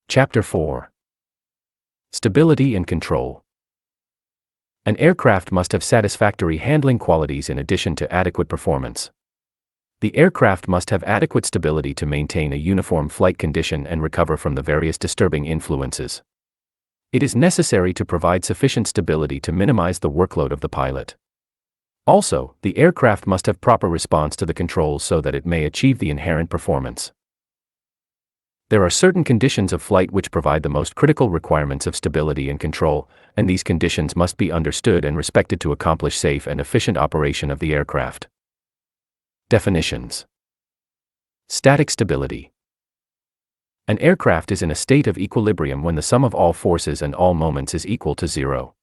Chapter 4. Stability and Control. An aircraft must have satisfactory handling qualities in addition to adequate performance. The aircraft must have adequate stability to maintain a uniform flight condition and recover from the various disturbing influences. It is necessary to provide sufficient stability to minimize the workload of the pilot. Also, the aircraft must have proper response to the controls so that it may achieve the inherent performance. There are certain conditions of flight which provide the most critical requirements of stability and control, and these conditions must be understood and respected to accomplish safe and efficient operation of the aircraft. Definitions. Static stability. An aircraft is in a state of equilibrium when the sum of all forces and all moments is equal to zero.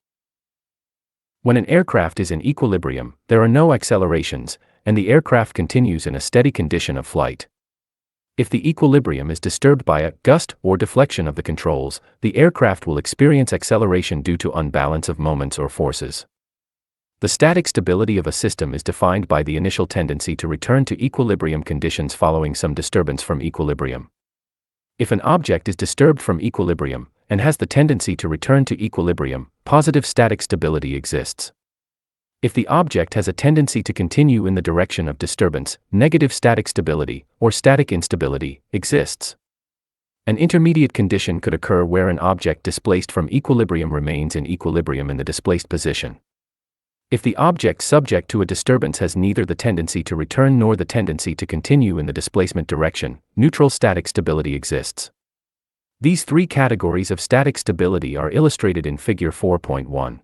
When an aircraft is in equilibrium, there are no accelerations, and the aircraft continues in a steady condition of flight. If the equilibrium is disturbed by a gust or deflection of the controls, the aircraft will experience acceleration due to unbalance of moments or forces. The static stability of a system is defined by the initial tendency to return to equilibrium conditions following some disturbance from equilibrium. If an object is disturbed from equilibrium, and has the tendency to return to equilibrium, positive static stability exists. If the object has a tendency to continue in the direction of disturbance, negative static stability, or static instability, exists. An intermediate condition could occur where an object displaced from equilibrium remains in equilibrium in the displaced position. If the object subject to a disturbance has neither the tendency to return nor the tendency to continue in the displacement direction, neutral static stability exists. These three categories of static stability are illustrated in Figure 4.1.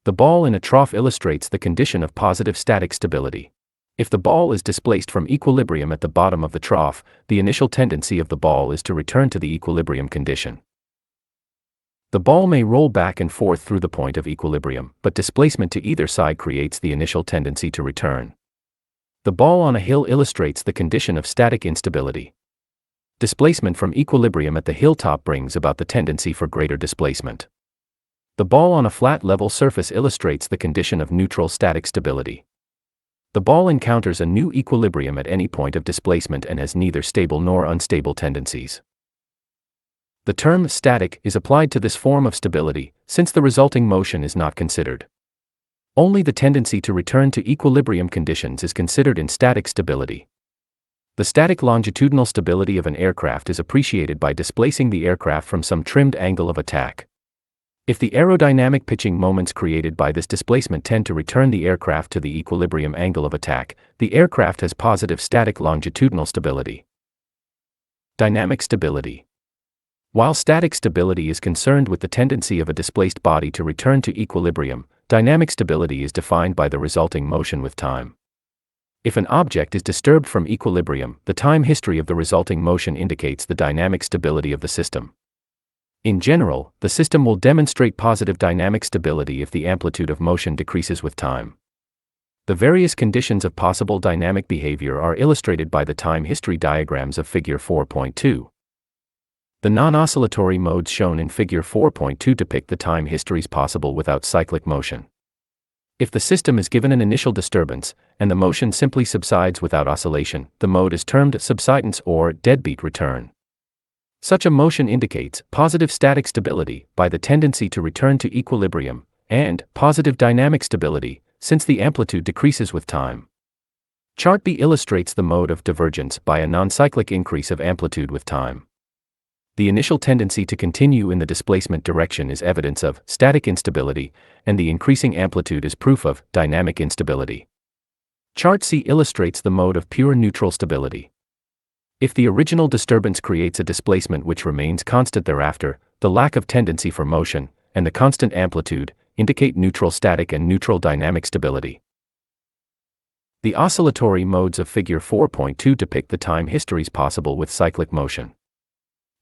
The ball in a trough illustrates the condition of positive static stability. If the ball is displaced from equilibrium at the bottom of the trough, the initial tendency of the ball is to return to the equilibrium condition. The ball may roll back and forth through the point of equilibrium, but displacement to either side creates the initial tendency to return. The ball on a hill illustrates the condition of static instability. Displacement from equilibrium at the hilltop brings about the tendency for greater displacement. The ball on a flat level surface illustrates the condition of neutral static stability. The ball encounters a new equilibrium at any point of displacement and has neither stable nor unstable tendencies. The term static is applied to this form of stability, since the resulting motion is not considered. Only the tendency to return to equilibrium conditions is considered in static stability. The static longitudinal stability of an aircraft is appreciated by displacing the aircraft from some trimmed angle of attack. If the aerodynamic pitching moments created by this displacement tend to return the aircraft to the equilibrium angle of attack, the aircraft has positive static longitudinal stability. Dynamic stability. While static stability is concerned with the tendency of a displaced body to return to equilibrium, dynamic stability is defined by the resulting motion with time. If an object is disturbed from equilibrium, the time history of the resulting motion indicates the dynamic stability of the system. In general, the system will demonstrate positive dynamic stability if the amplitude of motion decreases with time. The various conditions of possible dynamic behavior are illustrated by the time history diagrams of Figure 4.2. The non-oscillatory modes shown in Figure 4.2 depict the time histories possible without cyclic motion. If the system is given an initial disturbance, and the motion simply subsides without oscillation, the mode is termed subsidence or deadbeat return. Such a motion indicates positive static stability by the tendency to return to equilibrium, and positive dynamic stability, since the amplitude decreases with time. Chart B illustrates the mode of divergence by a non-cyclic increase of amplitude with time. The initial tendency to continue in the displacement direction is evidence of static instability, and the increasing amplitude is proof of dynamic instability. Chart C illustrates the mode of pure neutral stability. If the original disturbance creates a displacement which remains constant thereafter, the lack of tendency for motion, and the constant amplitude, indicate neutral static and neutral dynamic stability. The oscillatory modes of Figure 4.2 depict the time histories possible with cyclic motion.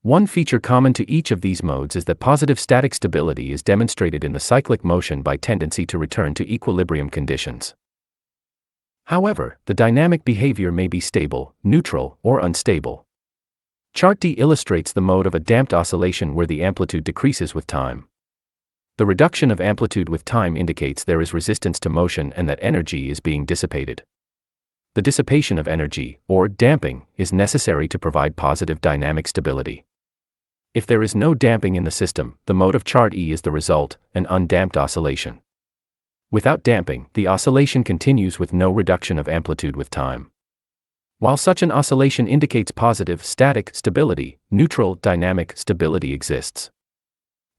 One feature common to each of these modes is that positive static stability is demonstrated in the cyclic motion by tendency to return to equilibrium conditions. However, the dynamic behavior may be stable, neutral, or unstable. Chart D illustrates the mode of a damped oscillation where the amplitude decreases with time. The reduction of amplitude with time indicates there is resistance to motion and that energy is being dissipated. The dissipation of energy, or damping, is necessary to provide positive dynamic stability. If there is no damping in the system, the mode of chart E is the result, an undamped oscillation. Without damping, the oscillation continues with no reduction of amplitude with time. While such an oscillation indicates positive static stability, neutral dynamic stability exists.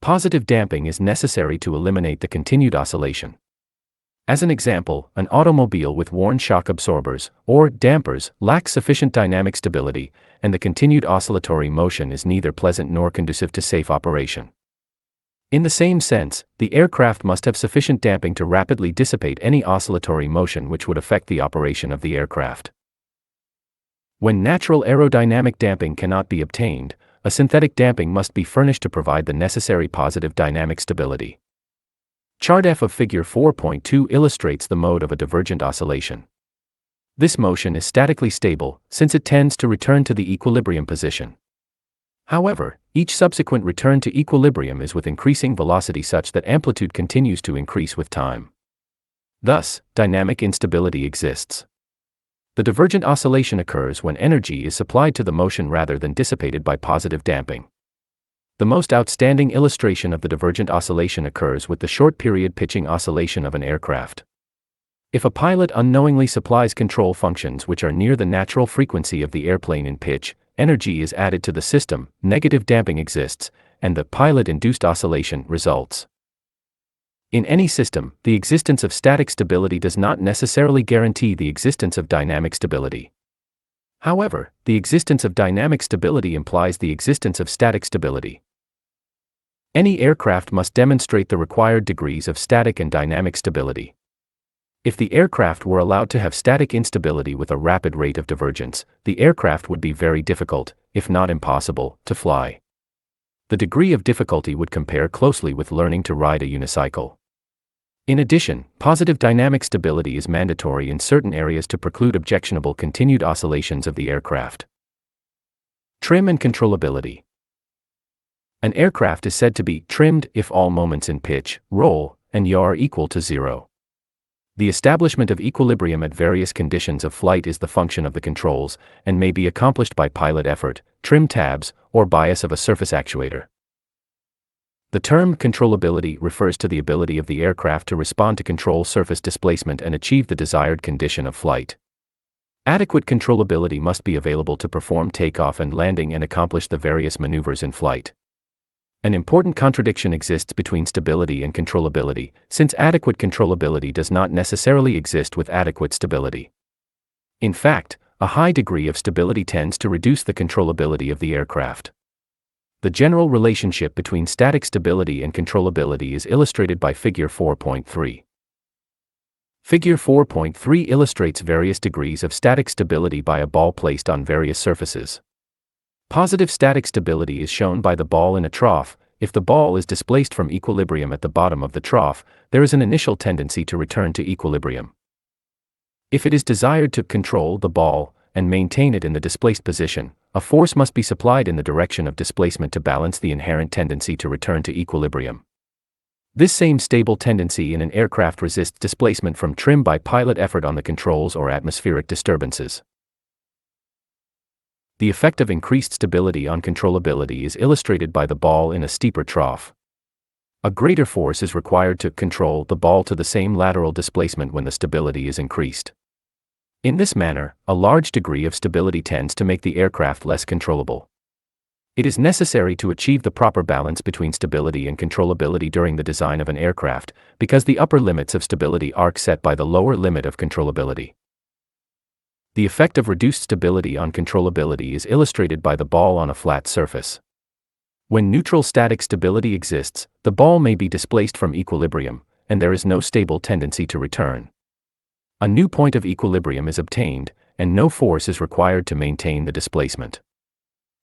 Positive damping is necessary to eliminate the continued oscillation. As an example, an automobile with worn shock absorbers, or dampers, lacks sufficient dynamic stability, and the continued oscillatory motion is neither pleasant nor conducive to safe operation. In the same sense, the aircraft must have sufficient damping to rapidly dissipate any oscillatory motion which would affect the operation of the aircraft. When natural aerodynamic damping cannot be obtained, a synthetic damping must be furnished to provide the necessary positive dynamic stability. Chart F of Figure 4.2 illustrates the mode of a divergent oscillation. This motion is statically stable, since it tends to return to the equilibrium position. However, each subsequent return to equilibrium is with increasing velocity such that amplitude continues to increase with time. Thus, dynamic instability exists. The divergent oscillation occurs when energy is supplied to the motion rather than dissipated by positive damping. The most outstanding illustration of the divergent oscillation occurs with the short-period pitching oscillation of an aircraft. If a pilot unknowingly supplies control functions which are near the natural frequency of the airplane in pitch, energy is added to the system, negative damping exists, and the pilot-induced oscillation results. In any system, the existence of static stability does not necessarily guarantee the existence of dynamic stability. However, the existence of dynamic stability implies the existence of static stability. Any aircraft must demonstrate the required degrees of static and dynamic stability. If the aircraft were allowed to have static instability with a rapid rate of divergence, the aircraft would be very difficult, if not impossible, to fly. The degree of difficulty would compare closely with learning to ride a unicycle. In addition, positive dynamic stability is mandatory in certain areas to preclude objectionable continued oscillations of the aircraft. Trim and controllability. An aircraft is said to be trimmed if all moments in pitch, roll, and yaw are equal to zero. The establishment of equilibrium at various conditions of flight is the function of the controls, and may be accomplished by pilot effort, trim tabs, or bias of a surface actuator. The term controllability refers to the ability of the aircraft to respond to control surface displacement and achieve the desired condition of flight. Adequate controllability must be available to perform takeoff and landing and accomplish the various maneuvers in flight. An important contradiction exists between stability and controllability, since adequate controllability does not necessarily exist with adequate stability. In fact, a high degree of stability tends to reduce the controllability of the aircraft. The general relationship between static stability and controllability is illustrated by Figure 4.3. Figure 4.3 illustrates various degrees of static stability by a ball placed on various surfaces. Positive static stability is shown by the ball in a trough. If the ball is displaced from equilibrium at the bottom of the trough, there is an initial tendency to return to equilibrium. If it is desired to control the ball and maintain it in the displaced position, a force must be supplied in the direction of displacement to balance the inherent tendency to return to equilibrium. This same stable tendency in an aircraft resists displacement from trim by pilot effort on the controls or atmospheric disturbances. The effect of increased stability on controllability is illustrated by the ball in a steeper trough. A greater force is required to control the ball to the same lateral displacement when the stability is increased. In this manner, a large degree of stability tends to make the aircraft less controllable. It is necessary to achieve the proper balance between stability and controllability during the design of an aircraft, because the upper limits of stability are set by the lower limit of controllability. The effect of reduced stability on controllability is illustrated by the ball on a flat surface. When neutral static stability exists, the ball may be displaced from equilibrium, and there is no stable tendency to return. A new point of equilibrium is obtained, and no force is required to maintain the displacement.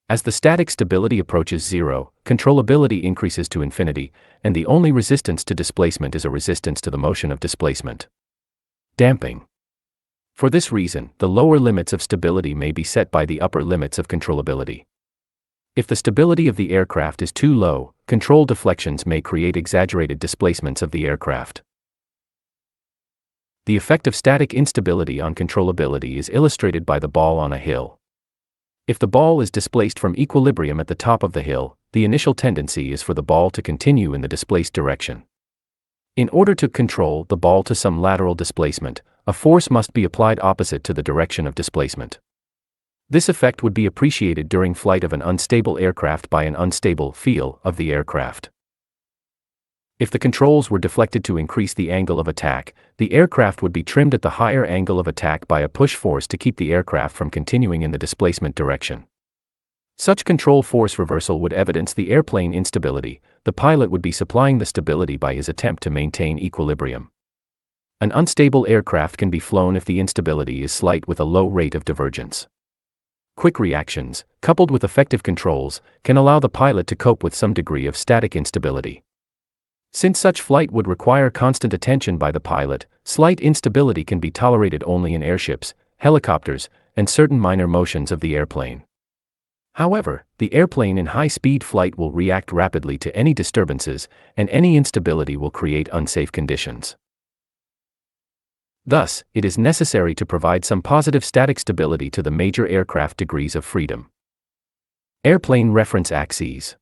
As the static stability approaches zero, controllability increases to infinity, and the only resistance to displacement is a resistance to the motion of displacement. Damping. For this reason, the lower limits of stability may be set by the upper limits of controllability. If the stability of the aircraft is too low, control deflections may create exaggerated displacements of the aircraft. The effect of static instability on controllability is illustrated by the ball on a hill. If the ball is displaced from equilibrium at the top of the hill, the initial tendency is for the ball to continue in the displaced direction. In order to control the ball to some lateral displacement, a force must be applied opposite to the direction of displacement. This effect would be appreciated during flight of an unstable aircraft by an unstable feel of the aircraft. If the controls were deflected to increase the angle of attack, the aircraft would be trimmed at the higher angle of attack by a push force to keep the aircraft from continuing in the displacement direction. Such control force reversal would evidence the airplane instability. The pilot would be supplying the stability by his attempt to maintain equilibrium. An unstable aircraft can be flown if the instability is slight with a low rate of divergence. Quick reactions, coupled with effective controls, can allow the pilot to cope with some degree of static instability. Since such flight would require constant attention by the pilot, slight instability can be tolerated only in airships, helicopters, and certain minor motions of the airplane. However, the airplane in high-speed flight will react rapidly to any disturbances, and any instability will create unsafe conditions. Thus, it is necessary to provide some positive static stability to the major aircraft degrees of freedom. Airplane reference axes.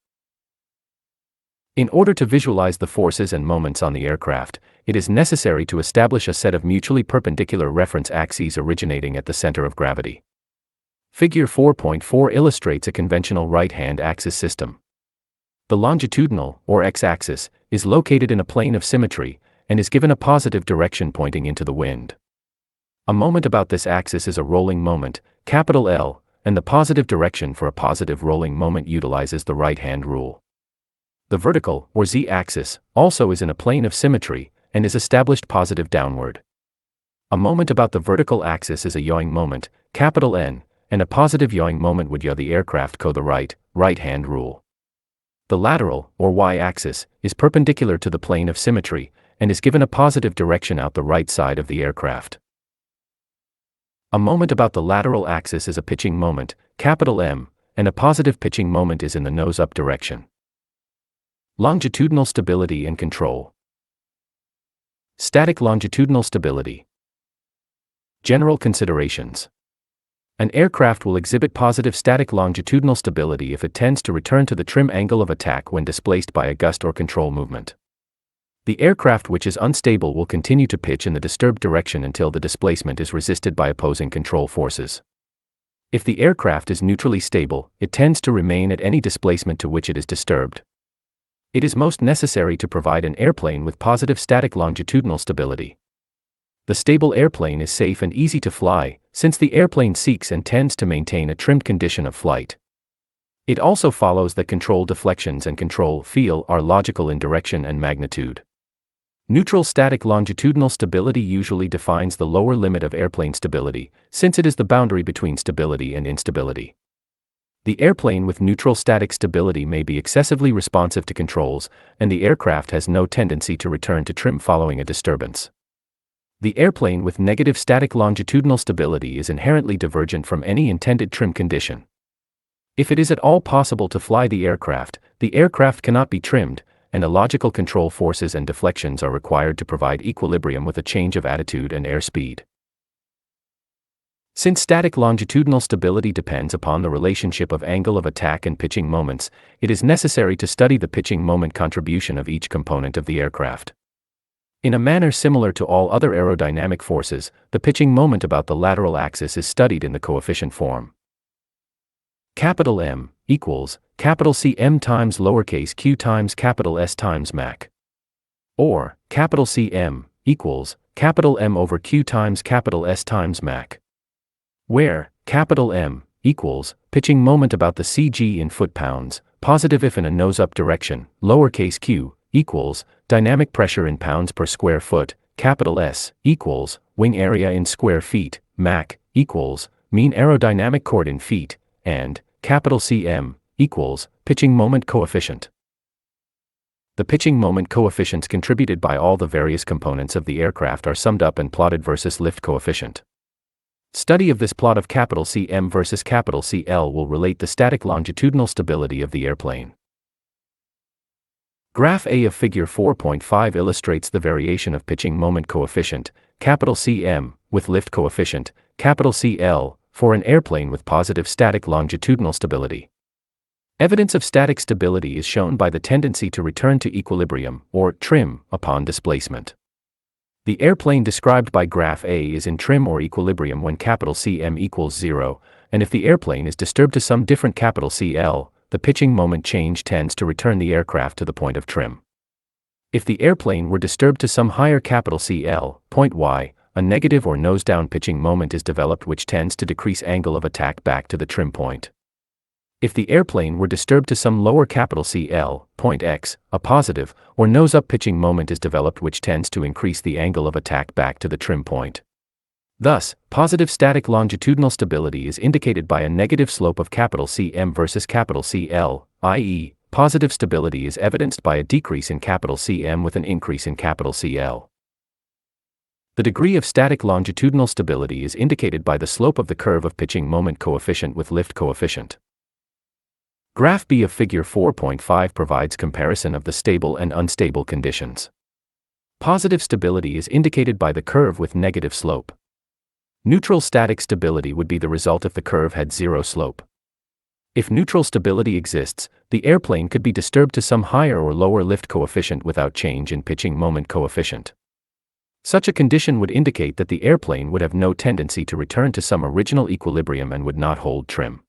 In order to visualize the forces and moments on the aircraft, it is necessary to establish a set of mutually perpendicular reference axes originating at the center of gravity. Figure 4.4 illustrates a conventional right-hand axis system. The longitudinal, or x-axis, is located in a plane of symmetry, and is given a positive direction pointing into the wind. A moment about this axis is a rolling moment, capital L, and the positive direction for a positive rolling moment utilizes the right-hand rule. The vertical, or z-axis, also is in a plane of symmetry, and is established positive downward. A moment about the vertical axis is a yawing moment, capital N, and a positive yawing moment would yaw the aircraft co the right-hand rule. The lateral, or y-axis, is perpendicular to the plane of symmetry, and is given a positive direction out the right side of the aircraft. A moment about the lateral axis is a pitching moment, capital M, and a positive pitching moment is in the nose-up direction. Longitudinal stability and control. Static longitudinal stability. General considerations. An aircraft will exhibit positive static longitudinal stability if it tends to return to the trim angle of attack when displaced by a gust or control movement. The aircraft which is unstable will continue to pitch in the disturbed direction until the displacement is resisted by opposing control forces. If the aircraft is neutrally stable, it tends to remain at any displacement to which it is disturbed. It is most necessary to provide an airplane with positive static longitudinal stability. The stable airplane is safe and easy to fly, since the airplane seeks and tends to maintain a trimmed condition of flight. It also follows that control deflections and control feel are logical in direction and magnitude. Neutral static longitudinal stability usually defines the lower limit of airplane stability, since it is the boundary between stability and instability. The airplane with neutral static stability may be excessively responsive to controls, and the aircraft has no tendency to return to trim following a disturbance. The airplane with negative static longitudinal stability is inherently divergent from any intended trim condition. If it is at all possible to fly the aircraft cannot be trimmed, and illogical control forces and deflections are required to provide equilibrium with a change of attitude and airspeed. Since static longitudinal stability depends upon the relationship of angle of attack and pitching moments, it is necessary to study the pitching moment contribution of each component of the aircraft. In a manner similar to all other aerodynamic forces, the pitching moment about the lateral axis is studied in the coefficient form. Capital M equals capital CM times lowercase q times capital S times Mach. Or, capital CM equals capital M over q times capital S times Mach. Where capital M equals pitching moment about the CG in foot-pounds, positive if in a nose-up direction, lowercase q equals dynamic pressure in pounds per square foot, capital S equals wing area in square feet, Mach equals mean aerodynamic chord in feet, and capital CM equals pitching moment coefficient. The pitching moment coefficients contributed by all the various components of the aircraft are summed up and plotted versus lift coefficient. Study of this plot of capital CM versus capital CL will relate the static longitudinal stability of the airplane. Graph A of figure 4.5 illustrates the variation of pitching moment coefficient, capital CM, with lift coefficient, capital CL, for an airplane with positive static longitudinal stability. Evidence of static stability is shown by the tendency to return to equilibrium, or trim, upon displacement. The airplane described by graph A is in trim or equilibrium when CM equals 0, and if the airplane is disturbed to some different CL, the pitching moment change tends to return the aircraft to the point of trim. If the airplane were disturbed to some higher CL, point Y, a negative or nose-down pitching moment is developed which tends to decrease angle of attack back to the trim point. If the airplane were disturbed to some lower CL, point X, a positive or nose-up pitching moment is developed which tends to increase the angle of attack back to the trim point. Thus, positive static longitudinal stability is indicated by a negative slope of CM versus CL, i.e., positive stability is evidenced by a decrease in CM with an increase in CL. The degree of static longitudinal stability is indicated by the slope of the curve of pitching moment coefficient with lift coefficient. Graph B of figure 4.5 provides comparison of the stable and unstable conditions. Positive stability is indicated by the curve with negative slope. Neutral static stability would be the result if the curve had zero slope. If neutral stability exists, the airplane could be disturbed to some higher or lower lift coefficient without change in pitching moment coefficient. Such a condition would indicate that the airplane would have no tendency to return to some original equilibrium and would not hold trim.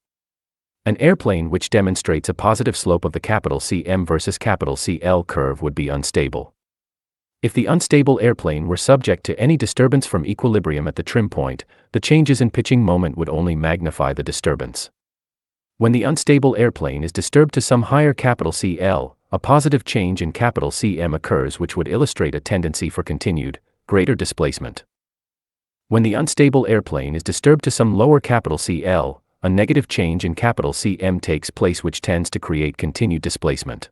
An airplane which demonstrates a positive slope of the CM versus CL curve would be unstable. If the unstable airplane were subject to any disturbance from equilibrium at the trim point, the changes in pitching moment would only magnify the disturbance. When the unstable airplane is disturbed to some higher CL, a positive change in CM occurs which would illustrate a tendency for continued, greater displacement. When the unstable airplane is disturbed to some lower CL, a negative change in CM takes place which tends to create continued displacement.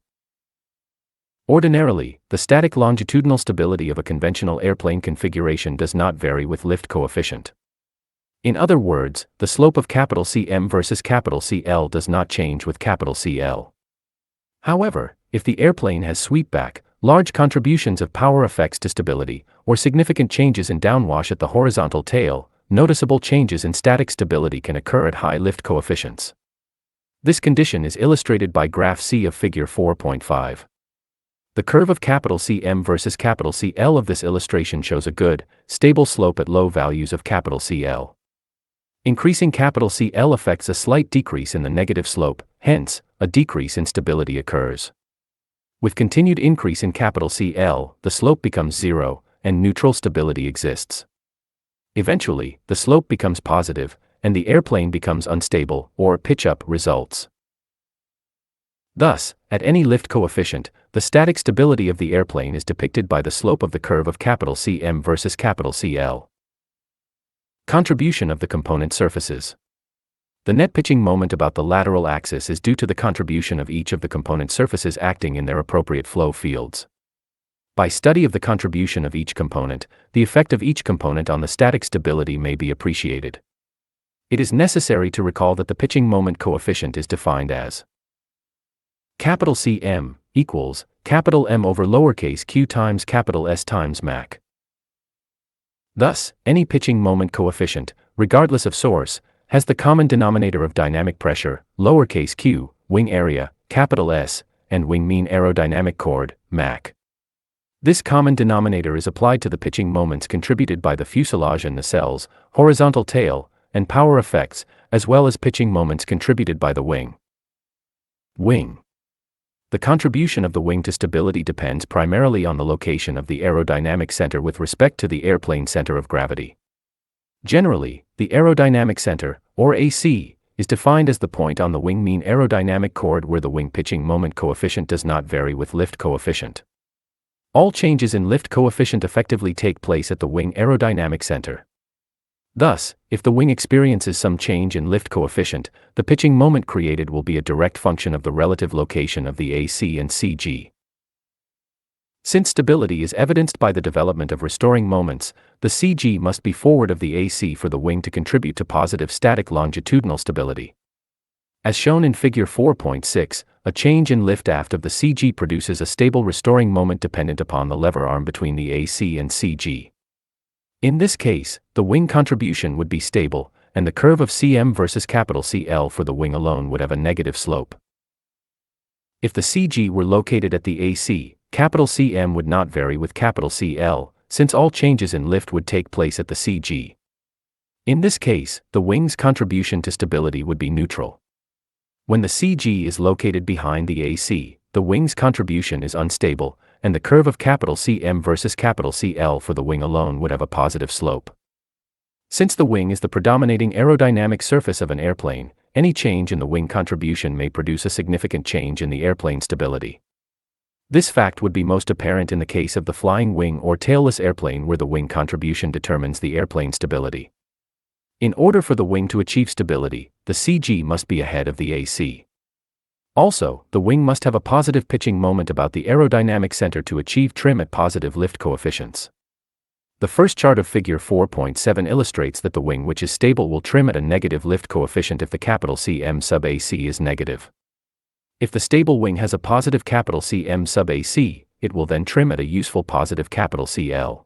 Ordinarily, the static longitudinal stability of a conventional airplane configuration does not vary with lift coefficient. In other words, the slope of CM versus CL does not change with CL. However, if the airplane has sweepback, large contributions of power effects to stability, or significant changes in downwash at the horizontal tail, noticeable changes in static stability can occur at high lift coefficients. This condition is illustrated by graph C of figure 4.5. The curve of CM versus CL of this illustration shows a good, stable slope at low values of CL. Increasing CL affects a slight decrease in the negative slope, hence, a decrease in stability occurs. With continued increase in CL, the slope becomes zero, and neutral stability exists. Eventually, the slope becomes positive, and the airplane becomes unstable, or pitch-up results. Thus, at any lift coefficient, the static stability of the airplane is depicted by the slope of the curve of CM versus CL. Contribution of the component surfaces. The net pitching moment about the lateral axis is due to the contribution of each of the component surfaces acting in their appropriate flow fields. By study of the contribution of each component, the effect of each component on the static stability may be appreciated. It is necessary to recall that the pitching moment coefficient is defined as CM equals M over lowercase q times S times Mach. Thus, any pitching moment coefficient, regardless of source, has the common denominator of dynamic pressure, lowercase q, wing area, S, and wing mean aerodynamic chord, Mach. This common denominator is applied to the pitching moments contributed by the fuselage and nacelles, horizontal tail, and power effects, as well as pitching moments contributed by the wing. Wing. The contribution of the wing to stability depends primarily on the location of the aerodynamic center with respect to the airplane center of gravity. Generally, the aerodynamic center, or AC, is defined as the point on the wing mean aerodynamic chord where the wing pitching moment coefficient does not vary with lift coefficient. All changes in lift coefficient effectively take place at the wing aerodynamic center. Thus, if the wing experiences some change in lift coefficient, the pitching moment created will be a direct function of the relative location of the AC and CG. Since stability is evidenced by the development of restoring moments, the CG must be forward of the AC for the wing to contribute to positive static longitudinal stability. As shown in figure 4.6, a change in lift aft of the CG produces a stable restoring moment dependent upon the lever arm between the AC and CG. In this case, the wing contribution would be stable, and the curve of cm versus CL for the wing alone would have a negative slope. If the CG were located at the AC, CM would not vary with CL, since all changes in lift would take place at the CG. In this case, the wing's contribution to stability would be neutral. When the CG is located behind the AC, the wing's contribution is unstable, and the curve of CM versus CL for the wing alone would have a positive slope. Since the wing is the predominating aerodynamic surface of an airplane, any change in the wing contribution may produce a significant change in the airplane stability. This fact would be most apparent in the case of the flying wing or tailless airplane where the wing contribution determines the airplane stability. In order for the wing to achieve stability, the CG must be ahead of the AC. Also, the wing must have a positive pitching moment about the aerodynamic center to achieve trim at positive lift coefficients. The first chart of figure 4.7 illustrates that the wing which is stable will trim at a negative lift coefficient if the CM sub AC is negative. If the stable wing has a positive CM sub AC, it will then trim at a useful positive CL.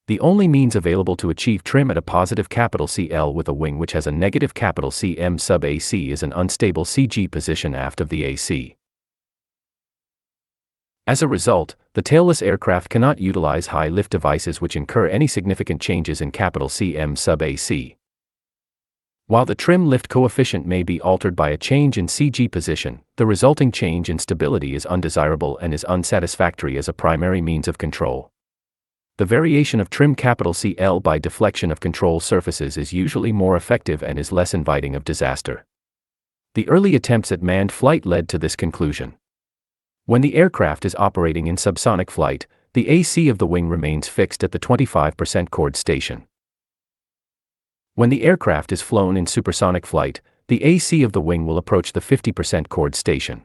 The only means available to achieve trim at a positive CL with a wing which has a negative CM sub AC is an unstable CG position aft of the AC. As a result, the tailless aircraft cannot utilize high lift devices which incur any significant changes in CM sub AC. While the trim lift coefficient may be altered by a change in CG position, the resulting change in stability is undesirable and is unsatisfactory as a primary means of control. The variation of trim CL by deflection of control surfaces is usually more effective and is less inviting of disaster. The early attempts at manned flight led to this conclusion. When the aircraft is operating in subsonic flight, the AC of the wing remains fixed at the 25% chord station. When the aircraft is flown in supersonic flight, the AC of the wing will approach the 50% chord station.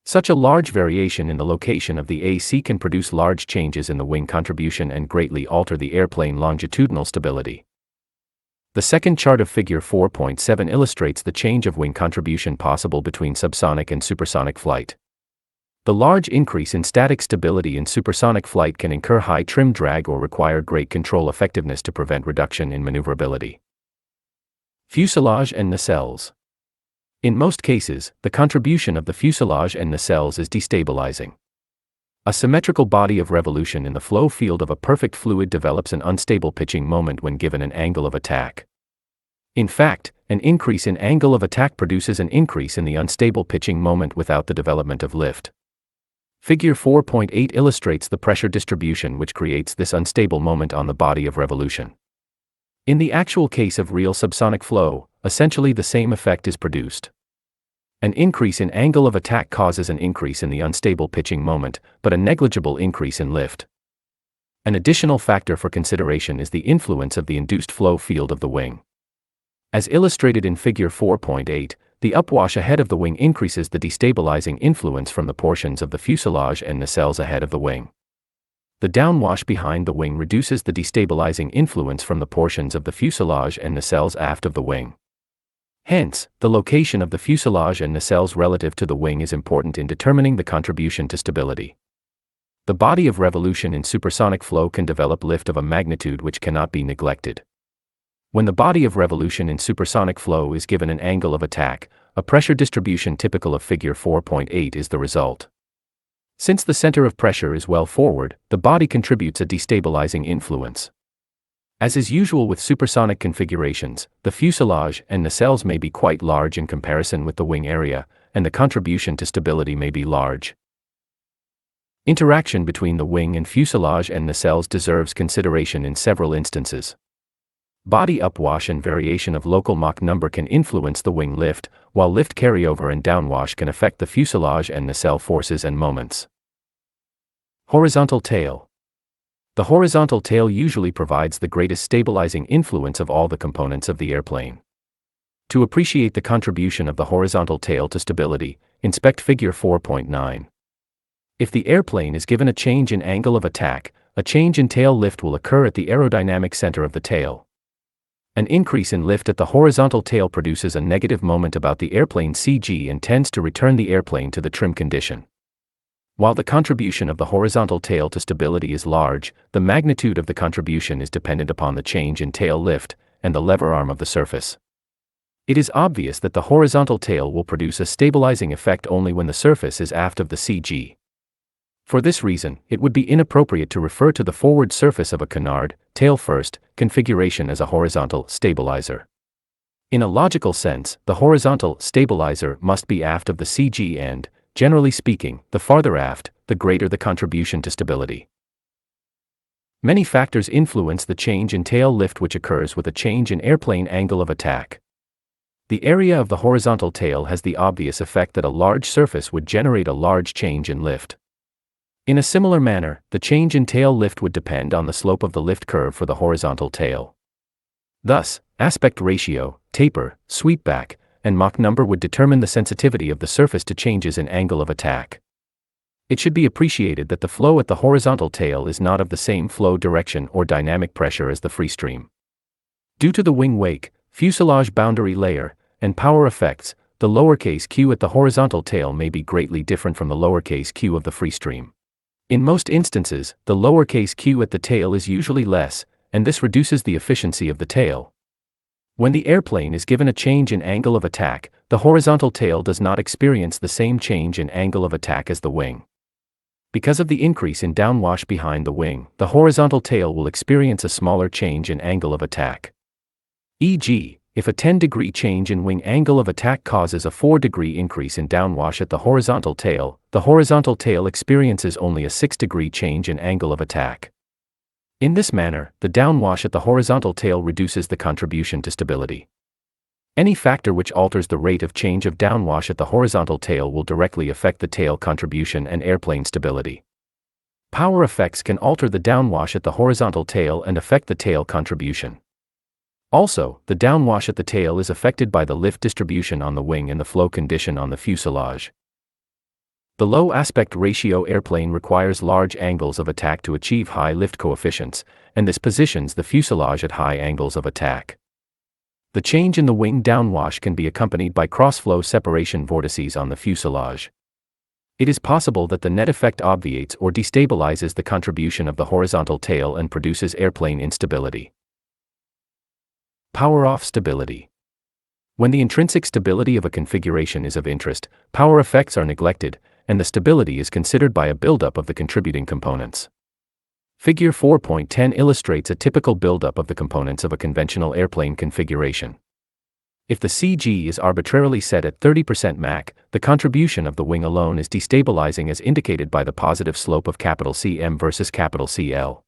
Such a large variation in the location of the AC can produce large changes in the wing contribution and greatly alter the airplane longitudinal stability. The second chart of figure 4.7 illustrates the change of wing contribution possible between subsonic and supersonic flight. The large increase in static stability in supersonic flight can incur high trim drag or require great control effectiveness to prevent reduction in maneuverability. Fuselage and nacelles. In most cases, the contribution of the fuselage and nacelles is destabilizing. A symmetrical body of revolution in the flow field of a perfect fluid develops an unstable pitching moment when given an angle of attack. In fact, an increase in angle of attack produces an increase in the unstable pitching moment without the development of lift. Figure 4.8 illustrates the pressure distribution which creates this unstable moment on the body of revolution. In the actual case of real subsonic flow, essentially the same effect is produced. An increase in angle of attack causes an increase in the unstable pitching moment, but a negligible increase in lift. An additional factor for consideration is the influence of the induced flow field of the wing. As illustrated in figure 4.8, the upwash ahead of the wing increases the destabilizing influence from the portions of the fuselage and nacelles ahead of the wing. The downwash behind the wing reduces the destabilizing influence from the portions of the fuselage and nacelles aft of the wing. Hence, the location of the fuselage and nacelles relative to the wing is important in determining the contribution to stability. The body of revolution in supersonic flow can develop lift of a magnitude which cannot be neglected. When the body of revolution in supersonic flow is given an angle of attack, a pressure distribution typical of figure 4.8 is the result. Since the center of pressure is well forward, the body contributes a destabilizing influence. As is usual with supersonic configurations, the fuselage and nacelles may be quite large in comparison with the wing area, and the contribution to stability may be large. Interaction between the wing and fuselage and nacelles deserves consideration in several instances. Body upwash and variation of local Mach number can influence the wing lift, while lift carryover and downwash can affect the fuselage and nacelle forces and moments. Horizontal tail. The horizontal tail usually provides the greatest stabilizing influence of all the components of the airplane. To appreciate the contribution of the horizontal tail to stability, inspect figure 4.9. If the airplane is given a change in angle of attack, a change in tail lift will occur at the aerodynamic center of the tail. An increase in lift at the horizontal tail produces a negative moment about the airplane CG and tends to return the airplane to the trim condition. While the contribution of the horizontal tail to stability is large, the magnitude of the contribution is dependent upon the change in tail lift, and the lever arm of the surface. It is obvious that the horizontal tail will produce a stabilizing effect only when the surface is aft of the CG. For this reason, it would be inappropriate to refer to the forward surface of a canard, tail-first, configuration as a horizontal stabilizer. In a logical sense, the horizontal stabilizer must be aft of the CG and, generally speaking, the farther aft, the greater the contribution to stability. Many factors influence the change in tail lift which occurs with a change in airplane angle of attack. The area of the horizontal tail has the obvious effect that a large surface would generate a large change in lift. In a similar manner, the change in tail lift would depend on the slope of the lift curve for the horizontal tail. Thus, aspect ratio, taper, sweepback, and Mach number would determine the sensitivity of the surface to changes in angle of attack. It should be appreciated that the flow at the horizontal tail is not of the same flow direction or dynamic pressure as the free stream. Due to the wing wake, fuselage boundary layer, and power effects, the lowercase q at the horizontal tail may be greatly different from the lowercase q of the free stream. In most instances, the lowercase q at the tail is usually less, and this reduces the efficiency of the tail. When the airplane is given a change in angle of attack, the horizontal tail does not experience the same change in angle of attack as the wing. Because of the increase in downwash behind the wing, the horizontal tail will experience a smaller change in angle of attack. E.g., if a 10-degree change in wing angle of attack causes a 4-degree increase in downwash at the horizontal tail experiences only a 6-degree change in angle of attack. In this manner, the downwash at the horizontal tail reduces the contribution to stability. Any factor which alters the rate of change of downwash at the horizontal tail will directly affect the tail contribution and airplane stability. Power effects can alter the downwash at the horizontal tail and affect the tail contribution. Also, the downwash at the tail is affected by the lift distribution on the wing and the flow condition on the fuselage. The low aspect ratio airplane requires large angles of attack to achieve high lift coefficients, and this positions the fuselage at high angles of attack. The change in the wing downwash can be accompanied by cross-flow separation vortices on the fuselage. It is possible that the net effect obviates or destabilizes the contribution of the horizontal tail and produces airplane instability. Power-off stability. When the intrinsic stability of a configuration is of interest, power effects are neglected, and the stability is considered by a buildup of the contributing components. Figure 4.10 illustrates a typical buildup of the components of a conventional airplane configuration. If the CG is arbitrarily set at 30% Mach, the contribution of the wing alone is destabilizing as indicated by the positive slope of CM versus CL.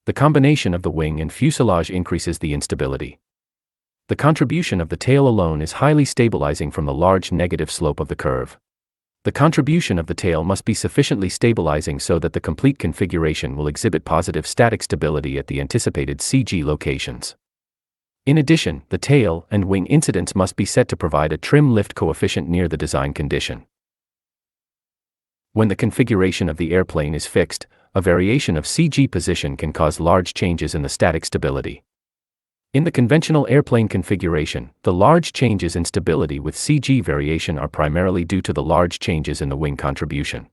The combination of the wing and fuselage increases the instability. The contribution of the tail alone is highly stabilizing from the large negative slope of the curve. The contribution of the tail must be sufficiently stabilizing so that the complete configuration will exhibit positive static stability at the anticipated CG locations. In addition, the tail and wing incidence must be set to provide a trim lift coefficient near the design condition. When the configuration of the airplane is fixed, a variation of CG position can cause large changes in the static stability. In the conventional airplane configuration, the large changes in stability with CG variation are primarily due to the large changes in the wing contribution.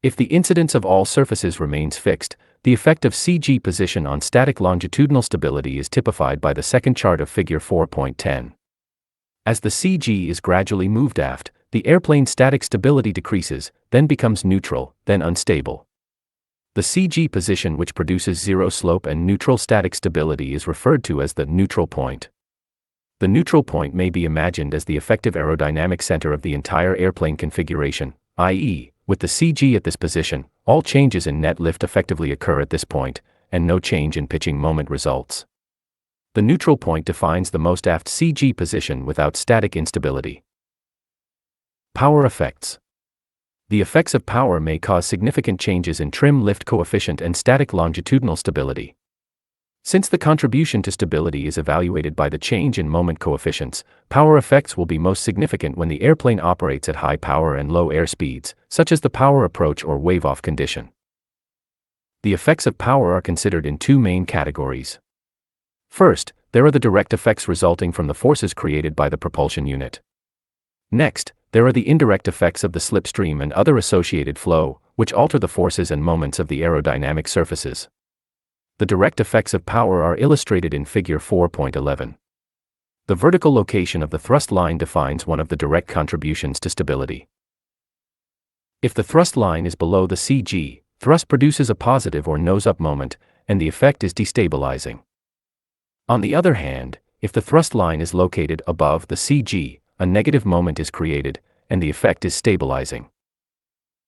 If the incidence of all surfaces remains fixed, the effect of CG position on static longitudinal stability is typified by the second chart of figure 4.10. As the CG is gradually moved aft, the airplane static stability decreases, then becomes neutral, then unstable. The CG position which produces zero slope and neutral static stability is referred to as the neutral point. The neutral point may be imagined as the effective aerodynamic center of the entire airplane configuration, i.e., with the CG at this position, all changes in net lift effectively occur at this point, and no change in pitching moment results. The neutral point defines the most aft CG position without static instability. Power effects. The effects of power may cause significant changes in trim lift coefficient and static longitudinal stability. Since the contribution to stability is evaluated by the change in moment coefficients, power effects will be most significant when the airplane operates at high power and low air speeds, such as the power approach or wave-off condition. The effects of power are considered in two main categories. First, there are the direct effects resulting from the forces created by the propulsion unit. Next, there are the indirect effects of the slipstream and other associated flow, which alter the forces and moments of the aerodynamic surfaces. The direct effects of power are illustrated in Figure 4.11. The vertical location of the thrust line defines one of the direct contributions to stability. If the thrust line is below the CG, thrust produces a positive or nose-up moment, and the effect is destabilizing. On the other hand, if the thrust line is located above the CG, a negative moment is created, and the effect is stabilizing.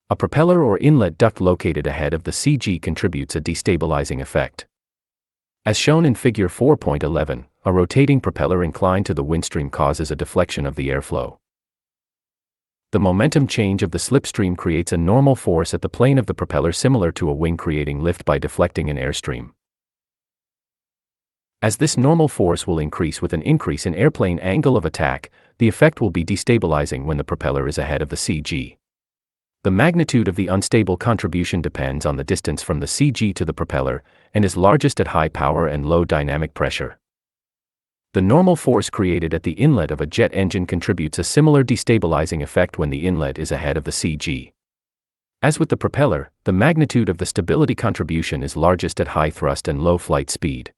A propeller or inlet duct located ahead of the CG contributes a destabilizing effect. As shown in Figure 4.11, a rotating propeller inclined to the windstream causes a deflection of the airflow. The momentum change of the slipstream creates a normal force at the plane of the propeller similar to a wing creating lift by deflecting an airstream. As this normal force will increase with an increase in airplane angle of attack, the effect will be destabilizing when the propeller is ahead of the CG. The magnitude of the unstable contribution depends on the distance from the CG to the propeller, and is largest at high power and low dynamic pressure. The normal force created at the inlet of a jet engine contributes a similar destabilizing effect when the inlet is ahead of the CG. As with the propeller, the magnitude of the stability contribution is largest at high thrust and low flight speed.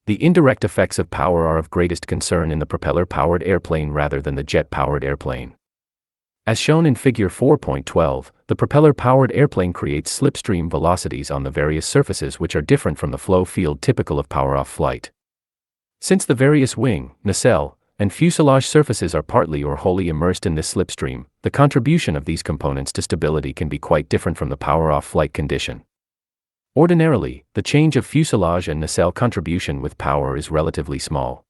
The indirect effects of power are of greatest concern in the propeller-powered airplane rather than the jet-powered airplane. As shown in Figure 4.12, the propeller-powered airplane creates slipstream velocities on the various surfaces which are different from the flow field typical of power-off flight. Since the various wing, nacelle, and fuselage surfaces are partly or wholly immersed in this slipstream, the contribution of these components to stability can be quite different from the power-off flight condition. Ordinarily, the change of fuselage and nacelle contribution with power is relatively small.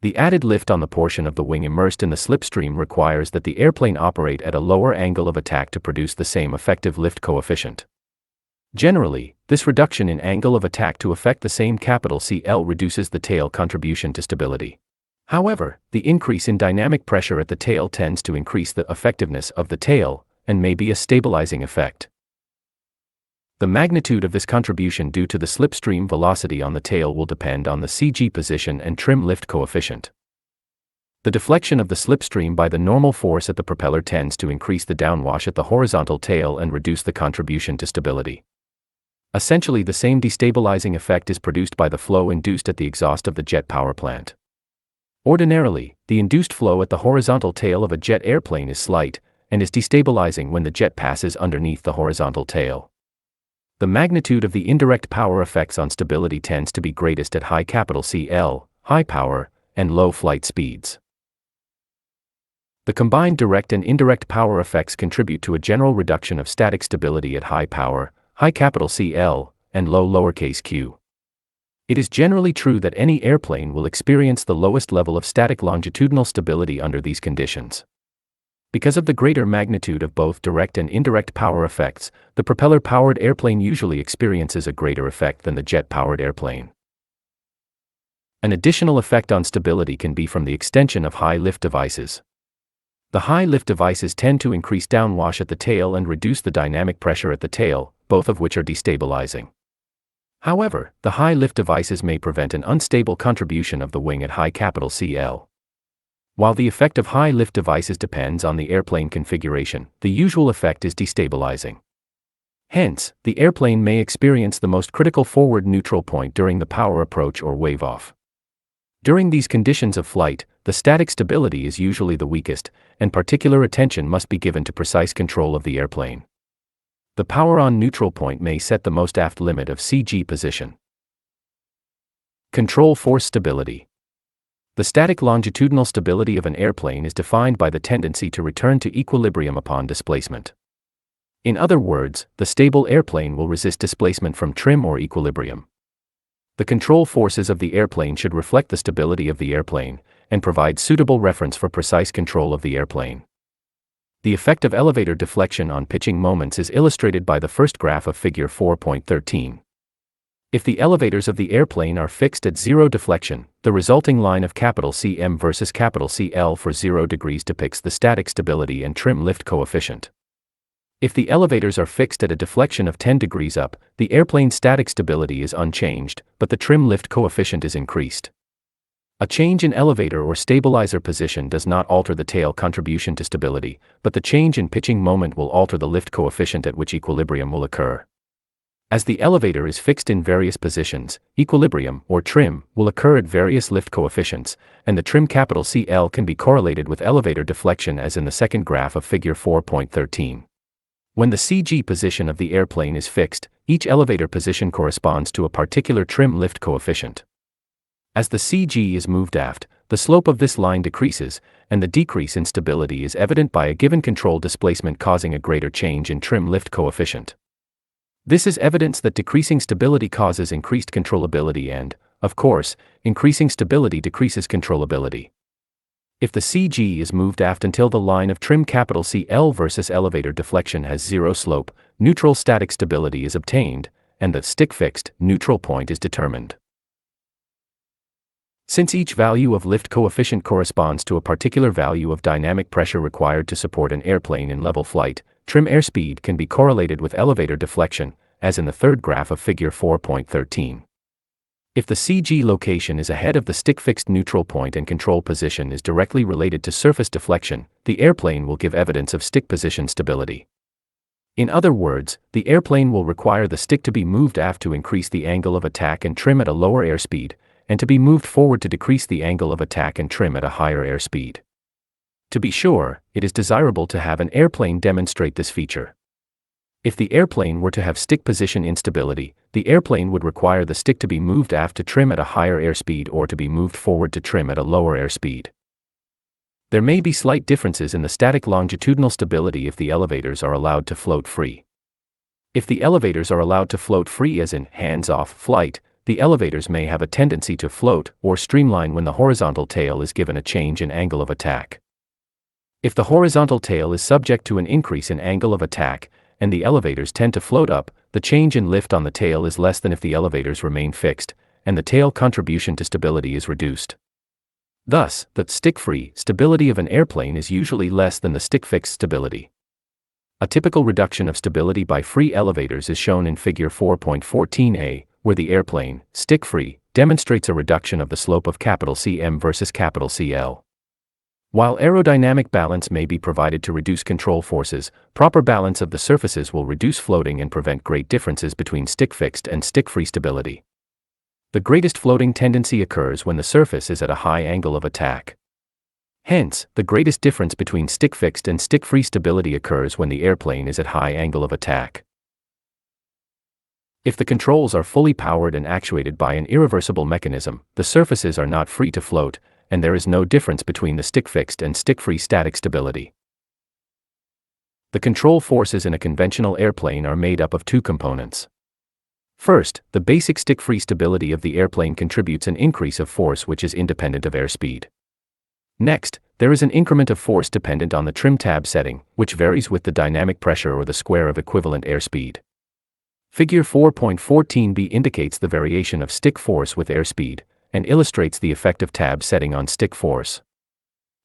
The added lift on the portion of the wing immersed in the slipstream requires that the airplane operate at a lower angle of attack to produce the same effective lift coefficient. Generally, this reduction in angle of attack to affect the same CL reduces the tail contribution to stability. However, the increase in dynamic pressure at the tail tends to increase the effectiveness of the tail, and may be a stabilizing effect. The magnitude of this contribution due to the slipstream velocity on the tail will depend on the CG position and trim lift coefficient. The deflection of the slipstream by the normal force at the propeller tends to increase the downwash at the horizontal tail and reduce the contribution to stability. Essentially, the same destabilizing effect is produced by the flow induced at the exhaust of the jet power plant. Ordinarily, the induced flow at the horizontal tail of a jet airplane is slight, and is destabilizing when the jet passes underneath the horizontal tail. The magnitude of the indirect power effects on stability tends to be greatest at high CL, high power, and low flight speeds. The combined direct and indirect power effects contribute to a general reduction of static stability at high power, high CL, and low q. It is generally true that any airplane will experience the lowest level of static longitudinal stability under these conditions. Because of the greater magnitude of both direct and indirect power effects, the propeller-powered airplane usually experiences a greater effect than the jet-powered airplane. An additional effect on stability can be from the extension of high-lift devices. The high-lift devices tend to increase downwash at the tail and reduce the dynamic pressure at the tail, both of which are destabilizing. However, the high-lift devices may prevent an unstable contribution of the wing at high CL. While the effect of high-lift devices depends on the airplane configuration, the usual effect is destabilizing. Hence, the airplane may experience the most critical forward neutral point during the power approach or wave-off. During these conditions of flight, the static stability is usually the weakest, and particular attention must be given to precise control of the airplane. The power-on neutral point may set the most aft limit of CG position. Control force stability. The static longitudinal stability of an airplane is defined by the tendency to return to equilibrium upon displacement. In other words, the stable airplane will resist displacement from trim or equilibrium. The control forces of the airplane should reflect the stability of the airplane, and provide suitable reference for precise control of the airplane. The effect of elevator deflection on pitching moments is illustrated by the first graph of Figure 4.13. If the elevators of the airplane are fixed at zero deflection, the resulting line of CM versus CL for 0 degrees depicts the static stability and trim lift coefficient. If the elevators are fixed at a deflection of 10 degrees up, the airplane's static stability is unchanged, but the trim lift coefficient is increased. A change in elevator or stabilizer position does not alter the tail contribution to stability, but the change in pitching moment will alter the lift coefficient at which equilibrium will occur. As the elevator is fixed in various positions, equilibrium, or trim, will occur at various lift coefficients, and the trim CL can be correlated with elevator deflection as in the second graph of figure 4.13. When the CG position of the airplane is fixed, each elevator position corresponds to a particular trim lift coefficient. As the CG is moved aft, the slope of this line decreases, and the decrease in stability is evident by a given control displacement causing a greater change in trim lift coefficient. This is evidence that decreasing stability causes increased controllability and, of course, increasing stability decreases controllability. If the CG is moved aft until the line of trim CL versus elevator deflection has zero slope, neutral static stability is obtained, and the stick-fixed neutral point is determined. Since each value of lift coefficient corresponds to a particular value of dynamic pressure required to support an airplane in level flight, trim airspeed can be correlated with elevator deflection, as in the third graph of figure 4.13. If the CG location is ahead of the stick-fixed neutral point and control position is directly related to surface deflection, the airplane will give evidence of stick position stability. In other words, the airplane will require the stick to be moved aft to increase the angle of attack and trim at a lower airspeed, and to be moved forward to decrease the angle of attack and trim at a higher airspeed. To be sure, it is desirable to have an airplane demonstrate this feature. If the airplane were to have stick position instability, the airplane would require the stick to be moved aft to trim at a higher airspeed or to be moved forward to trim at a lower airspeed. There may be slight differences in the static longitudinal stability if the elevators are allowed to float free. If the elevators are allowed to float free as in hands-off flight, the elevators may have a tendency to float or streamline when the horizontal tail is given a change in angle of attack. If the horizontal tail is subject to an increase in angle of attack, and the elevators tend to float up, the change in lift on the tail is less than if the elevators remain fixed, and the tail contribution to stability is reduced. Thus, the stick-free stability of an airplane is usually less than the stick-fixed stability. A typical reduction of stability by free elevators is shown in figure 4.14a, where the airplane, stick-free, demonstrates a reduction of the slope of CM versus CL. While aerodynamic balance may be provided to reduce control forces, proper balance of the surfaces will reduce floating and prevent great differences between stick-fixed and stick-free stability. The greatest floating tendency occurs when the surface is at a high angle of attack. Hence, the greatest difference between stick-fixed and stick-free stability occurs when the airplane is at high angle of attack. If the controls are fully powered and actuated by an irreversible mechanism, the surfaces are not free to float, and there is no difference between the stick-fixed and stick-free static stability. The control forces in a conventional airplane are made up of two components. First, the basic stick-free stability of the airplane contributes an increase of force which is independent of airspeed. Next, there is an increment of force dependent on the trim tab setting, which varies with the dynamic pressure or the square of equivalent airspeed. Figure 4.14b indicates the variation of stick force with airspeed, and illustrates the effect of tab setting on stick force.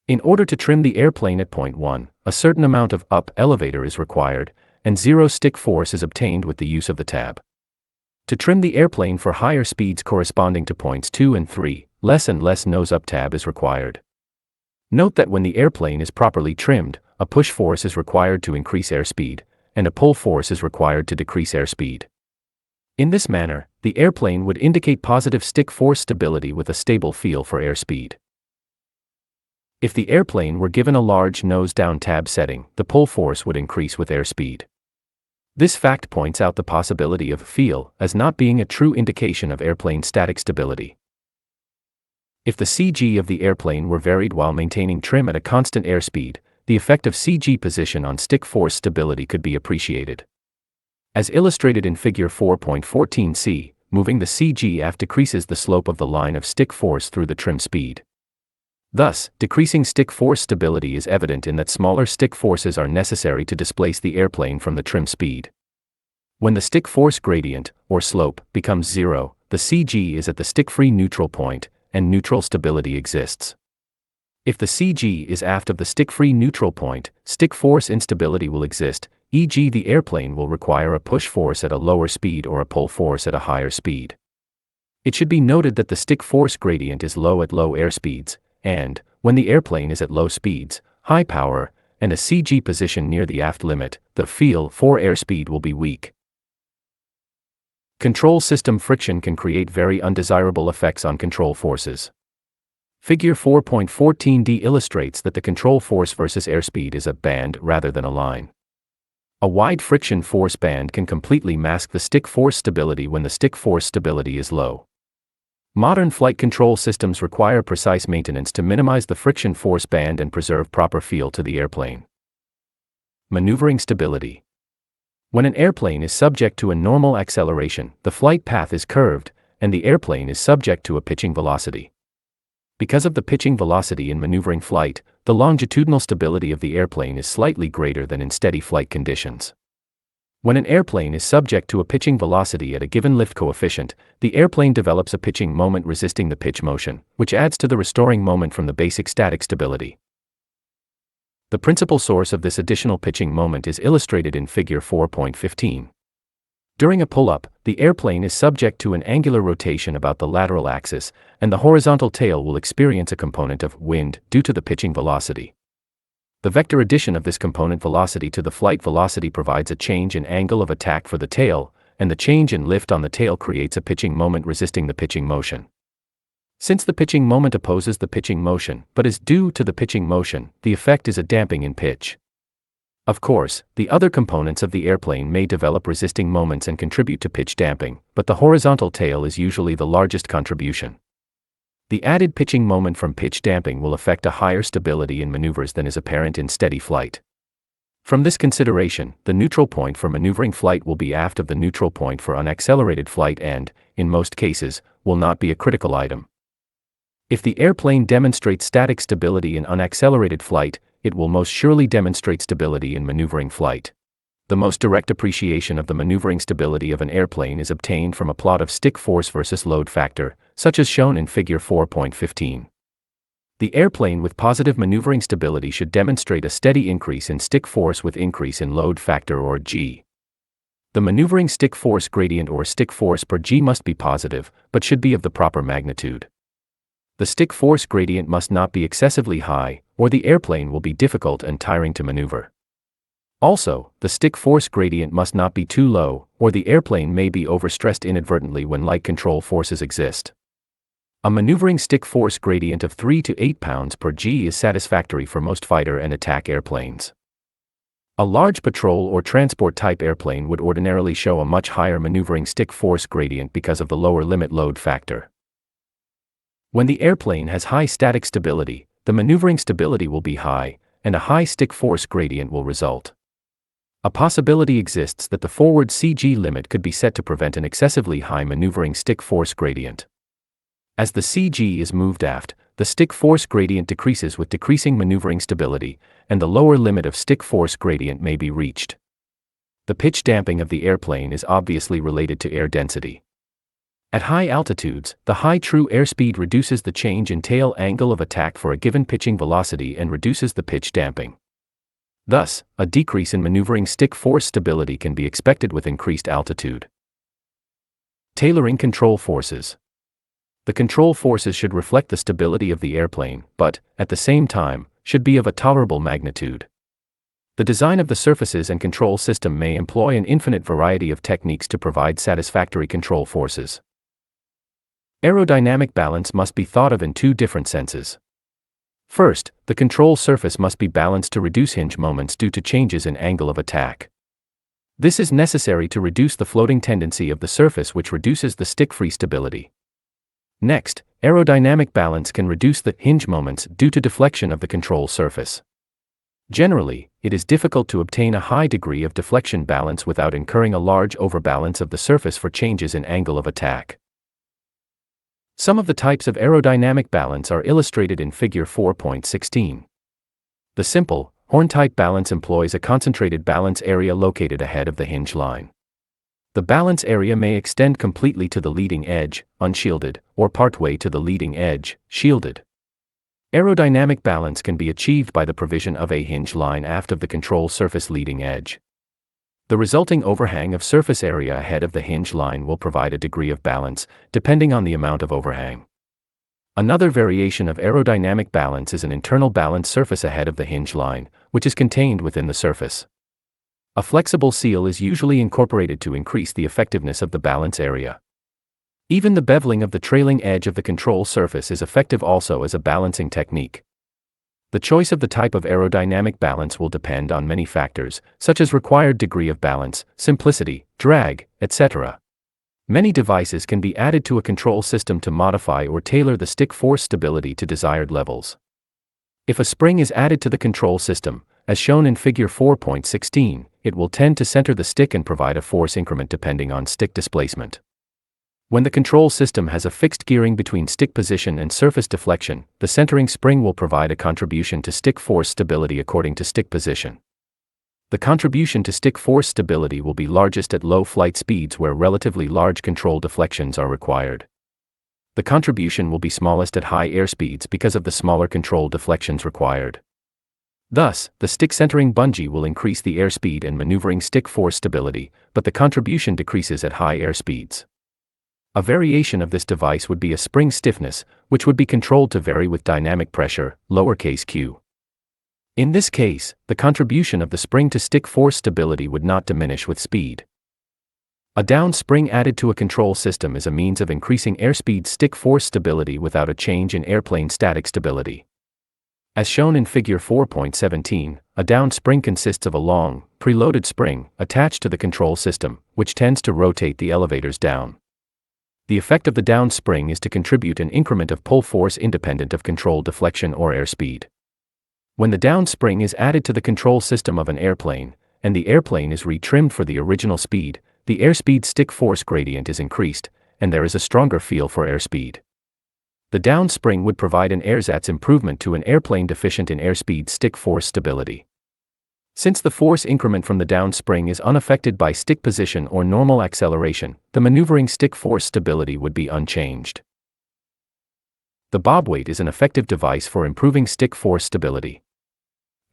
In order to trim the airplane at point 1, a certain amount of up elevator is required, and zero stick force is obtained with the use of the tab. To trim the airplane for higher speeds corresponding to points 2 and 3, less and less nose-up tab is required. Note that when the airplane is properly trimmed, a push force is required to increase airspeed, and a pull force is required to decrease airspeed. In this manner, the airplane would indicate positive stick force stability with a stable feel for airspeed. If the airplane were given a large nose-down tab setting, the pull force would increase with airspeed. This fact points out the possibility of feel as not being a true indication of airplane static stability. If the CG of the airplane were varied while maintaining trim at a constant airspeed, the effect of CG position on stick force stability could be appreciated. As illustrated in figure 4.14c, moving the CG aft decreases the slope of the line of stick force through the trim speed. Thus, decreasing stick force stability is evident in that smaller stick forces are necessary to displace the airplane from the trim speed. When the stick force gradient, or slope, becomes zero, the CG is at the stick-free neutral point, and neutral stability exists. If the CG is aft of the stick-free neutral point, stick force instability will exist, e.g. the airplane will require a push force at a lower speed or a pull force at a higher speed. It should be noted that the stick force gradient is low at low airspeeds, and, when the airplane is at low speeds, high power, and a CG position near the aft limit, the feel for airspeed will be weak. Control system friction can create very undesirable effects on control forces. Figure 4.14d illustrates that the control force versus airspeed is a band rather than a line. A wide friction force band can completely mask the stick force stability when the stick force stability is low. Modern flight control systems require precise maintenance to minimize the friction force band and preserve proper feel to the airplane. Maneuvering stability. When an airplane is subject to a normal acceleration, the flight path is curved, and the airplane is subject to a pitching velocity. Because of the pitching velocity in maneuvering flight, the longitudinal stability of the airplane is slightly greater than in steady flight conditions. When an airplane is subject to a pitching velocity at a given lift coefficient, the airplane develops a pitching moment resisting the pitch motion, which adds to the restoring moment from the basic static stability. The principal source of this additional pitching moment is illustrated in Figure 4.15. During a pull-up, the airplane is subject to an angular rotation about the lateral axis, and the horizontal tail will experience a component of wind due to the pitching velocity. The vector addition of this component velocity to the flight velocity provides a change in angle of attack for the tail, and the change in lift on the tail creates a pitching moment resisting the pitching motion. Since the pitching moment opposes the pitching motion, but is due to the pitching motion, the effect is a damping in pitch. Of course, the other components of the airplane may develop resisting moments and contribute to pitch damping, but the horizontal tail is usually the largest contribution. The added pitching moment from pitch damping will affect a higher stability in maneuvers than is apparent in steady flight. From this consideration, the neutral point for maneuvering flight will be aft of the neutral point for unaccelerated flight and, in most cases, will not be a critical item. If the airplane demonstrates static stability in unaccelerated flight, it will most surely demonstrate stability in maneuvering flight. The most direct appreciation of the maneuvering stability of an airplane is obtained from a plot of stick force versus load factor, such as shown in Figure 4.15. The airplane with positive maneuvering stability should demonstrate a steady increase in stick force with increase in load factor or G. The maneuvering stick force gradient or stick force per G must be positive, but should be of the proper magnitude. The stick force gradient must not be excessively high, or the airplane will be difficult and tiring to maneuver. Also, the stick force gradient must not be too low, or the airplane may be overstressed inadvertently when light control forces exist. A maneuvering stick force gradient of 3 to 8 pounds per G is satisfactory for most fighter and attack airplanes. A large patrol or transport type airplane would ordinarily show a much higher maneuvering stick force gradient because of the lower limit load factor. When the airplane has high static stability, the maneuvering stability will be high, and a high stick force gradient will result. A possibility exists that the forward CG limit could be set to prevent an excessively high maneuvering stick force gradient. As the CG is moved aft, the stick force gradient decreases with decreasing maneuvering stability, and the lower limit of stick force gradient may be reached. The pitch damping of the airplane is obviously related to air density. At high altitudes, the high true airspeed reduces the change in tail angle of attack for a given pitching velocity and reduces the pitch damping. Thus, a decrease in maneuvering stick force stability can be expected with increased altitude. Tailoring control forces. The control forces should reflect the stability of the airplane, but, at the same time, should be of a tolerable magnitude. The design of the surfaces and control system may employ an infinite variety of techniques to provide satisfactory control forces. Aerodynamic balance must be thought of in two different senses. First, the control surface must be balanced to reduce hinge moments due to changes in angle of attack. This is necessary to reduce the floating tendency of the surface, which reduces the stick-free stability. Next, aerodynamic balance can reduce the hinge moments due to deflection of the control surface. Generally, it is difficult to obtain a high degree of deflection balance without incurring a large overbalance of the surface for changes in angle of attack. Some of the types of aerodynamic balance are illustrated in Figure 4.16. The simple, horn-type balance employs a concentrated balance area located ahead of the hinge line. The balance area may extend completely to the leading edge, unshielded, or partway to the leading edge, shielded. Aerodynamic balance can be achieved by the provision of a hinge line aft of the control surface leading edge. The resulting overhang of surface area ahead of the hinge line will provide a degree of balance, depending on the amount of overhang. Another variation of aerodynamic balance is an internal balance surface ahead of the hinge line, which is contained within the surface. A flexible seal is usually incorporated to increase the effectiveness of the balance area. Even the beveling of the trailing edge of the control surface is effective also as a balancing technique. The choice of the type of aerodynamic balance will depend on many factors, such as required degree of balance, simplicity, drag, etc. Many devices can be added to a control system to modify or tailor the stick force stability to desired levels. If a spring is added to the control system, as shown in Figure 4.16, it will tend to center the stick and provide a force increment depending on stick displacement. When the control system has a fixed gearing between stick position and surface deflection, the centering spring will provide a contribution to stick force stability according to stick position. The contribution to stick force stability will be largest at low flight speeds where relatively large control deflections are required. The contribution will be smallest at high airspeeds because of the smaller control deflections required. Thus, the stick centering bungee will increase the airspeed and maneuvering stick force stability, but the contribution decreases at high airspeeds. A variation of this device would be a spring stiffness, which would be controlled to vary with dynamic pressure, lowercase q. In this case, the contribution of the spring to stick force stability would not diminish with speed. A down spring added to a control system is a means of increasing airspeed stick force stability without a change in airplane static stability. As shown in Figure 4.17, a down spring consists of a long, preloaded spring attached to the control system, which tends to rotate the elevators down. The effect of the down spring is to contribute an increment of pull force independent of control deflection or airspeed. When the down spring is added to the control system of an airplane, and the airplane is retrimmed for the original speed, the airspeed stick force gradient is increased, and there is a stronger feel for airspeed. The down spring would provide an ersatz improvement to an airplane deficient in airspeed stick force stability. Since the force increment from the down spring is unaffected by stick position or normal acceleration, the maneuvering stick force stability would be unchanged. The bob weight is an effective device for improving stick force stability.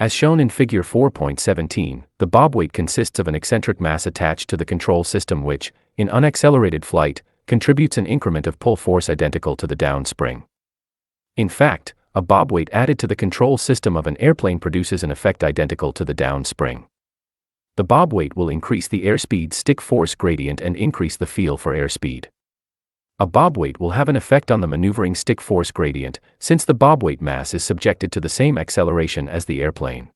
As shown in Figure 4.17, the bob weight consists of an eccentric mass attached to the control system which, in unaccelerated flight, contributes an increment of pull force identical to the down spring. In fact, a bob weight added to the control system of an airplane produces an effect identical to the down spring. The bob weight will increase the airspeed stick force gradient and increase the feel for airspeed. A bob weight will have an effect on the maneuvering stick force gradient, since the bob weight mass is subjected to the same acceleration as the airplane.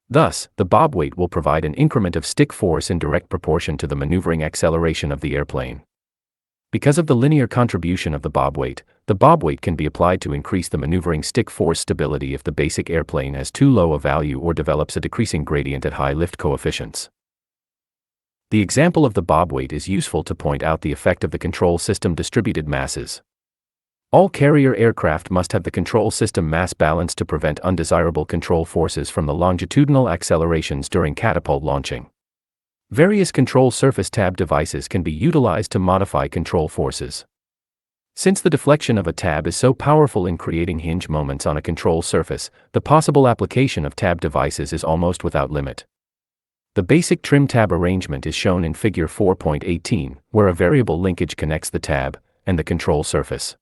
Thus, the bob weight will provide an increment of stick force in direct proportion to the maneuvering acceleration of the airplane. Because of the linear contribution of the bob weight can be applied to increase the maneuvering stick force stability if the basic airplane has too low a value or develops a decreasing gradient at high lift coefficients. The example of the bob weight is useful to point out the effect of the control system distributed masses. All carrier aircraft must have the control system mass balance to prevent undesirable control forces from the longitudinal accelerations during catapult launching. Various control surface tab devices can be utilized to modify control forces. Since the deflection of a tab is so powerful in creating hinge moments on a control surface, the possible application of tab devices is almost without limit. The basic trim tab arrangement is shown in Figure 4.18, where a variable linkage connects the tab and the control surface.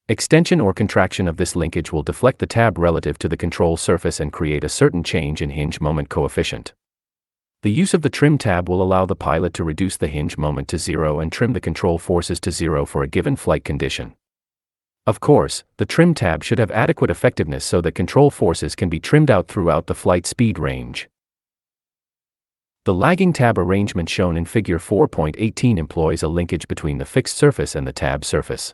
Extension or contraction of this linkage will deflect the tab relative to the control surface and create a certain change in hinge moment coefficient. The use of the trim tab will allow the pilot to reduce the hinge moment to 0 and trim the control forces to 0 for a given flight condition. Of course, the trim tab should have adequate effectiveness so that control forces can be trimmed out throughout the flight speed range. The lagging tab arrangement shown in Figure 4.18 employs a linkage between the fixed surface and the tab surface.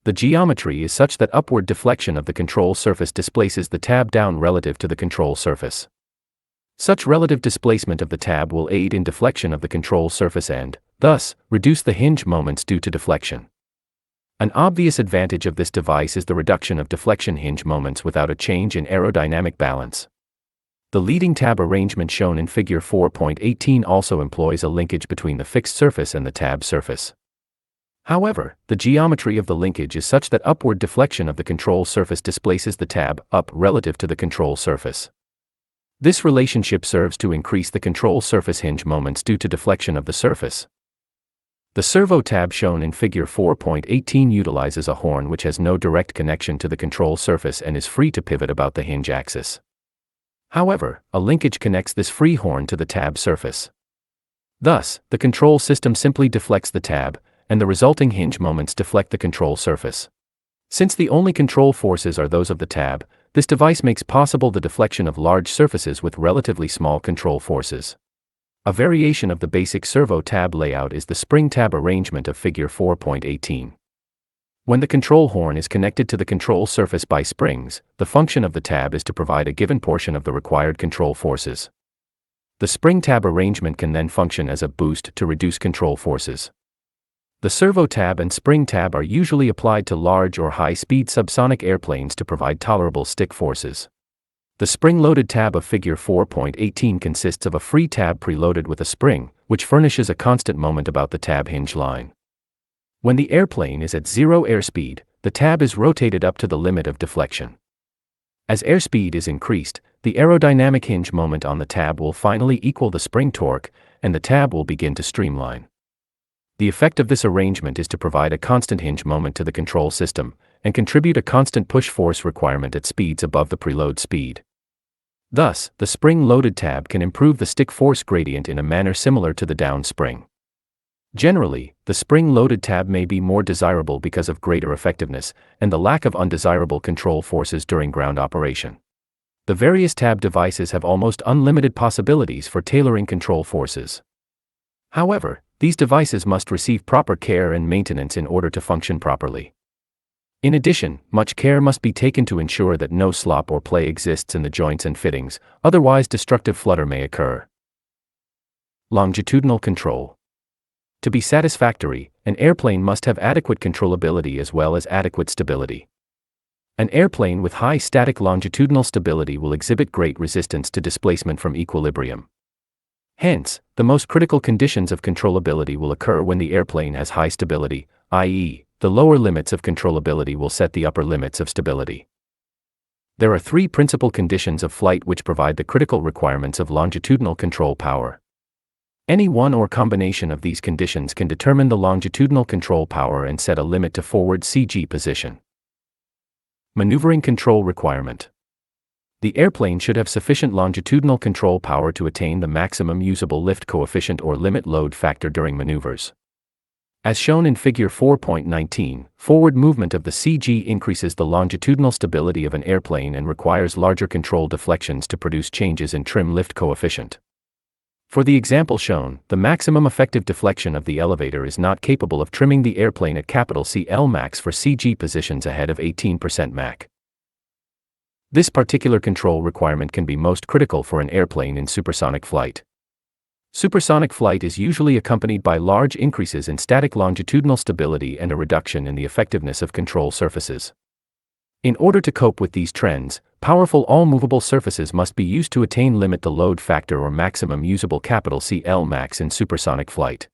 The geometry is such that upward deflection of the control surface displaces the tab down relative to the control surface. Such relative displacement of the tab will aid in deflection of the control surface and, thus, reduce the hinge moments due to deflection. An obvious advantage of this device is the reduction of deflection hinge moments without a change in aerodynamic balance. The leading tab arrangement shown in Figure 4.18 also employs a linkage between the fixed surface and the tab surface. However, the geometry of the linkage is such that upward deflection of the control surface displaces the tab up relative to the control surface. This relationship serves to increase the control surface hinge moments due to deflection of the surface. The servo tab shown in Figure 4.18 utilizes a horn which has no direct connection to the control surface and is free to pivot about the hinge axis. However, a linkage connects this free horn to the tab surface. Thus, the control system simply deflects the tab, and the resulting hinge moments deflect the control surface. Since the only control forces are those of the tab, this device makes possible the deflection of large surfaces with relatively small control forces. A variation of the basic servo tab layout is the spring tab arrangement of Figure 4.18. When the control horn is connected to the control surface by springs, the function of the tab is to provide a given portion of the required control forces. The spring tab arrangement can then function as a boost to reduce control forces. The servo tab and spring tab are usually applied to large or high-speed subsonic airplanes to provide tolerable stick forces. The spring-loaded tab of Figure 4.18 consists of a free tab preloaded with a spring, which furnishes a constant moment about the tab hinge line. When the airplane is at zero airspeed, the tab is rotated up to the limit of deflection. As airspeed is increased, the aerodynamic hinge moment on the tab will finally equal the spring torque, and the tab will begin to streamline. The effect of this arrangement is to provide a constant hinge moment to the control system, and contribute a constant push force requirement at speeds above the preload speed. Thus, the spring-loaded tab can improve the stick force gradient in a manner similar to the down spring. Generally, the spring-loaded tab may be more desirable because of greater effectiveness, and the lack of undesirable control forces during ground operation. The various tab devices have almost unlimited possibilities for tailoring control forces. However, these devices must receive proper care and maintenance in order to function properly. In addition, much care must be taken to ensure that no slop or play exists in the joints and fittings, otherwise destructive flutter may occur. Longitudinal control. To be satisfactory, an airplane must have adequate controllability as well as adequate stability. An airplane with high static longitudinal stability will exhibit great resistance to displacement from equilibrium. Hence, the most critical conditions of controllability will occur when the airplane has high stability, i.e., the lower limits of controllability will set the upper limits of stability. There are three principal conditions of flight which provide the critical requirements of longitudinal control power. Any one or combination of these conditions can determine the longitudinal control power and set a limit to forward CG position. Maneuvering control requirement. The airplane should have sufficient longitudinal control power to attain the maximum usable lift coefficient or limit load factor during maneuvers. As shown in Figure 4.19, forward movement of the CG increases the longitudinal stability of an airplane and requires larger control deflections to produce changes in trim lift coefficient. For the example shown, the maximum effective deflection of the elevator is not capable of trimming the airplane at CL max for CG positions ahead of 18% Mach. This particular control requirement can be most critical for an airplane in supersonic flight. Supersonic flight is usually accompanied by large increases in static longitudinal stability and a reduction in the effectiveness of control surfaces. In order to cope with these trends, powerful all-movable surfaces must be used to attain limit the load factor or maximum usable CL max in supersonic flight.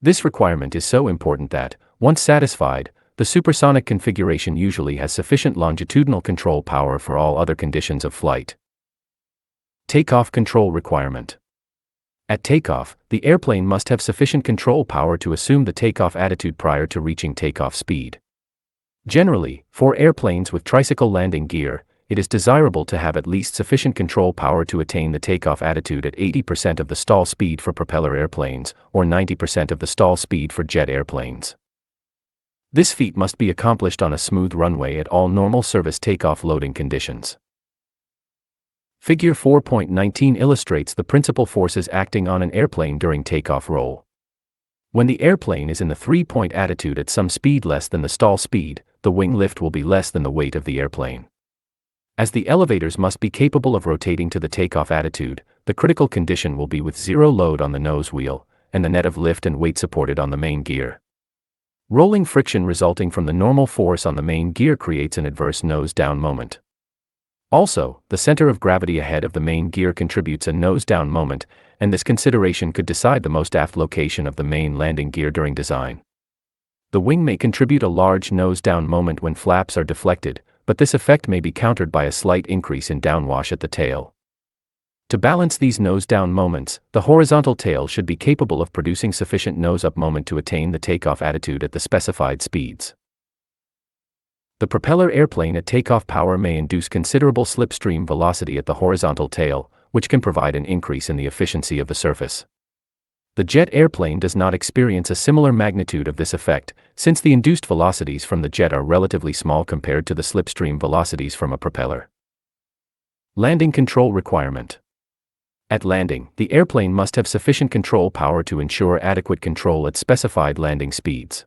This requirement is so important that, once satisfied, the supersonic configuration usually has sufficient longitudinal control power for all other conditions of flight. Takeoff control requirement. At takeoff, the airplane must have sufficient control power to assume the takeoff attitude prior to reaching takeoff speed. Generally, for airplanes with tricycle landing gear, it is desirable to have at least sufficient control power to attain the takeoff attitude at 80% of the stall speed for propeller airplanes, or 90% of the stall speed for jet airplanes. This feat must be accomplished on a smooth runway at all normal service takeoff loading conditions. Figure 4.19 illustrates the principal forces acting on an airplane during takeoff roll. When the airplane is in the 3-point attitude at some speed less than the stall speed, the wing lift will be less than the weight of the airplane. As the elevators must be capable of rotating to the takeoff attitude, the critical condition will be with zero load on the nose wheel, and the net of lift and weight supported on the main gear. Rolling friction resulting from the normal force on the main gear creates an adverse nose-down moment. Also, the center of gravity ahead of the main gear contributes a nose-down moment, and this consideration could decide the most aft location of the main landing gear during design. The wing may contribute a large nose-down moment when flaps are deflected, but this effect may be countered by a slight increase in downwash at the tail. To balance these nose-down moments, the horizontal tail should be capable of producing sufficient nose-up moment to attain the takeoff attitude at the specified speeds. The propeller airplane at takeoff power may induce considerable slipstream velocity at the horizontal tail, which can provide an increase in the efficiency of the surface. The jet airplane does not experience a similar magnitude of this effect, since the induced velocities from the jet are relatively small compared to the slipstream velocities from a propeller. Landing control requirement. At landing, the airplane must have sufficient control power to ensure adequate control at specified landing speeds.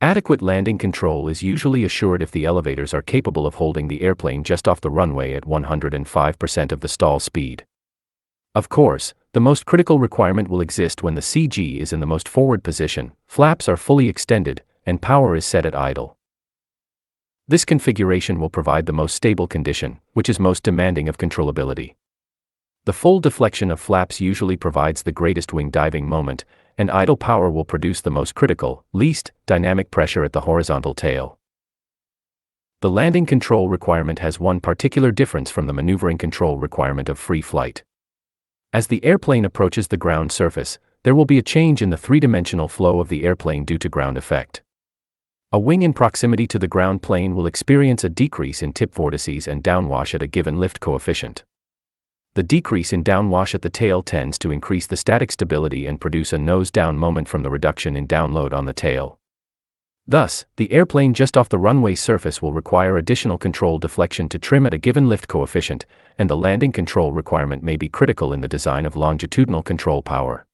Adequate landing control is usually assured if the elevators are capable of holding the airplane just off the runway at 105% of the stall speed. Of course, the most critical requirement will exist when the CG is in the most forward position, flaps are fully extended, and power is set at idle. This configuration will provide the most stable condition, which is most demanding of controllability. The full deflection of flaps usually provides the greatest wing diving moment, and idle power will produce the most critical, least dynamic pressure at the horizontal tail. The landing control requirement has one particular difference from the maneuvering control requirement of free flight. As the airplane approaches the ground surface, there will be a change in the three-dimensional flow of the airplane due to ground effect. A wing in proximity to the ground plane will experience a decrease in tip vortices and downwash at a given lift coefficient. The decrease in downwash at the tail tends to increase the static stability and produce a nose-down moment from the reduction in download on the tail. Thus, the airplane just off the runway surface will require additional control deflection to trim at a given lift coefficient, and the landing control requirement may be critical in the design of longitudinal control power.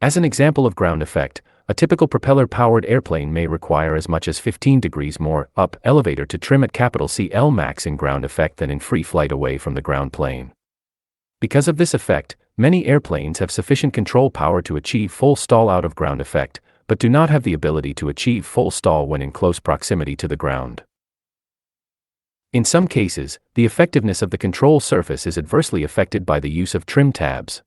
As an example of ground effect, a typical propeller-powered airplane may require as much as 15 degrees more up elevator to trim at CL max in ground effect than in free flight away from the ground plane. Because of this effect, many airplanes have sufficient control power to achieve full stall out of ground effect, but do not have the ability to achieve full stall when in close proximity to the ground. In some cases, the effectiveness of the control surface is adversely affected by the use of trim tabs.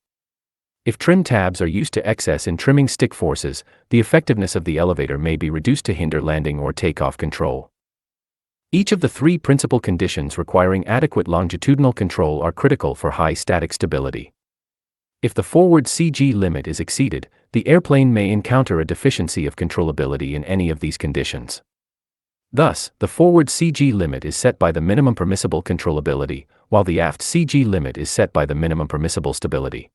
If trim tabs are used to excess in trimming stick forces, the effectiveness of the elevator may be reduced to hinder landing or takeoff control. Each of the three principal conditions requiring adequate longitudinal control are critical for high static stability. If the forward CG limit is exceeded, the airplane may encounter a deficiency of controllability in any of these conditions. Thus, the forward CG limit is set by the minimum permissible controllability, while the aft CG limit is set by the minimum permissible stability.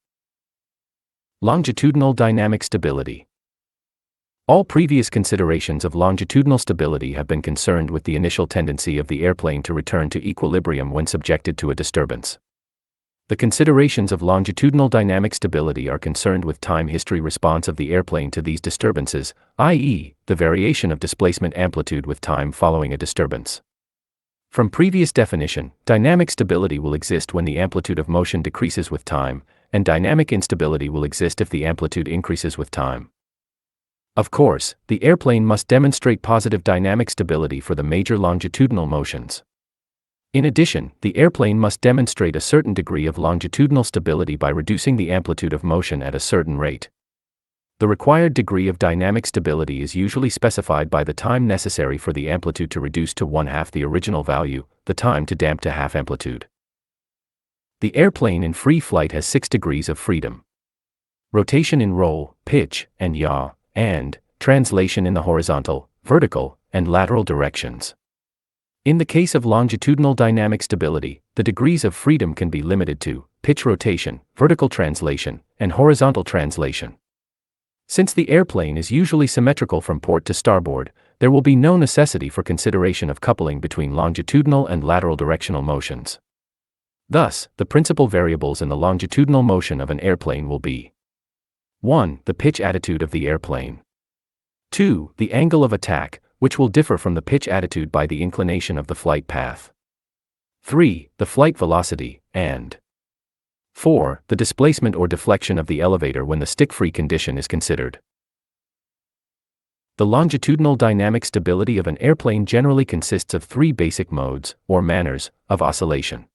Longitudinal dynamic stability. All previous considerations of longitudinal stability have been concerned with the initial tendency of the airplane to return to equilibrium when subjected to a disturbance. The considerations of longitudinal dynamic stability are concerned with time history response of the airplane to these disturbances, i.e., the variation of displacement amplitude with time following a disturbance. From previous definition, dynamic stability will exist when the amplitude of motion decreases with time, and dynamic instability will exist if the amplitude increases with time. Of course, the airplane must demonstrate positive dynamic stability for the major longitudinal motions. In addition, the airplane must demonstrate a certain degree of longitudinal stability by reducing the amplitude of motion at a certain rate. The required degree of dynamic stability is usually specified by the time necessary for the amplitude to reduce to 1/2 the original value, the time to damp to half amplitude. The airplane in free flight has 6 degrees of freedom. Rotation in roll, pitch, and yaw, and translation in the horizontal, vertical, and lateral directions. In the case of longitudinal dynamic stability, the degrees of freedom can be limited to pitch rotation, vertical translation, and horizontal translation. Since the airplane is usually symmetrical from port to starboard, there will be no necessity for consideration of coupling between longitudinal and lateral directional motions. Thus, the principal variables in the longitudinal motion of an airplane will be 1. The pitch attitude of the airplane. 2. The angle of attack, which will differ from the pitch attitude by the inclination of the flight path. 3. The flight velocity, and 4. The displacement or deflection of the elevator when the stick-free condition is considered. The longitudinal dynamic stability of an airplane generally consists of 3 basic modes, or manners, of oscillation.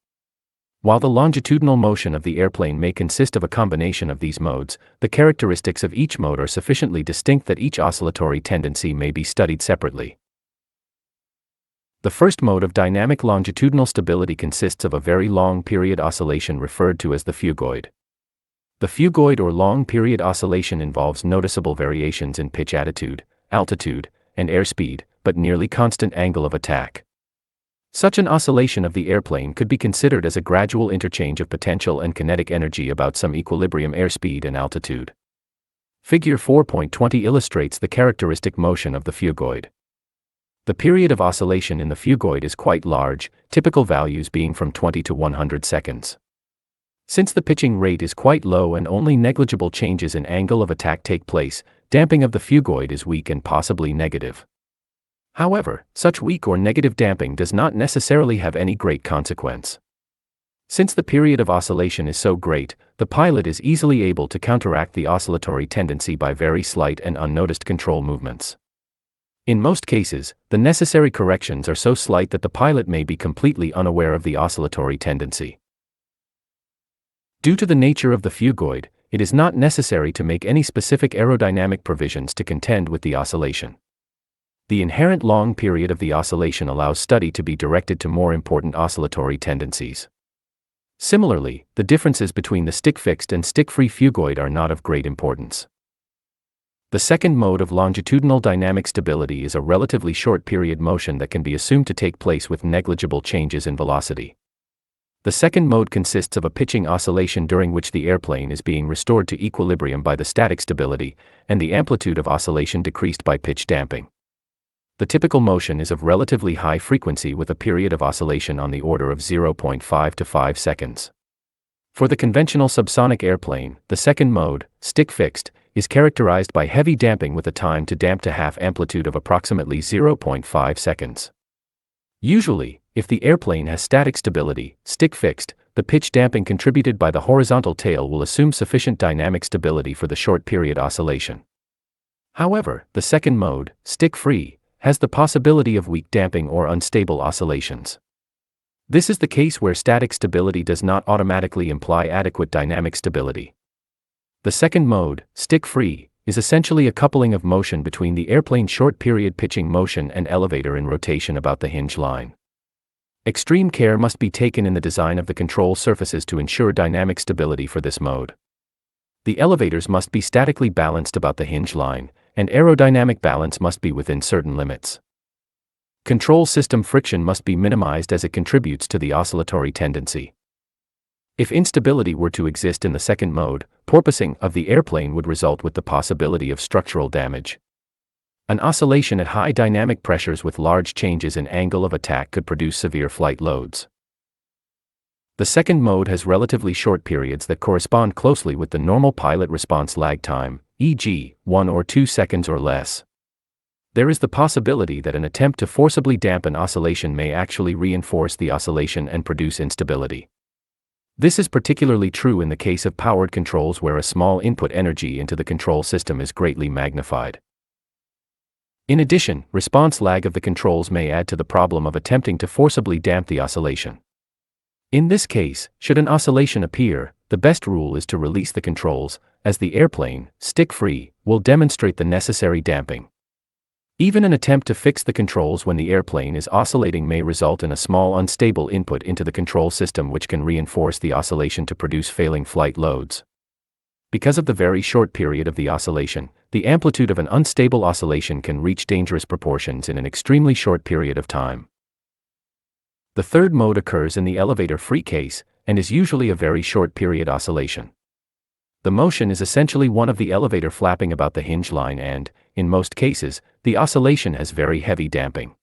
While the longitudinal motion of the airplane may consist of a combination of these modes, the characteristics of each mode are sufficiently distinct that each oscillatory tendency may be studied separately. The first mode of dynamic longitudinal stability consists of a very long period oscillation referred to as the phugoid. The phugoid or long period oscillation involves noticeable variations in pitch attitude, altitude, and airspeed, but nearly constant angle of attack. Such an oscillation of the airplane could be considered as a gradual interchange of potential and kinetic energy about some equilibrium airspeed and altitude. Figure 4.20 illustrates the characteristic motion of the phugoid. The period of oscillation in the phugoid is quite large, typical values being from 20 to 100 seconds. Since the pitching rate is quite low and only negligible changes in angle of attack take place, damping of the phugoid is weak and possibly negative. However, such weak or negative damping does not necessarily have any great consequence. Since the period of oscillation is so great, the pilot is easily able to counteract the oscillatory tendency by very slight and unnoticed control movements. In most cases, the necessary corrections are so slight that the pilot may be completely unaware of the oscillatory tendency. Due to the nature of the phugoid, it is not necessary to make any specific aerodynamic provisions to contend with the oscillation. The inherent long period of the oscillation allows study to be directed to more important oscillatory tendencies. Similarly, the differences between the stick-fixed and stick-free phugoid are not of great importance. The second mode of longitudinal dynamic stability is a relatively short period motion that can be assumed to take place with negligible changes in velocity. The second mode consists of a pitching oscillation during which the airplane is being restored to equilibrium by the static stability, and the amplitude of oscillation decreased by pitch damping. The typical motion is of relatively high frequency with a period of oscillation on the order of 0.5 to 5 seconds. For the conventional subsonic airplane, the second mode, stick-fixed, is characterized by heavy damping with a time to damp to half amplitude of approximately 0.5 seconds. Usually, if the airplane has static stability, stick-fixed, the pitch damping contributed by the horizontal tail will assume sufficient dynamic stability for the short period oscillation. However, the second mode, stick-free, has the possibility of weak damping or unstable oscillations. This is the case where static stability does not automatically imply adequate dynamic stability. The second mode, stick-free, is essentially a coupling of motion between the airplane's short-period pitching motion and elevator in rotation about the hinge line. Extreme care must be taken in the design of the control surfaces to ensure dynamic stability for this mode. The elevators must be statically balanced about the hinge line, and aerodynamic balance must be within certain limits. Control system friction must be minimized as it contributes to the oscillatory tendency. If instability were to exist in the second mode, porpoising of the airplane would result with the possibility of structural damage. An oscillation at high dynamic pressures with large changes in angle of attack could produce severe flight loads. The second mode has relatively short periods that correspond closely with the normal pilot response lag time, e.g., 1 or 2 seconds or less. There is the possibility that an attempt to forcibly dampen oscillation may actually reinforce the oscillation and produce instability. This is particularly true in the case of powered controls where a small input energy into the control system is greatly magnified. In addition, response lag of the controls may add to the problem of attempting to forcibly damp the oscillation. In this case, should an oscillation appear, the best rule is to release the controls, as the airplane, stick-free, will demonstrate the necessary damping. Even an attempt to fix the controls when the airplane is oscillating may result in a small unstable input into the control system which can reinforce the oscillation to produce failing flight loads. Because of the very short period of the oscillation, the amplitude of an unstable oscillation can reach dangerous proportions in an extremely short period of time. The third mode occurs in the elevator-free case, and is usually a very short period oscillation. The motion is essentially one of the elevator flapping about the hinge line and, in most cases, the oscillation has very heavy damping.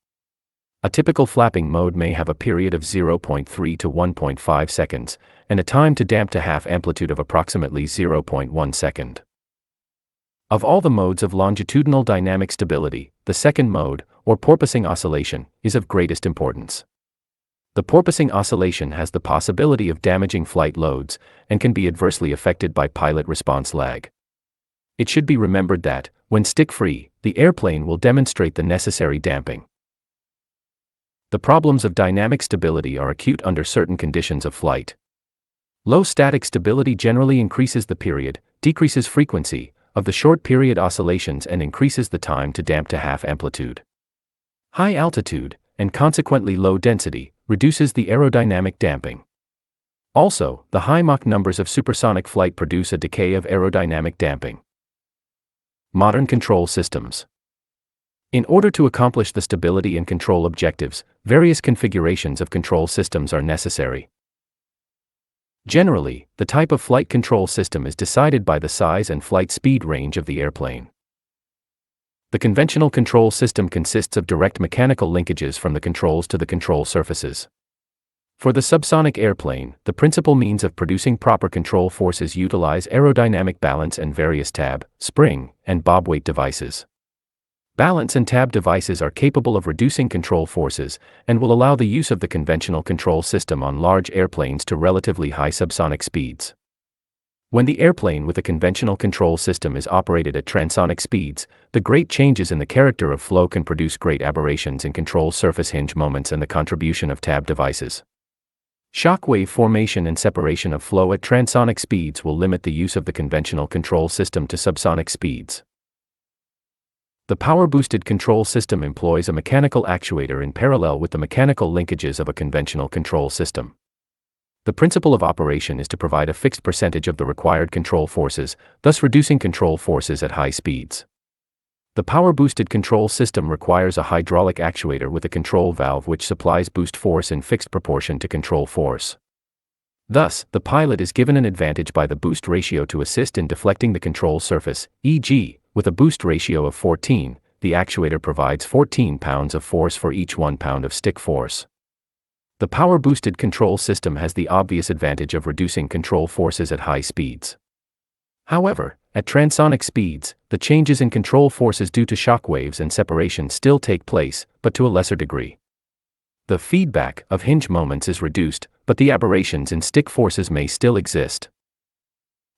A typical flapping mode may have a period of 0.3 to 1.5 seconds, and a time to damp to half amplitude of approximately 0.1 second. Of all the modes of longitudinal dynamic stability, the second mode, or porpoising oscillation, is of greatest importance. The porpoising oscillation has the possibility of damaging flight loads, and can be adversely affected by pilot response lag. It should be remembered that, when stick-free, the airplane will demonstrate the necessary damping. The problems of dynamic stability are acute under certain conditions of flight. Low static stability generally increases the period, decreases frequency, of the short period oscillations and increases the time to damp to half amplitude. High altitude, and consequently low density, reduces the aerodynamic damping. Also, the high Mach numbers of supersonic flight produce a decay of aerodynamic damping. Modern control systems. In order to accomplish the stability and control objectives, various configurations of control systems are necessary. Generally, the type of flight control system is decided by the size and flight speed range of the airplane. The conventional control system consists of direct mechanical linkages from the controls to the control surfaces. For the subsonic airplane, the principal means of producing proper control forces utilize aerodynamic balance and various tab, spring, and bob weight devices. Balance and tab devices are capable of reducing control forces, and will allow the use of the conventional control system on large airplanes to relatively high subsonic speeds. When the airplane with a conventional control system is operated at transonic speeds, the great changes in the character of flow can produce great aberrations in control surface hinge moments and the contribution of tab devices. Shockwave formation and separation of flow at transonic speeds will limit the use of the conventional control system to subsonic speeds. The power-boosted control system employs a mechanical actuator in parallel with the mechanical linkages of a conventional control system. The principle of operation is to provide a fixed percentage of the required control forces, thus reducing control forces at high speeds. The power-boosted control system requires a hydraulic actuator with a control valve which supplies boost force in fixed proportion to control force. Thus, the pilot is given an advantage by the boost ratio to assist in deflecting the control surface, e.g., with a boost ratio of 14, the actuator provides 14 pounds of force for each 1 pound of stick force. The power-boosted control system has the obvious advantage of reducing control forces at high speeds. However, at transonic speeds, the changes in control forces due to shock waves and separation still take place, but to a lesser degree. The feedback of hinge moments is reduced, but the aberrations in stick forces may still exist.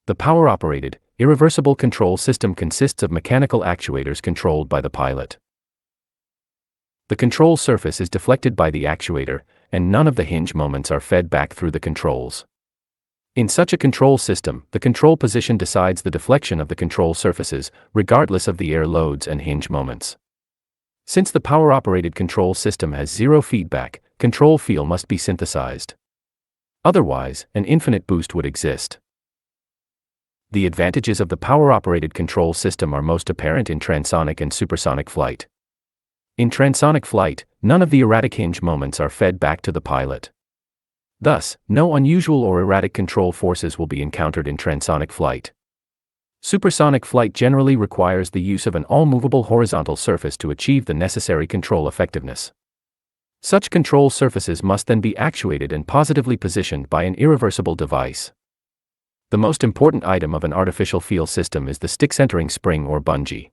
The power-operated, irreversible control system consists of mechanical actuators controlled by the pilot. The control surface is deflected by the actuator, and none of the hinge moments are fed back through the controls. In such a control system, the control position decides the deflection of the control surfaces, regardless of the air loads and hinge moments. Since the power-operated control system has zero feedback, control feel must be synthesized. Otherwise, an infinite boost would exist. The advantages of the power-operated control system are most apparent in transonic and supersonic flight. In transonic flight, none of the erratic hinge moments are fed back to the pilot. Thus, no unusual or erratic control forces will be encountered in transonic flight. Supersonic flight generally requires the use of an all-movable horizontal surface to achieve the necessary control effectiveness. Such control surfaces must then be actuated and positively positioned by an irreversible device. The most important item of an artificial feel system is the stick centering spring or bungee.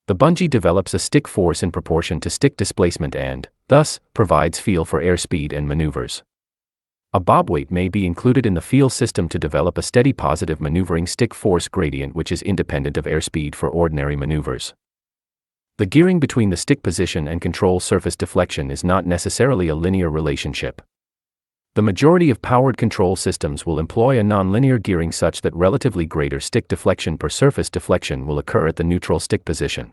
The bungee develops a stick force in proportion to stick displacement and, thus, provides feel for airspeed and maneuvers. A bob weight may be included in the feel system to develop a steady positive maneuvering stick force gradient which is independent of airspeed for ordinary maneuvers. The gearing between the stick position and control surface deflection is not necessarily a linear relationship. The majority of powered control systems will employ a nonlinear gearing such that relatively greater stick deflection per surface deflection will occur at the neutral stick position.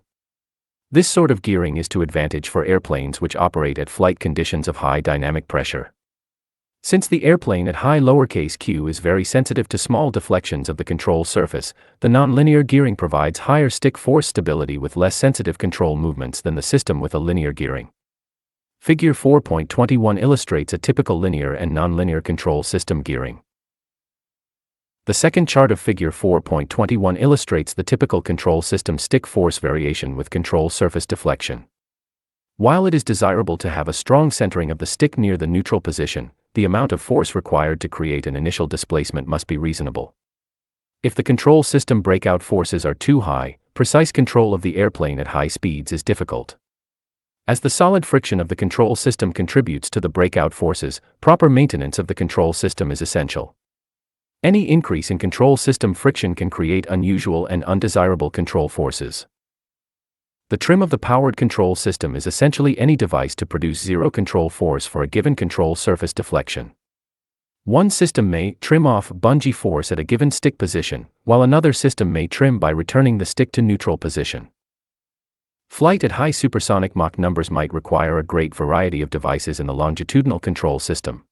This sort of gearing is to advantage for airplanes which operate at flight conditions of high dynamic pressure. Since the airplane at high lowercase q is very sensitive to small deflections of the control surface, the nonlinear gearing provides higher stick force stability with less sensitive control movements than the system with a linear gearing. Figure 4.21 illustrates a typical linear and nonlinear control system gearing. The second chart of Figure 4.21 illustrates the typical control system stick force variation with control surface deflection. While it is desirable to have a strong centering of the stick near the neutral position, the amount of force required to create an initial displacement must be reasonable. If the control system breakout forces are too high, precise control of the airplane at high speeds is difficult. As the solid friction of the control system contributes to the breakout forces, proper maintenance of the control system is essential. Any increase in control system friction can create unusual and undesirable control forces. The trim of the powered control system is essentially any device to produce zero control force for a given control surface deflection. One system may trim off bungee force at a given stick position, while another system may trim by returning the stick to neutral position. Flight at high supersonic Mach numbers might require a great variety of devices in the longitudinal control system.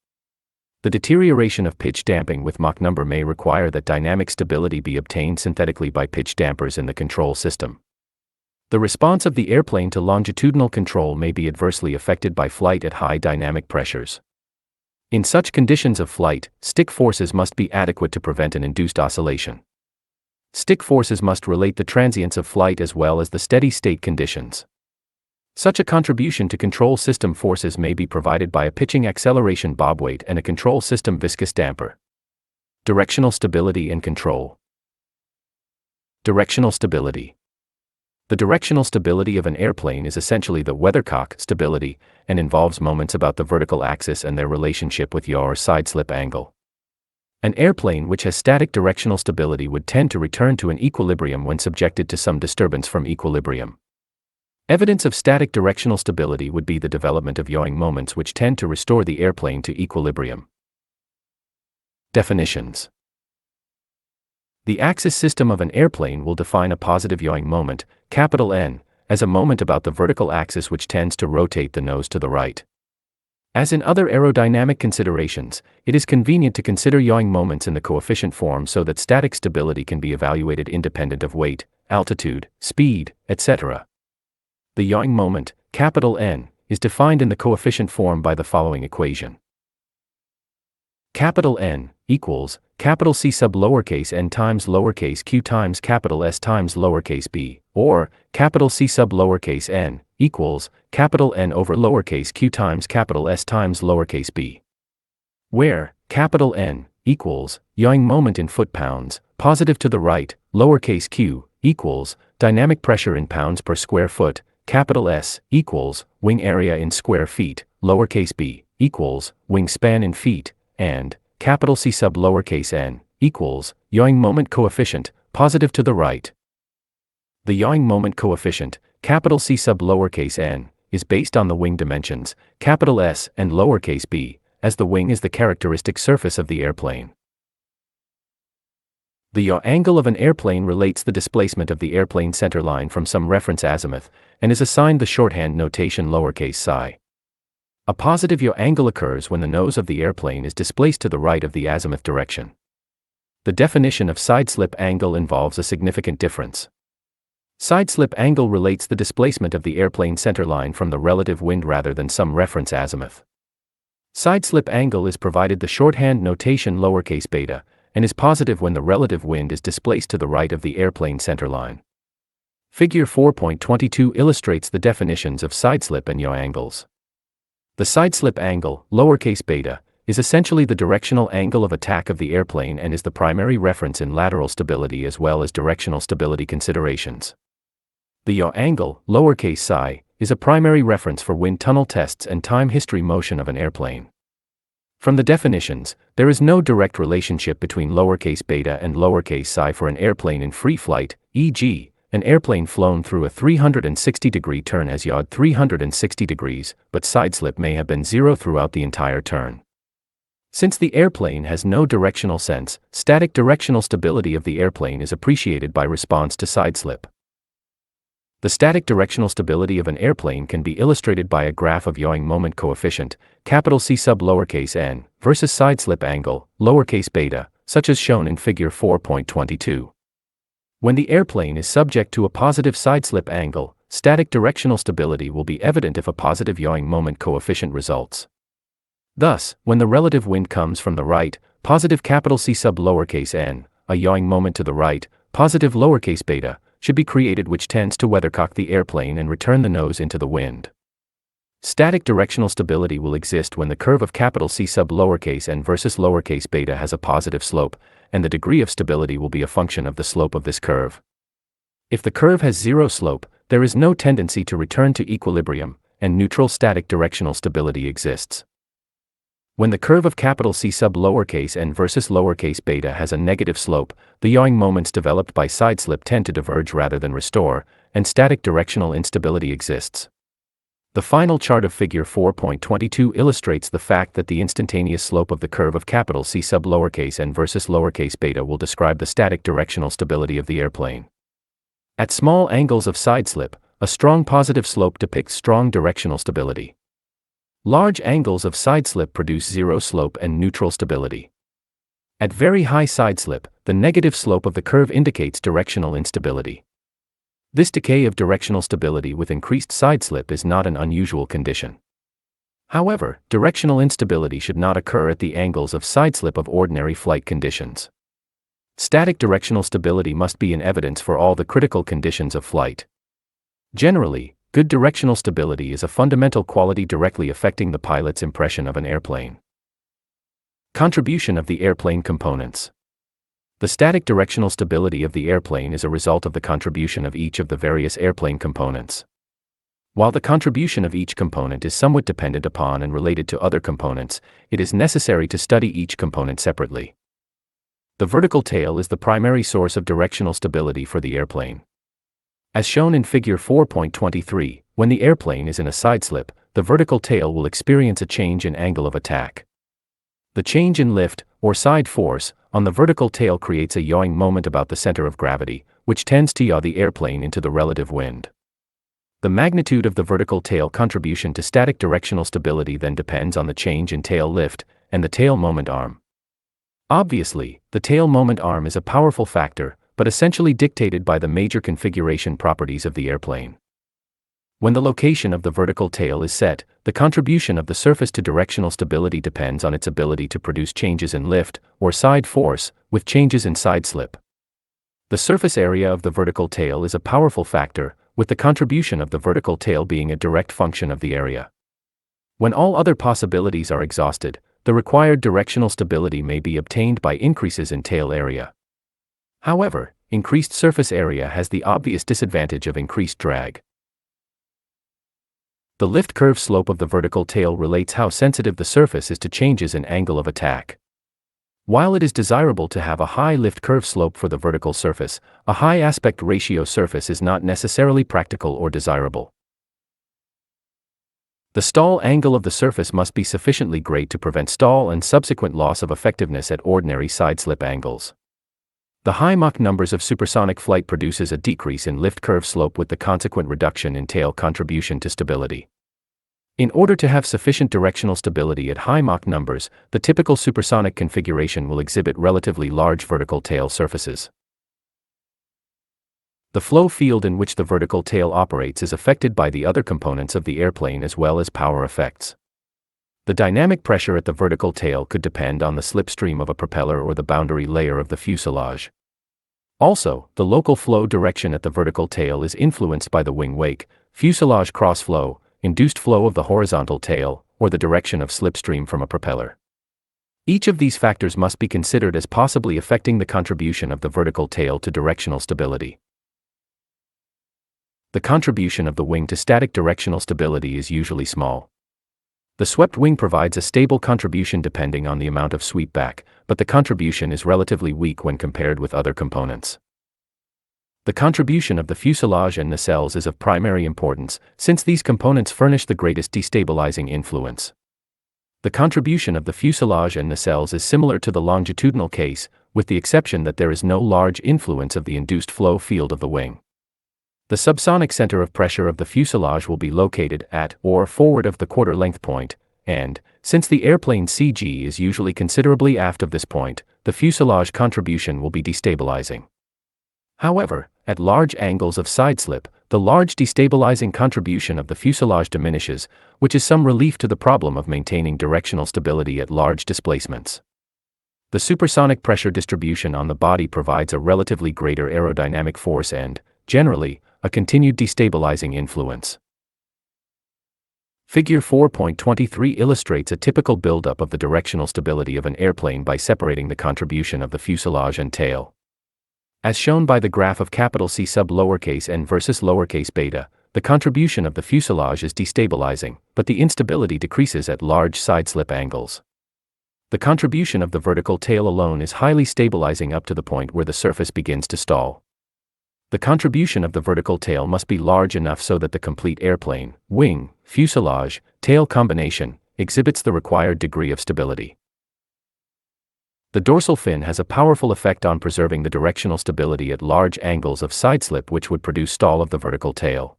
The deterioration of pitch damping with Mach number may require that dynamic stability be obtained synthetically by pitch dampers in the control system. The response of the airplane to longitudinal control may be adversely affected by flight at high dynamic pressures. In such conditions of flight, stick forces must be adequate to prevent an induced oscillation. Stick forces must relate the transients of flight as well as the steady-state conditions. Such a contribution to control system forces may be provided by a pitching acceleration bob weight and a control system viscous damper. Directional stability and control. Directional stability. The directional stability of an airplane is essentially the weathercock stability and involves moments about the vertical axis and their relationship with yaw or side slip angle. An airplane which has static directional stability would tend to return to an equilibrium when subjected to some disturbance from equilibrium. Evidence of static directional stability would be the development of yawing moments which tend to restore the airplane to equilibrium. Definitions. The axis system of an airplane will define a positive yawing moment, capital N, as a moment about the vertical axis which tends to rotate the nose to the right. As in other aerodynamic considerations, it is convenient to consider yawing moments in the coefficient form so that static stability can be evaluated independent of weight, altitude, speed, etc. The yawing moment, capital N, is defined in the coefficient form by the following equation. Capital N equals capital C sub lowercase n times lowercase q times capital S times lowercase b, or capital C sub lowercase n equals capital N over lowercase q times capital S times lowercase b, where capital N equals yawing moment in foot-pounds, positive to the right, lowercase q equals dynamic pressure in pounds per square foot, capital S equals wing area in square feet, lowercase b equals wingspan in feet, and capital C sub lowercase n equals yawing moment coefficient, positive to the right. The yawing moment coefficient, capital C sub lowercase n, is based on the wing dimensions, capital S and lowercase b, as the wing is the characteristic surface of the airplane. The yaw angle of an airplane relates the displacement of the airplane centerline from some reference azimuth, and is assigned the shorthand notation lowercase psi. A positive yaw angle occurs when the nose of the airplane is displaced to the right of the azimuth direction. The definition of side slip angle involves a significant difference. Side slip angle relates the displacement of the airplane centerline from the relative wind rather than some reference azimuth. Side slip angle is provided the shorthand notation lowercase beta, and is positive when the relative wind is displaced to the right of the airplane centerline. Figure 4.22 illustrates the definitions of side slip and yaw angles. The side slip angle, lowercase beta, is essentially the directional angle of attack of the airplane and is the primary reference in lateral stability as well as directional stability considerations. The yaw angle, lowercase psi, is a primary reference for wind tunnel tests and time history motion of an airplane. From the definitions, there is no direct relationship between lowercase beta and lowercase psi for an airplane in free flight, e.g., an airplane flown through a 360-degree turn has yawed 360 degrees, but sideslip may have been 0 throughout the entire turn. Since the airplane has no directional sense, static directional stability of the airplane is appreciated by response to sideslip. The static directional stability of an airplane can be illustrated by a graph of yawing moment coefficient, capital C sub lowercase n, versus sideslip angle, lowercase beta, such as shown in figure 4.22. When the airplane is subject to a positive sideslip angle, static directional stability will be evident if a positive yawing moment coefficient results. Thus, when the relative wind comes from the right, positive capital C sub lowercase n, a yawing moment to the right, positive lowercase beta, should be created which tends to weathercock the airplane and return the nose into the wind. Static directional stability will exist when the curve of capital C sub lowercase n versus lowercase beta has a positive slope, and the degree of stability will be a function of the slope of this curve. If the curve has zero slope, there is no tendency to return to equilibrium, and neutral static directional stability exists. When the curve of capital C sub lowercase n versus lowercase beta has a negative slope, the yawing moments developed by sideslip tend to diverge rather than restore, and static directional instability exists. The final chart of figure 4.22 illustrates the fact that the instantaneous slope of the curve of capital C sub lowercase n versus lowercase beta will describe the static directional stability of the airplane. At small angles of sideslip, a strong positive slope depicts strong directional stability. Large angles of sideslip produce zero slope and neutral stability. At very high sideslip, the negative slope of the curve indicates directional instability. This decay of directional stability with increased side slip is not an unusual condition. However, directional instability should not occur at the angles of side slip of ordinary flight conditions. Static directional stability must be in evidence for all the critical conditions of flight. Generally, good directional stability is a fundamental quality directly affecting the pilot's impression of an airplane. Contribution of the airplane components. The static directional stability of the airplane is a result of the contribution of each of the various airplane components. While the contribution of each component is somewhat dependent upon and related to other components, it is necessary to study each component separately. The vertical tail is the primary source of directional stability for the airplane. As shown in Figure 4.23, when the airplane is in a side slip, the vertical tail will experience a change in angle of attack. The change in lift, or side force, on the vertical tail creates a yawing moment about the center of gravity, which tends to yaw the airplane into the relative wind. The magnitude of the vertical tail contribution to static directional stability then depends on the change in tail lift and the tail moment arm. Obviously, the tail moment arm is a powerful factor, but essentially dictated by the major configuration properties of the airplane. When the location of the vertical tail is set, the contribution of the surface to directional stability depends on its ability to produce changes in lift, or side force, with changes in side slip. The surface area of the vertical tail is a powerful factor, with the contribution of the vertical tail being a direct function of the area. When all other possibilities are exhausted, the required directional stability may be obtained by increases in tail area. However, increased surface area has the obvious disadvantage of increased drag. The lift curve slope of the vertical tail relates how sensitive the surface is to changes in angle of attack. While it is desirable to have a high lift curve slope for the vertical surface, a high aspect ratio surface is not necessarily practical or desirable. The stall angle of the surface must be sufficiently great to prevent stall and subsequent loss of effectiveness at ordinary side slip angles. The high Mach numbers of supersonic flight produces a decrease in lift curve slope with the consequent reduction in tail contribution to stability. In order to have sufficient directional stability at high Mach numbers, the typical supersonic configuration will exhibit relatively large vertical tail surfaces. The flow field in which the vertical tail operates is affected by the other components of the airplane as well as power effects. The dynamic pressure at the vertical tail could depend on the slipstream of a propeller or the boundary layer of the fuselage. Also, the local flow direction at the vertical tail is influenced by the wing wake, fuselage crossflow, induced flow of the horizontal tail, or the direction of slipstream from a propeller. Each of these factors must be considered as possibly affecting the contribution of the vertical tail to directional stability. The contribution of the wing to static directional stability is usually small. The swept wing provides a stable contribution depending on the amount of sweep back, but the contribution is relatively weak when compared with other components. The contribution of the fuselage and nacelles is of primary importance, since these components furnish the greatest destabilizing influence. The contribution of the fuselage and nacelles is similar to the longitudinal case, with the exception that there is no large influence of the induced flow field of the wing. The subsonic center of pressure of the fuselage will be located at or forward of the quarter length point, and, since the airplane CG is usually considerably aft of this point, the fuselage contribution will be destabilizing. However, at large angles of side slip, the large destabilizing contribution of the fuselage diminishes, which is some relief to the problem of maintaining directional stability at large displacements. The supersonic pressure distribution on the body provides a relatively greater aerodynamic force and, generally, a continued destabilizing influence. Figure 4.23 illustrates a typical buildup of the directional stability of an airplane by separating the contribution of the fuselage and tail. As shown by the graph of capital C sub lowercase n versus lowercase beta, the contribution of the fuselage is destabilizing, but the instability decreases at large side slip angles. The contribution of the vertical tail alone is highly stabilizing up to the point where the surface begins to stall. The contribution of the vertical tail must be large enough so that the complete airplane, wing, fuselage, tail combination exhibits the required degree of stability. The dorsal fin has a powerful effect on preserving the directional stability at large angles of side slip, which would produce stall of the vertical tail.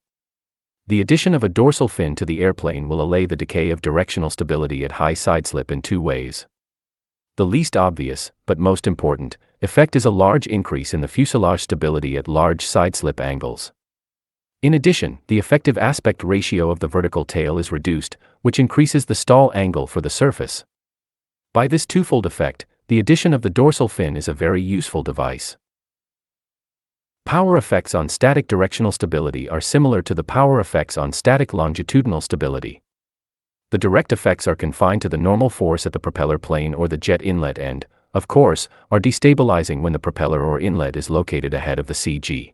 The addition of a dorsal fin to the airplane will allay the decay of directional stability at high side slip in two ways. The least obvious, but most important, effect is a large increase in the fuselage stability at large side slip angles. In addition, the effective aspect ratio of the vertical tail is reduced, which increases the stall angle for the surface. By this twofold effect, the addition of the dorsal fin is a very useful device. Power effects on static directional stability are similar to the power effects on static longitudinal stability. The direct effects are confined to the normal force at the propeller plane or the jet inlet and, of course, are destabilizing when the propeller or inlet is located ahead of the CG.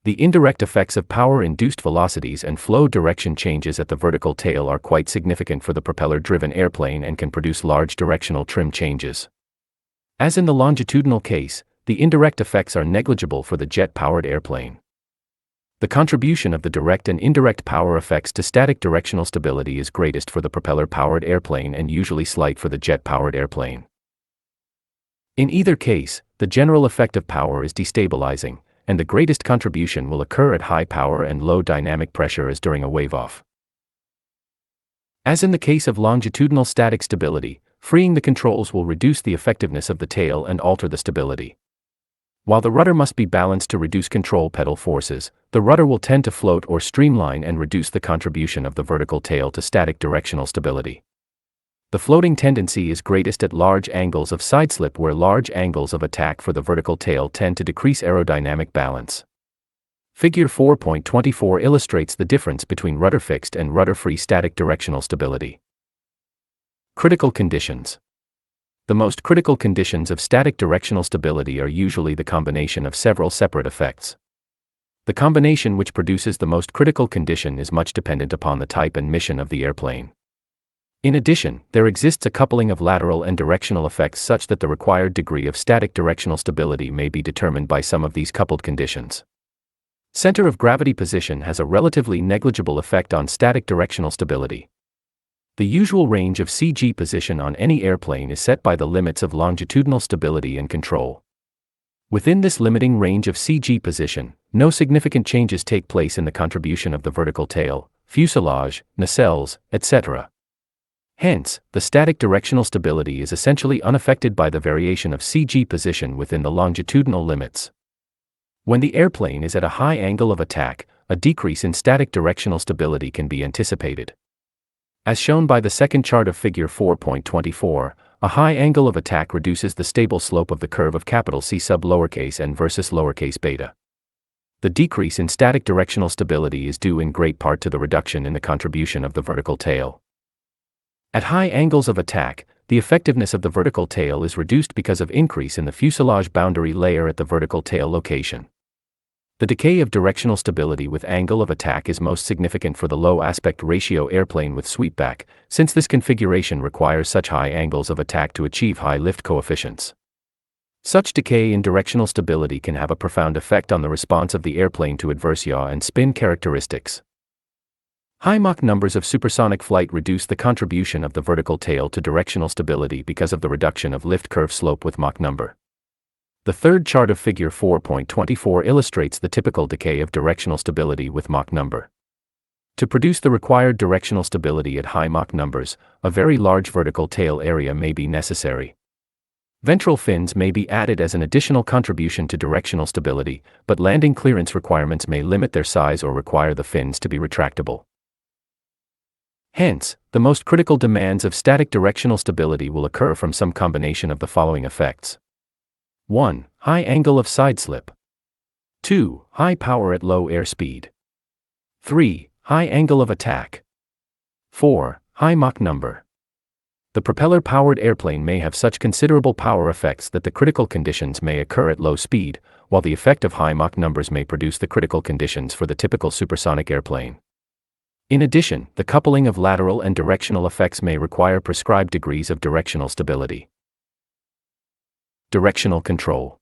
The indirect effects of power-induced velocities and flow direction changes at the vertical tail are quite significant for the propeller-driven airplane and can produce large directional trim changes. As in the longitudinal case, the indirect effects are negligible for the jet-powered airplane. The contribution of the direct and indirect power effects to static directional stability is greatest for the propeller-powered airplane and usually slight for the jet-powered airplane. In either case, the general effect of power is destabilizing, and the greatest contribution will occur at high power and low dynamic pressure as during a wave-off. As in the case of longitudinal static stability, freeing the controls will reduce the effectiveness of the tail and alter the stability. While the rudder must be balanced to reduce control pedal forces, the rudder will tend to float or streamline and reduce the contribution of the vertical tail to static directional stability. The floating tendency is greatest at large angles of sideslip, where large angles of attack for the vertical tail tend to decrease aerodynamic balance. Figure 4.24 illustrates the difference between rudder-fixed and rudder-free static directional stability. Critical conditions. The most critical conditions of static directional stability are usually the combination of several separate effects. The combination which produces the most critical condition is much dependent upon the type and mission of the airplane. In addition, there exists a coupling of lateral and directional effects such that the required degree of static directional stability may be determined by some of these coupled conditions. Center of gravity position has a relatively negligible effect on static directional stability. The usual range of CG position on any airplane is set by the limits of longitudinal stability and control. Within this limiting range of CG position, no significant changes take place in the contribution of the vertical tail, fuselage, nacelles, etc. Hence, the static directional stability is essentially unaffected by the variation of CG position within the longitudinal limits. When the airplane is at a high angle of attack, a decrease in static directional stability can be anticipated. As shown by the second chart of figure 4.24, a high angle of attack reduces the stable slope of the curve of C sub lowercase n versus lowercase beta. The decrease in static directional stability is due in great part to the reduction in the contribution of the vertical tail. At high angles of attack, the effectiveness of the vertical tail is reduced because of increase in the fuselage boundary layer at the vertical tail location. The decay of directional stability with angle of attack is most significant for the low aspect ratio airplane with sweepback, since this configuration requires such high angles of attack to achieve high lift coefficients. Such decay in directional stability can have a profound effect on the response of the airplane to adverse yaw and spin characteristics. High Mach numbers of supersonic flight reduce the contribution of the vertical tail to directional stability because of the reduction of lift curve slope with Mach number. The third chart of figure 4.24 illustrates the typical decay of directional stability with Mach number. To produce the required directional stability at high Mach numbers, a very large vertical tail area may be necessary. Ventral fins may be added as an additional contribution to directional stability, but landing clearance requirements may limit their size or require the fins to be retractable. Hence, the most critical demands of static directional stability will occur from some combination of the following effects. 1. High angle of sideslip. 2. High power at low airspeed. 3. High angle of attack. 4. High Mach number. The propeller-powered airplane may have such considerable power effects that the critical conditions may occur at low speed, while the effect of high Mach numbers may produce the critical conditions for the typical supersonic airplane. In addition, the coupling of lateral and directional effects may require prescribed degrees of directional stability. Directional control.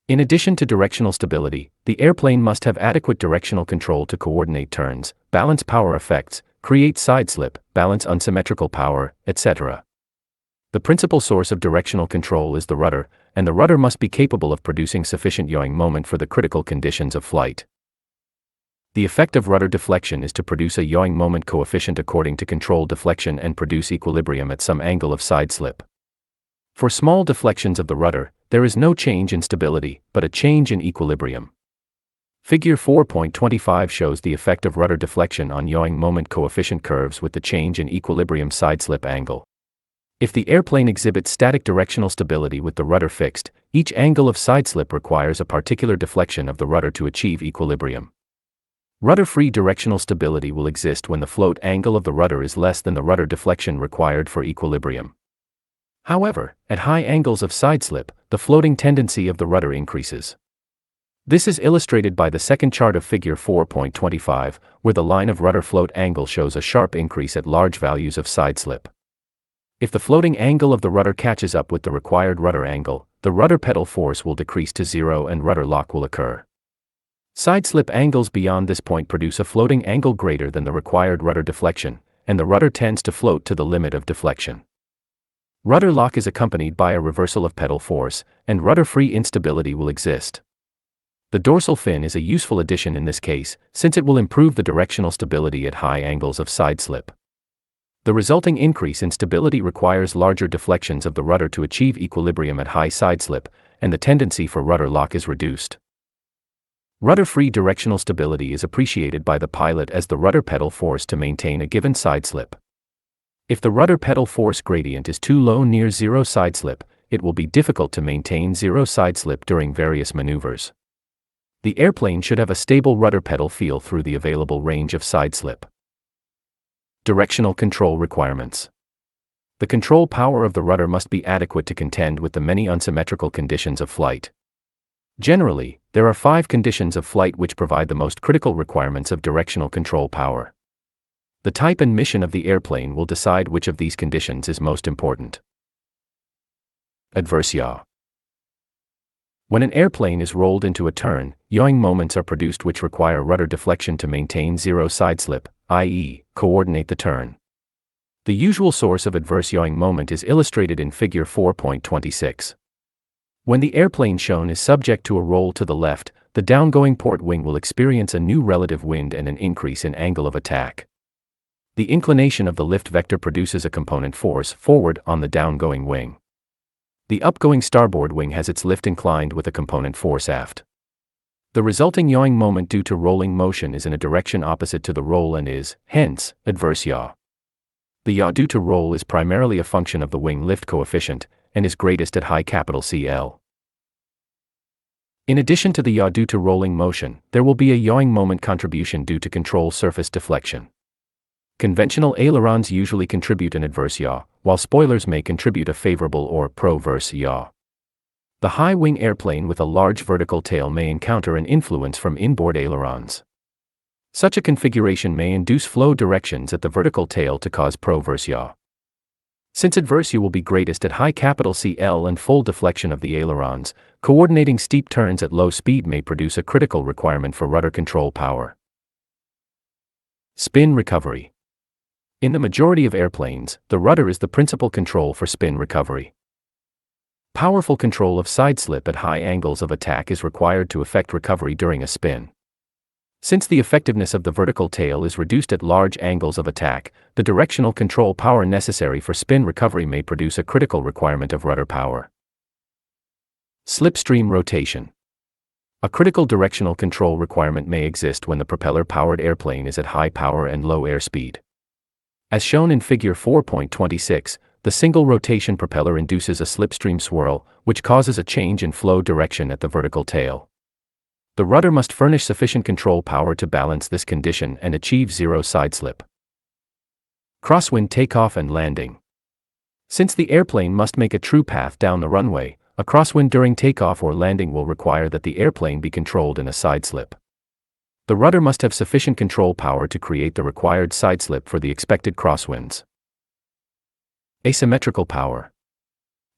In addition to directional stability, the airplane must have adequate directional control to coordinate turns, balance power effects, create sideslip, balance unsymmetrical power, etc. The principal source of directional control is the rudder, and the rudder must be capable of producing sufficient yawing moment for the critical conditions of flight. The effect of rudder deflection is to produce a yawing moment coefficient according to control deflection and produce equilibrium at some angle of sideslip. For small deflections of the rudder, there is no change in stability, but a change in equilibrium. Figure 4.25 shows the effect of rudder deflection on yawing moment coefficient curves with the change in equilibrium sideslip angle. If the airplane exhibits static directional stability with the rudder fixed, each angle of sideslip requires a particular deflection of the rudder to achieve equilibrium. Rudder-free directional stability will exist when the float angle of the rudder is less than the rudder deflection required for equilibrium. However, at high angles of sideslip, the floating tendency of the rudder increases. This is illustrated by the second chart of figure 4.25, where the line of rudder float angle shows a sharp increase at large values of sideslip. If the floating angle of the rudder catches up with the required rudder angle, the rudder pedal force will decrease to zero and rudder lock will occur. Sideslip angles beyond this point produce a floating angle greater than the required rudder deflection, and the rudder tends to float to the limit of deflection. Rudder lock is accompanied by a reversal of pedal force, and rudder-free instability will exist. The dorsal fin is a useful addition in this case, since it will improve the directional stability at high angles of sideslip. The resulting increase in stability requires larger deflections of the rudder to achieve equilibrium at high sideslip, and the tendency for rudder lock is reduced. Rudder-free directional stability is appreciated by the pilot as the rudder pedal force to maintain a given sideslip. If the rudder pedal force gradient is too low near zero sideslip, it will be difficult to maintain zero sideslip during various maneuvers. The airplane should have a stable rudder pedal feel through the available range of sideslip. Directional control requirements. The control power of the rudder must be adequate to contend with the many unsymmetrical conditions of flight. Generally, there are 5 conditions of flight which provide the most critical requirements of directional control power. The type and mission of the airplane will decide which of these conditions is most important. Adverse yaw. When an airplane is rolled into a turn, yawing moments are produced which require rudder deflection to maintain zero sideslip, i.e., coordinate the turn. The usual source of adverse yawing moment is illustrated in figure 4.26. When the airplane shown is subject to a roll to the left, the downgoing port wing will experience a new relative wind and an increase in angle of attack. The inclination of the lift vector produces a component force forward on the downgoing wing. The upgoing starboard wing has its lift inclined with a component force aft. The resulting yawing moment due to rolling motion is in a direction opposite to the roll and is, hence, adverse yaw. The yaw due to roll is primarily a function of the wing lift coefficient, and is greatest at high capital CL. In addition to the yaw due to rolling motion, there will be a yawing moment contribution due to control surface deflection. Conventional ailerons usually contribute an adverse yaw, while spoilers may contribute a favorable or pro-verse yaw. The high-wing airplane with a large vertical tail may encounter an influence from inboard ailerons. Such a configuration may induce flow directions at the vertical tail to cause pro-verse yaw. Since adverse yaw will be greatest at high capital CL and full deflection of the ailerons, coordinating steep turns at low speed may produce a critical requirement for rudder control power. Spin recovery. In the majority of airplanes, the rudder is the principal control for spin recovery. Powerful control of sideslip at high angles of attack is required to effect recovery during a spin. Since the effectiveness of the vertical tail is reduced at large angles of attack, the directional control power necessary for spin recovery may produce a critical requirement of rudder power. Slipstream rotation. A critical directional control requirement may exist when the propeller-powered airplane is at high power and low airspeed. As shown in figure 4.26, the single rotation propeller induces a slipstream swirl, which causes a change in flow direction at the vertical tail. The rudder must furnish sufficient control power to balance this condition and achieve zero sideslip. Crosswind takeoff and landing. Since the airplane must make a true path down the runway, a crosswind during takeoff or landing will require that the airplane be controlled in a sideslip. The rudder must have sufficient control power to create the required sideslip for the expected crosswinds. Asymmetrical power.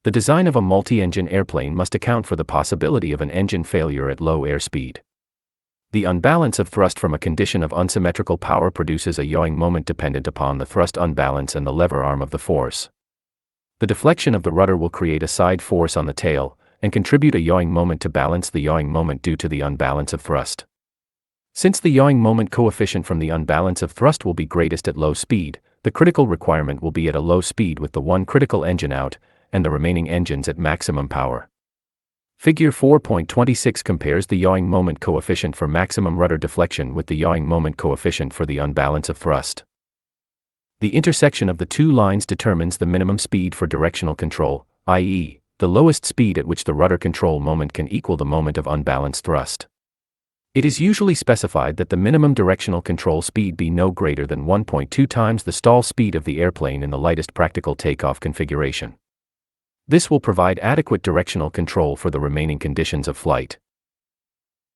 The design of a multi-engine airplane must account for the possibility of an engine failure at low airspeed. The unbalance of thrust from a condition of unsymmetrical power produces a yawing moment dependent upon the thrust unbalance and the lever arm of the force. The deflection of the rudder will create a side force on the tail, and contribute a yawing moment to balance the yawing moment due to the unbalance of thrust. Since the yawing moment coefficient from the unbalance of thrust will be greatest at low speed, the critical requirement will be at a low speed with the one critical engine out, and the remaining engines at maximum power. Figure 4.26 compares the yawing moment coefficient for maximum rudder deflection with the yawing moment coefficient for the unbalance of thrust. The intersection of the two lines determines the minimum speed for directional control, i.e., the lowest speed at which the rudder control moment can equal the moment of unbalanced thrust. It is usually specified that the minimum directional control speed be no greater than 1.2 times the stall speed of the airplane in the lightest practical takeoff configuration. This will provide adequate directional control for the remaining conditions of flight.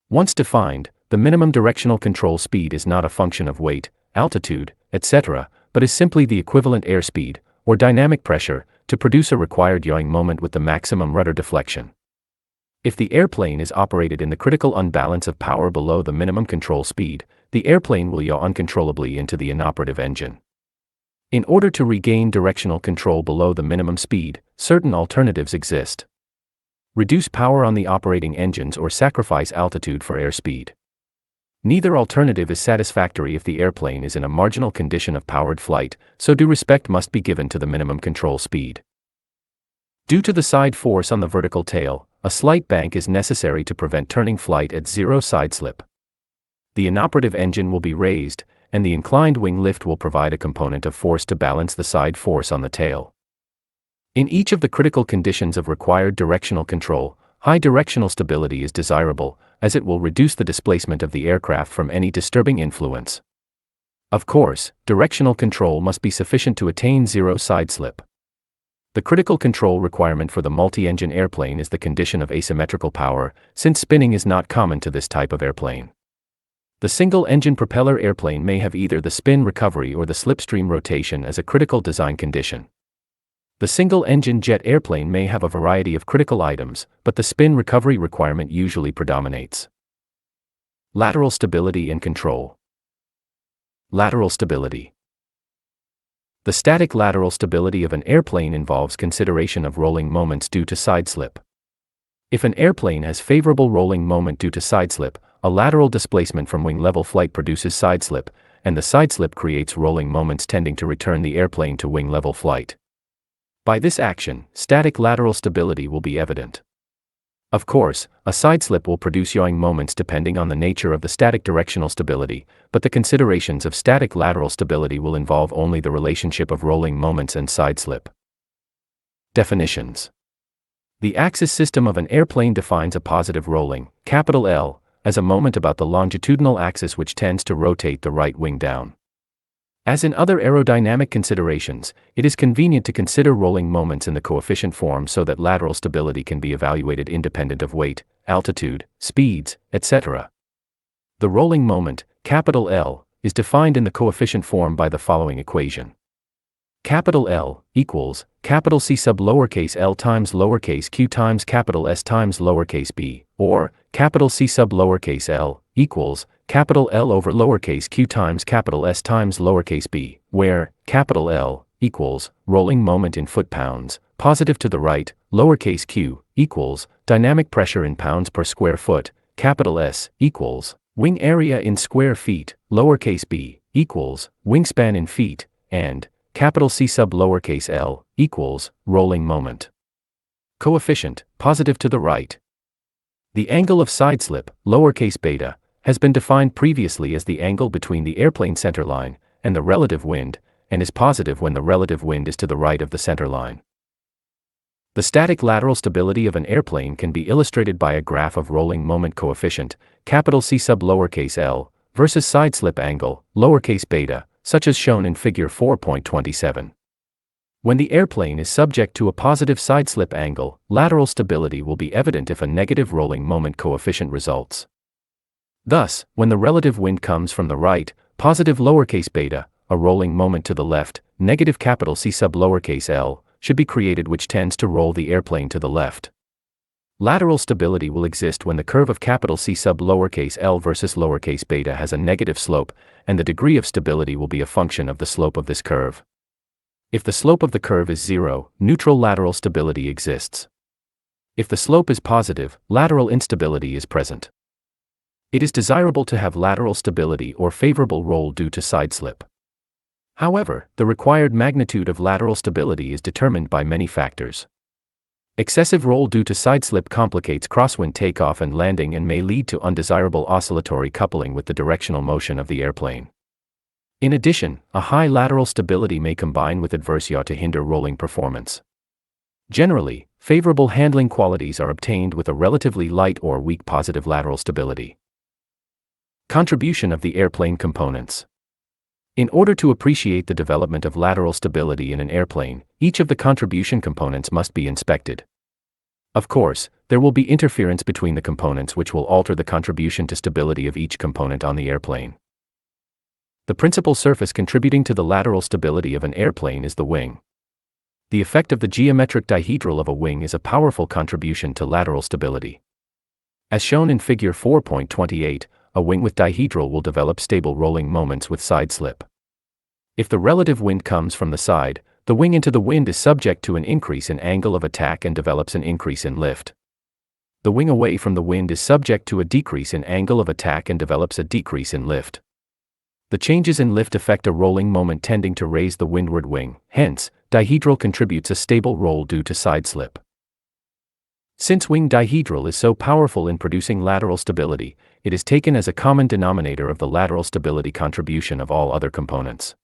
Once defined, the minimum directional control speed is not a function of weight, altitude, etc., but is simply the equivalent airspeed, or dynamic pressure, to produce a required yawing moment with the maximum rudder deflection. If the airplane is operated in the critical unbalance of power below the minimum control speed, the airplane will yaw uncontrollably into the inoperative engine. In order to regain directional control below the minimum speed, certain alternatives exist. Reduce power on the operating engines or sacrifice altitude for airspeed. Neither alternative is satisfactory if the airplane is in a marginal condition of powered flight, so due respect must be given to the minimum control speed. Due to the side force on the vertical tail, a slight bank is necessary to prevent turning flight at zero side slip. The inoperative engine will be raised, and the inclined wing lift will provide a component of force to balance the side force on the tail. In each of the critical conditions of required directional control, high directional stability is desirable, as it will reduce the displacement of the aircraft from any disturbing influence. Of course, directional control must be sufficient to attain zero side slip. The critical control requirement for the multi-engine airplane is the condition of asymmetrical power, since spinning is not common to this type of airplane. The single-engine propeller airplane may have either the spin recovery or the slipstream rotation as a critical design condition. The single-engine jet airplane may have a variety of critical items, but the spin recovery requirement usually predominates. Lateral stability and control. Lateral stability. The static lateral stability of an airplane involves consideration of rolling moments due to side slip. If an airplane has favorable rolling moment due to side slip, a lateral displacement from wing level flight produces side slip, and the side slip creates rolling moments tending to return the airplane to wing level flight. By this action, static lateral stability will be evident. Of course, a side slip will produce yawing moments depending on the nature of the static directional stability, but the considerations of static lateral stability will involve only the relationship of rolling moments and side slip. Definitions. The axis system of an airplane defines a positive rolling, capital L, as a moment about the longitudinal axis which tends to rotate the right wing down. As in other aerodynamic considerations, it is convenient to consider rolling moments in the coefficient form so that lateral stability can be evaluated independent of weight, altitude, speeds, etc. The rolling moment, capital L, is defined in the coefficient form by the following equation. Capital L equals capital C sub lowercase l times lowercase q times capital S times lowercase b, or capital C sub lowercase l equals capital L over lowercase q times capital S times lowercase b, where capital L equals rolling moment in foot-pounds, positive to the right, lowercase q equals dynamic pressure in pounds per square foot, capital S equals wing area in square feet, lowercase b equals wingspan in feet, and capital C sub lowercase l equals rolling moment. Coefficient, positive to the right. The angle of side slip, lowercase beta, has been defined previously as the angle between the airplane centerline and the relative wind, and is positive when the relative wind is to the right of the centerline. The static lateral stability of an airplane can be illustrated by a graph of rolling moment coefficient, capital C sub lowercase l, versus side slip angle, lowercase beta, such as shown in figure 4.27. When the airplane is subject to a positive side slip angle, lateral stability will be evident if a negative rolling moment coefficient results. Thus, when the relative wind comes from the right, positive lowercase beta, a rolling moment to the left, negative capital C sub lowercase l, should be created which tends to roll the airplane to the left. Lateral stability will exist when the curve of capital C sub lowercase l versus lowercase beta has a negative slope, and the degree of stability will be a function of the slope of this curve. If the slope of the curve is 0, neutral lateral stability exists. If the slope is positive, lateral instability is present. It is desirable to have lateral stability or favorable roll due to side slip. However, the required magnitude of lateral stability is determined by many factors. Excessive roll due to sideslip complicates crosswind takeoff and landing and may lead to undesirable oscillatory coupling with the directional motion of the airplane. In addition, a high lateral stability may combine with adverse yaw to hinder rolling performance. Generally, favorable handling qualities are obtained with a relatively light or weak positive lateral stability. Contribution of the airplane components. In order to appreciate the development of lateral stability in an airplane, each of the contribution components must be inspected. Of course, there will be interference between the components which will alter the contribution to stability of each component on the airplane. The principal surface contributing to the lateral stability of an airplane is the wing. The effect of the geometric dihedral of a wing is a powerful contribution to lateral stability. As shown in Figure 4.28, a wing with dihedral will develop stable rolling moments with side slip. If the relative wind comes from the side, the wing into the wind is subject to an increase in angle of attack and develops an increase in lift. The wing away from the wind is subject to a decrease in angle of attack and develops a decrease in lift. The changes in lift affect a rolling moment tending to raise the windward wing, hence, dihedral contributes a stable roll due to side slip. Since wing dihedral is so powerful in producing lateral stability, it is taken as a common denominator of the lateral stability contribution of all other components.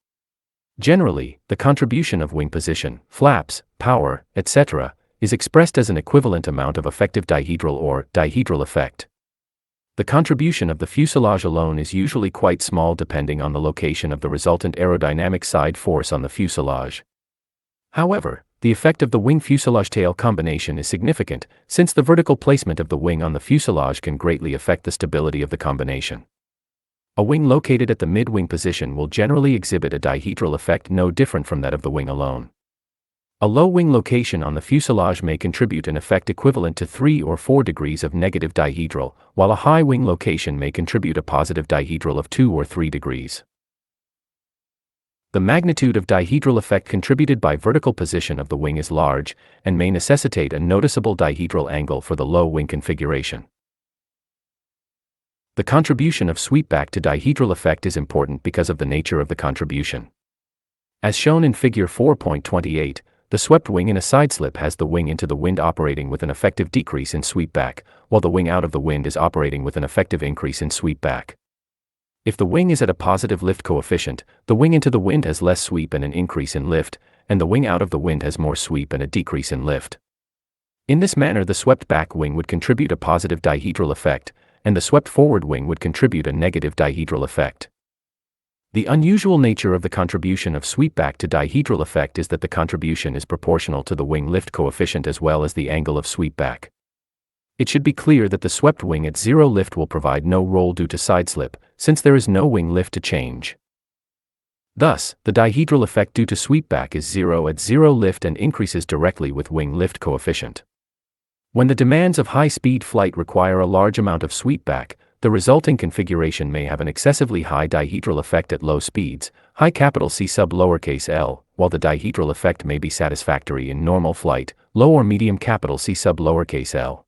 Generally, the contribution of wing position, flaps, power, etc., is expressed as an equivalent amount of effective dihedral or dihedral effect. The contribution of the fuselage alone is usually quite small depending on the location of the resultant aerodynamic side force on the fuselage. However, the effect of the wing-fuselage-tail combination is significant, since the vertical placement of the wing on the fuselage can greatly affect the stability of the combination. A wing located at the mid-wing position will generally exhibit a dihedral effect no different from that of the wing alone. A low wing location on the fuselage may contribute an effect equivalent to 3 or 4 degrees of negative dihedral, while a high wing location may contribute a positive dihedral of 2 or 3 degrees. The magnitude of dihedral effect contributed by vertical position of the wing is large, and may necessitate a noticeable dihedral angle for the low wing configuration. The contribution of sweepback to dihedral effect is important because of the nature of the contribution. As shown in Figure 4.28, the swept wing in a sideslip has the wing into the wind operating with an effective decrease in sweepback, while the wing out of the wind is operating with an effective increase in sweepback. If the wing is at a positive lift coefficient, the wing into the wind has less sweep and an increase in lift, and the wing out of the wind has more sweep and a decrease in lift. In this manner, the swept back wing would contribute a positive dihedral effect, and the swept forward wing would contribute a negative dihedral effect. The unusual nature of the contribution of sweepback to dihedral effect is that the contribution is proportional to the wing lift coefficient as well as the angle of sweepback. It should be clear that the swept wing at zero lift will provide no roll due to sideslip, since there is no wing lift to change. Thus, the dihedral effect due to sweepback is zero at zero lift and increases directly with wing lift coefficient. When the demands of high-speed flight require a large amount of sweepback, the resulting configuration may have an excessively high dihedral effect at low speeds, high capital C sub lowercase l, while the dihedral effect may be satisfactory in normal flight, low or medium capital C sub lowercase l.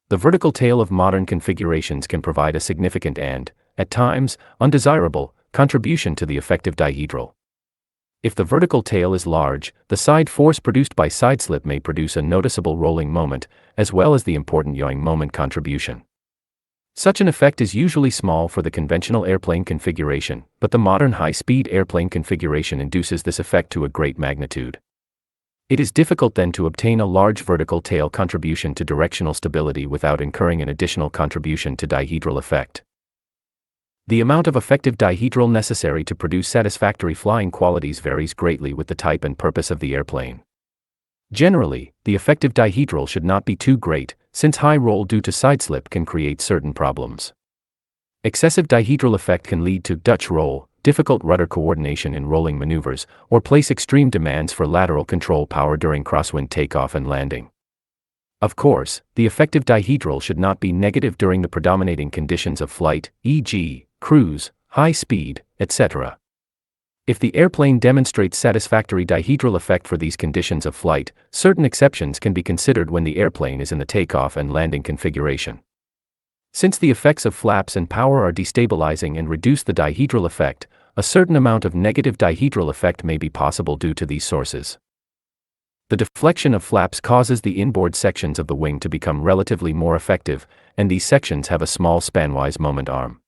The vertical tail of modern configurations can provide a significant and, at times, undesirable, contribution to the effective dihedral. If the vertical tail is large, the side force produced by sideslip may produce a noticeable rolling moment, as well as the important yawing moment contribution. Such an effect is usually small for the conventional airplane configuration, but the modern high-speed airplane configuration induces this effect to a great magnitude. It is difficult then to obtain a large vertical tail contribution to directional stability without incurring an additional contribution to dihedral effect. The amount of effective dihedral necessary to produce satisfactory flying qualities varies greatly with the type and purpose of the airplane. Generally, the effective dihedral should not be too great, since high roll due to sideslip can create certain problems. Excessive dihedral effect can lead to Dutch roll, difficult rudder coordination in rolling maneuvers, or place extreme demands for lateral control power during crosswind takeoff and landing. Of course, the effective dihedral should not be negative during the predominating conditions of flight, e.g., cruise, high speed, etc. If the airplane demonstrates satisfactory dihedral effect for these conditions of flight, certain exceptions can be considered when the airplane is in the takeoff and landing configuration. Since the effects of flaps and power are destabilizing and reduce the dihedral effect, a certain amount of negative dihedral effect may be possible due to these sources. The deflection of flaps causes the inboard sections of the wing to become relatively more effective, and these sections have a small spanwise moment arm.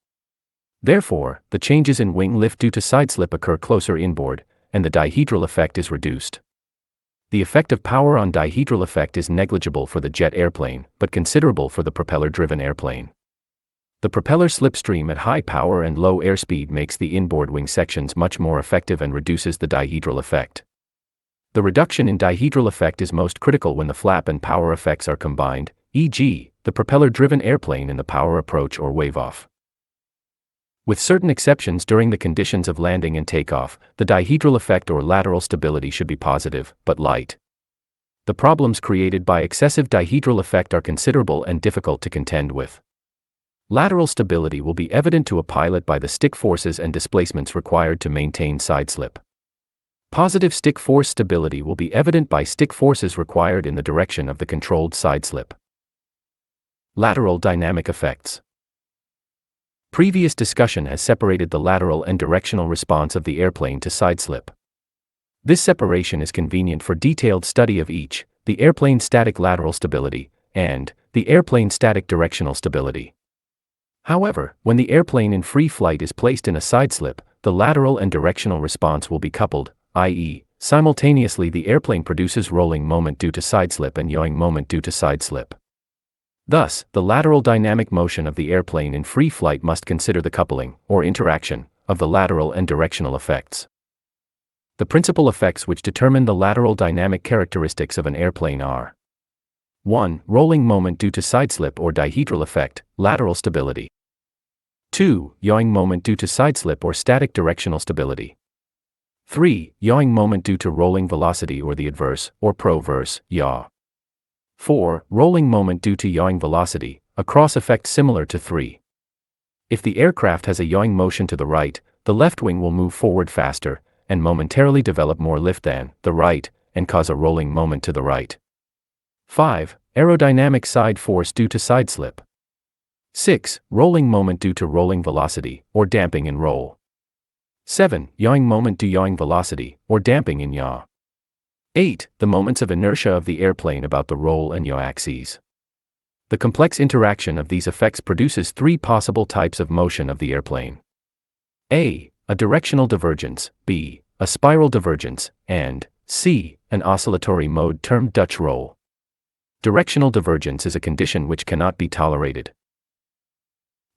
Therefore, the changes in wing lift due to sideslip occur closer inboard, and the dihedral effect is reduced. The effect of power on dihedral effect is negligible for the jet airplane, but considerable for the propeller-driven airplane. The propeller slipstream at high power and low airspeed makes the inboard wing sections much more effective and reduces the dihedral effect. The reduction in dihedral effect is most critical when the flap and power effects are combined, e.g., the propeller-driven airplane in the power approach or wave-off. With certain exceptions during the conditions of landing and takeoff, the dihedral effect or lateral stability should be positive, but light. The problems created by excessive dihedral effect are considerable and difficult to contend with. Lateral stability will be evident to a pilot by the stick forces and displacements required to maintain sideslip. Positive stick force stability will be evident by stick forces required in the direction of the controlled sideslip. Lateral dynamic effects. Previous discussion has separated the lateral and directional response of the airplane to sideslip. This separation is convenient for detailed study of each, the airplane static lateral stability, and the airplane static directional stability. However, when the airplane in free flight is placed in a sideslip, the lateral and directional response will be coupled, i.e., simultaneously the airplane produces rolling moment due to sideslip and yawing moment due to sideslip. Thus, the lateral dynamic motion of the airplane in free flight must consider the coupling, or interaction, of the lateral and directional effects. The principal effects which determine the lateral dynamic characteristics of an airplane are 1. Rolling moment due to sideslip or dihedral effect, lateral stability. 2. Yawing moment due to sideslip or static directional stability. 3. Yawing moment due to rolling velocity or the adverse, or pro-verse, yaw. 4. Rolling moment due to yawing velocity, a cross effect similar to 3. If the aircraft has a yawing motion to the right, the left wing will move forward faster, and momentarily develop more lift than the right, and cause a rolling moment to the right. 5. Aerodynamic side force due to sideslip. 6. Rolling moment due to rolling velocity, or damping in roll. 7. Yawing moment to yawing velocity, or damping in yaw. 8. The moments of inertia of the airplane about the roll and yaw axes. The complex interaction of these effects produces three possible types of motion of the airplane. A. A directional divergence, B. A spiral divergence, and C. An oscillatory mode termed Dutch roll. Directional divergence is a condition which cannot be tolerated.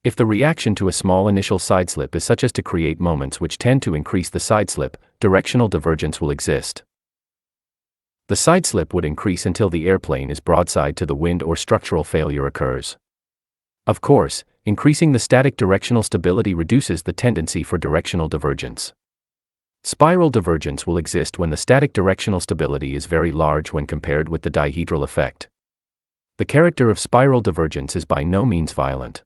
If the reaction to a small initial sideslip is such as to create moments which tend to increase the sideslip, directional divergence will exist. The sideslip would increase until the airplane is broadside to the wind or structural failure occurs. Of course, increasing the static directional stability reduces the tendency for directional divergence. Spiral divergence will exist when the static directional stability is very large when compared with the dihedral effect. The character of spiral divergence is by no means violent.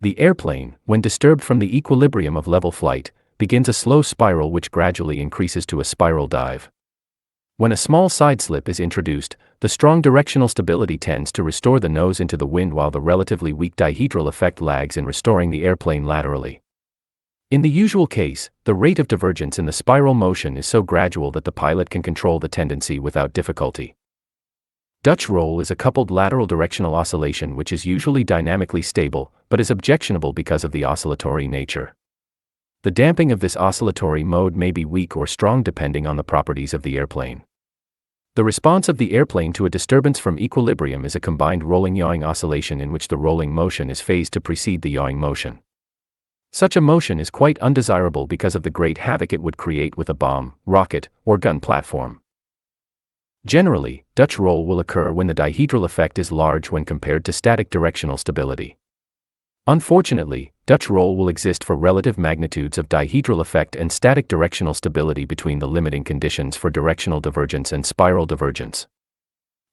The airplane, when disturbed from the equilibrium of level flight, begins a slow spiral which gradually increases to a spiral dive. When a small sideslip is introduced, the strong directional stability tends to restore the nose into the wind while the relatively weak dihedral effect lags in restoring the airplane laterally. In the usual case, the rate of divergence in the spiral motion is so gradual that the pilot can control the tendency without difficulty. Dutch roll is a coupled lateral directional oscillation which is usually dynamically stable, but is objectionable because of the oscillatory nature. The damping of this oscillatory mode may be weak or strong depending on the properties of the airplane. The response of the airplane to a disturbance from equilibrium is a combined rolling-yawing oscillation in which the rolling motion is phased to precede the yawing motion. Such a motion is quite undesirable because of the great havoc it would create with a bomb, rocket, or gun platform. Generally, Dutch roll will occur when the dihedral effect is large when compared to static directional stability. Unfortunately, Dutch roll will exist for relative magnitudes of dihedral effect and static directional stability between the limiting conditions for directional divergence and spiral divergence.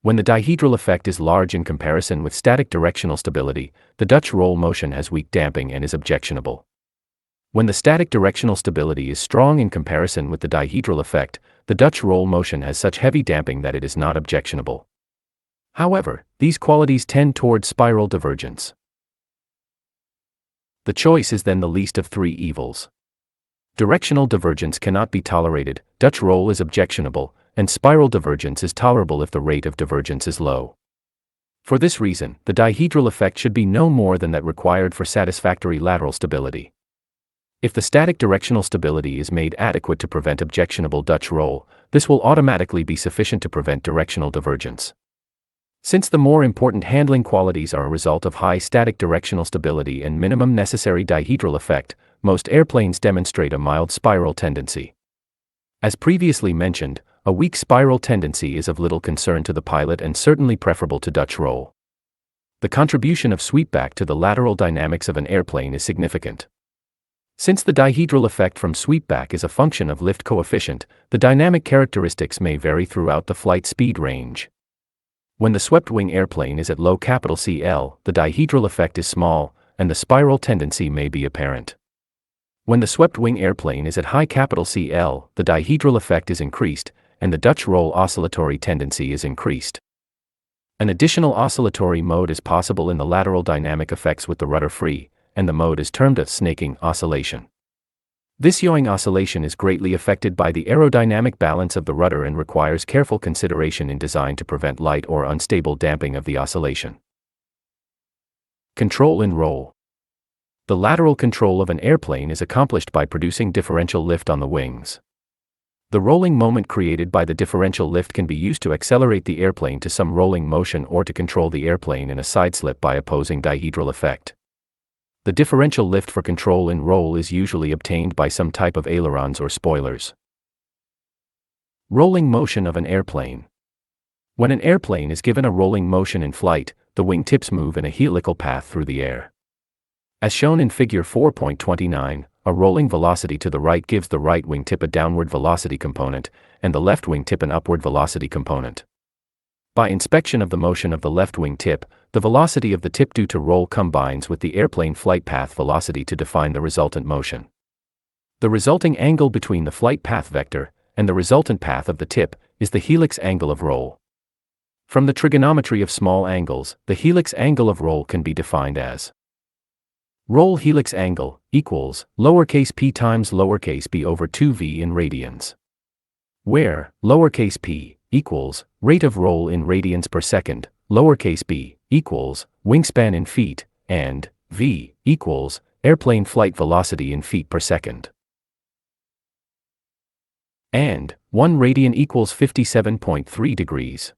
When the dihedral effect is large in comparison with static directional stability, the Dutch roll motion has weak damping and is objectionable. When the static directional stability is strong in comparison with the dihedral effect, the Dutch roll motion has such heavy damping that it is not objectionable. However, these qualities tend toward spiral divergence. The choice is then the least of three evils. Directional divergence cannot be tolerated, Dutch roll is objectionable, and spiral divergence is tolerable if the rate of divergence is low. For this reason, the dihedral effect should be no more than that required for satisfactory lateral stability. If the static directional stability is made adequate to prevent objectionable Dutch roll, this will automatically be sufficient to prevent directional divergence. Since the more important handling qualities are a result of high static directional stability and minimum necessary dihedral effect, most airplanes demonstrate a mild spiral tendency. As previously mentioned, a weak spiral tendency is of little concern to the pilot and certainly preferable to Dutch roll. The contribution of sweepback to the lateral dynamics of an airplane is significant. Since the dihedral effect from sweepback is a function of lift coefficient, the dynamic characteristics may vary throughout the flight speed range. When the swept-wing airplane is at low CL, the dihedral effect is small, and the spiral tendency may be apparent. When the swept-wing airplane is at high CL, the dihedral effect is increased, and the Dutch roll oscillatory tendency is increased. An additional oscillatory mode is possible in the lateral dynamic effects with the rudder free, and the mode is termed a snaking oscillation. This yawing oscillation is greatly affected by the aerodynamic balance of the rudder and requires careful consideration in design to prevent light or unstable damping of the oscillation. Control in roll. The lateral control of an airplane is accomplished by producing differential lift on the wings. The rolling moment created by the differential lift can be used to accelerate the airplane to some rolling motion or to control the airplane in a sideslip by opposing dihedral effect. The differential lift for control in roll is usually obtained by some type of ailerons or spoilers. Rolling motion of an airplane. When an airplane is given a rolling motion in flight, the wing tips move in a helical path through the air. As shown in Figure 4.29, a rolling velocity to the right gives the right wing tip a downward velocity component, and the left wing tip an upward velocity component. By inspection of the motion of the left wing tip, the velocity of the tip due to roll combines with the airplane flight path velocity to define the resultant motion. The resulting angle between the flight path vector and the resultant path of the tip is the helix angle of roll. From the trigonometry of small angles, the helix angle of roll can be defined as roll helix angle equals lowercase p times lowercase b over 2v in radians, where lowercase p equals rate of roll in radians per second, lowercase b equals wingspan in feet, and v equals airplane flight velocity in feet per second. And 1 radian equals 57.3 degrees.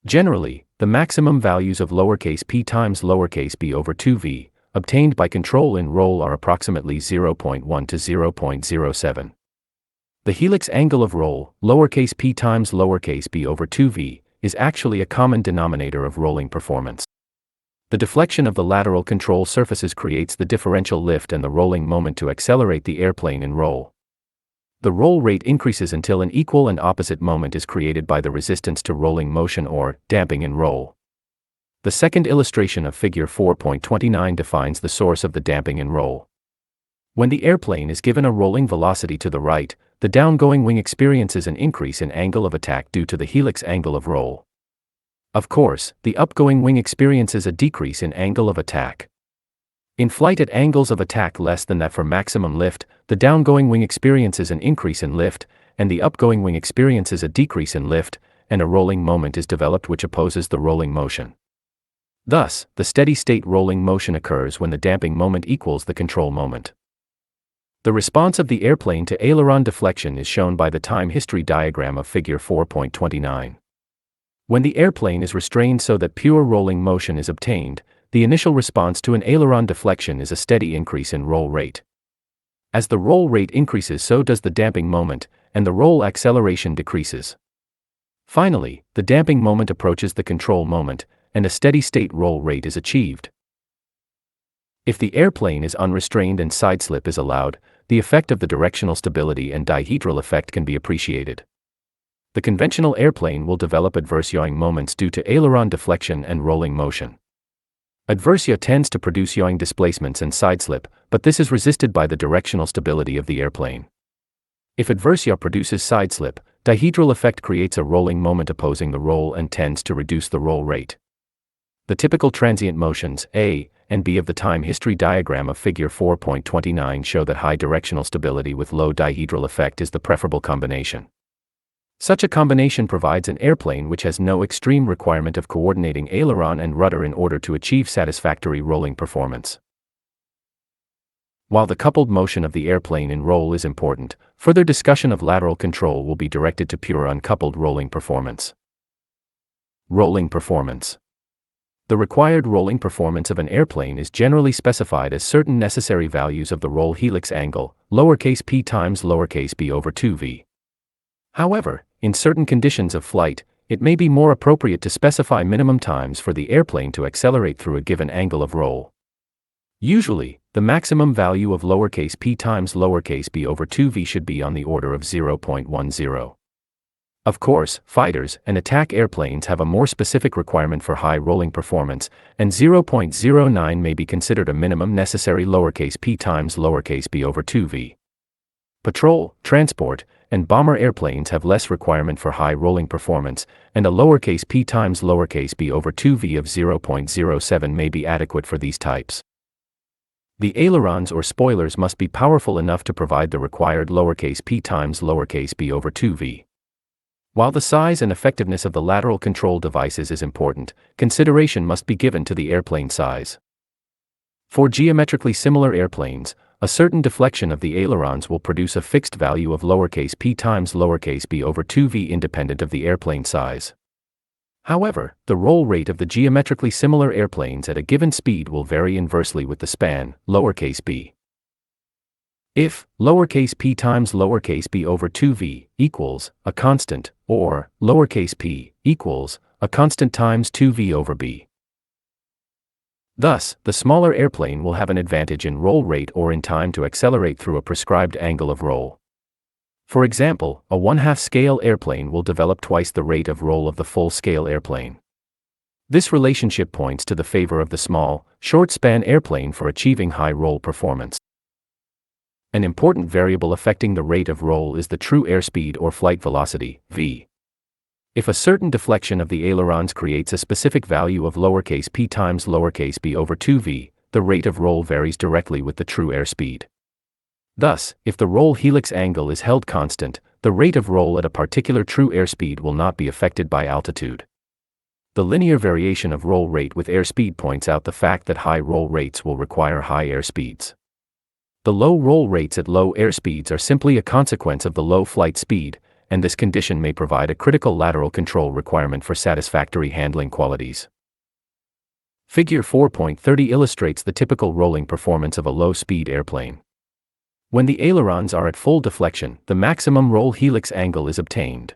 Generally, the maximum values of lowercase p times lowercase b over 2v obtained by control in roll are approximately 0.1 to 0.07. The helix angle of roll, lowercase p times lowercase b over 2v, is actually a common denominator of rolling performance. The deflection of the lateral control surfaces creates the differential lift and the rolling moment to accelerate the airplane in roll. The roll rate increases until an equal and opposite moment is created by the resistance to rolling motion or damping in roll. The second illustration of Figure 4.29 defines the source of the damping in roll. When the airplane is given a rolling velocity to the right, the downgoing wing experiences an increase in angle of attack due to the helix angle of roll. Of course, the upgoing wing experiences a decrease in angle of attack. In flight at angles of attack less than that for maximum lift, the downgoing wing experiences an increase in lift, and the upgoing wing experiences a decrease in lift, and a rolling moment is developed which opposes the rolling motion. Thus, the steady-state rolling motion occurs when the damping moment equals the control moment. The response of the airplane to aileron deflection is shown by the time history diagram of Figure 4.29. When the airplane is restrained so that pure rolling motion is obtained, the initial response to an aileron deflection is a steady increase in roll rate. As the roll rate increases, so does the damping moment, and the roll acceleration decreases. Finally, the damping moment approaches the control moment, and a steady-state roll rate is achieved. If the airplane is unrestrained and sideslip is allowed, the effect of the directional stability and dihedral effect can be appreciated. The conventional airplane will develop adverse yawing moments due to aileron deflection and rolling motion. Adverse yaw tends to produce yawing displacements and sideslip, but this is resisted by the directional stability of the airplane. If adverse yaw produces sideslip, dihedral effect creates a rolling moment opposing the roll and tends to reduce the roll rate. The typical transient motions, A and B of the time history diagram of Figure 4.29 show that high directional stability with low dihedral effect is the preferable combination. Such a combination provides an airplane which has no extreme requirement of coordinating aileron and rudder in order to achieve satisfactory rolling performance. While the coupled motion of the airplane in roll is important, further discussion of lateral control will be directed to pure uncoupled rolling performance. Rolling performance. The required rolling performance of an airplane is generally specified as certain necessary values of the roll helix angle, lowercase p times lowercase b over 2v. However, in certain conditions of flight, it may be more appropriate to specify minimum times for the airplane to accelerate through a given angle of roll. Usually, the maximum value of lowercase p times lowercase b over 2v should be on the order of 0.10. Of course, fighters and attack airplanes have a more specific requirement for high rolling performance, and 0.09 may be considered a minimum necessary lowercase p times lowercase b over 2v. Patrol, transport, and bomber airplanes have less requirement for high rolling performance, and a lowercase p times lowercase b over 2v of 0.07 may be adequate for these types. The ailerons or spoilers must be powerful enough to provide the required lowercase p times lowercase b over 2v. While the size and effectiveness of the lateral control devices is important, consideration must be given to the airplane size. For geometrically similar airplanes, a certain deflection of the ailerons will produce a fixed value of lowercase p times lowercase b over 2v independent of the airplane size. However, the roll rate of the geometrically similar airplanes at a given speed will vary inversely with the span, lowercase b. If lowercase p times lowercase b over 2v equals a constant, or lowercase p equals a constant times 2v over b. Thus, the smaller airplane will have an advantage in roll rate or in time to accelerate through a prescribed angle of roll. For example, a 1/2 scale airplane will develop twice the rate of roll of the full scale airplane. This relationship points to the favor of the small, short-span airplane for achieving high roll performance. An important variable affecting the rate of roll is the true airspeed or flight velocity, v. If a certain deflection of the ailerons creates a specific value of lowercase p times lowercase b over 2v, the rate of roll varies directly with the true airspeed. Thus, if the roll helix angle is held constant, the rate of roll at a particular true airspeed will not be affected by altitude. The linear variation of roll rate with airspeed points out the fact that high roll rates will require high airspeeds. The low roll rates at low airspeeds are simply a consequence of the low flight speed, and this condition may provide a critical lateral control requirement for satisfactory handling qualities. Figure 4.30 illustrates the typical rolling performance of a low-speed airplane. When the ailerons are at full deflection, the maximum roll helix angle is obtained.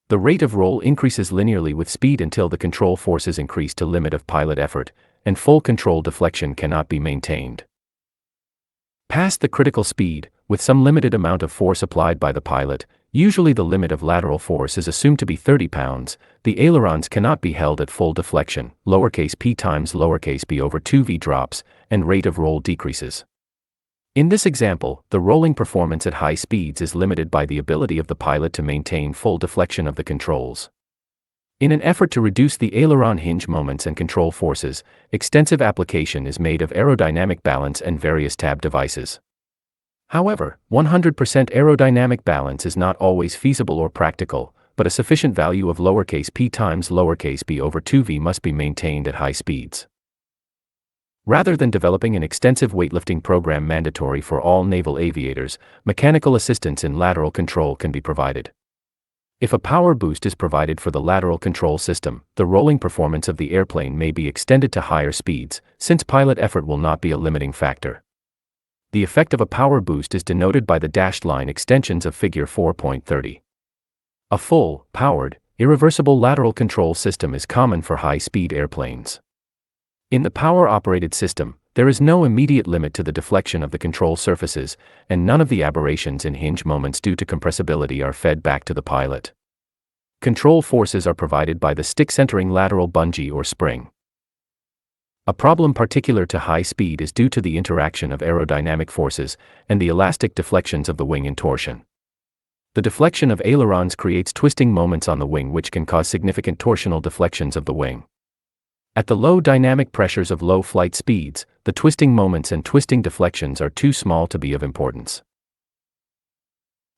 The rate of roll increases linearly with speed until the control forces increase to limit of pilot effort, and full control deflection cannot be maintained. Past the critical speed, with some limited amount of force applied by the pilot, usually the limit of lateral force is assumed to be 30 pounds, the ailerons cannot be held at full deflection, lowercase p times lowercase b over 2v drops, and rate of roll decreases. In this example, the rolling performance at high speeds is limited by the ability of the pilot to maintain full deflection of the controls. In an effort to reduce the aileron hinge moments and control forces, extensive application is made of aerodynamic balance and various tab devices. However, 100% aerodynamic balance is not always feasible or practical, but a sufficient value of lowercase p times lowercase b over 2v must be maintained at high speeds. Rather than developing an extensive weightlifting program mandatory for all naval aviators, mechanical assistance in lateral control can be provided. If a power boost is provided for the lateral control system, the rolling performance of the airplane may be extended to higher speeds, since pilot effort will not be a limiting factor. The effect of a power boost is denoted by the dashed line extensions of figure 4.30. A full, powered, irreversible lateral control system is common for high-speed airplanes. In the power-operated system, there is no immediate limit to the deflection of the control surfaces, and none of the aberrations in hinge moments due to compressibility are fed back to the pilot. Control forces are provided by the stick-centering lateral bungee or spring. A problem particular to high speed is due to the interaction of aerodynamic forces and the elastic deflections of the wing in torsion. The deflection of ailerons creates twisting moments on the wing which can cause significant torsional deflections of the wing. At the low dynamic pressures of low flight speeds, the twisting moments and twisting deflections are too small to be of importance.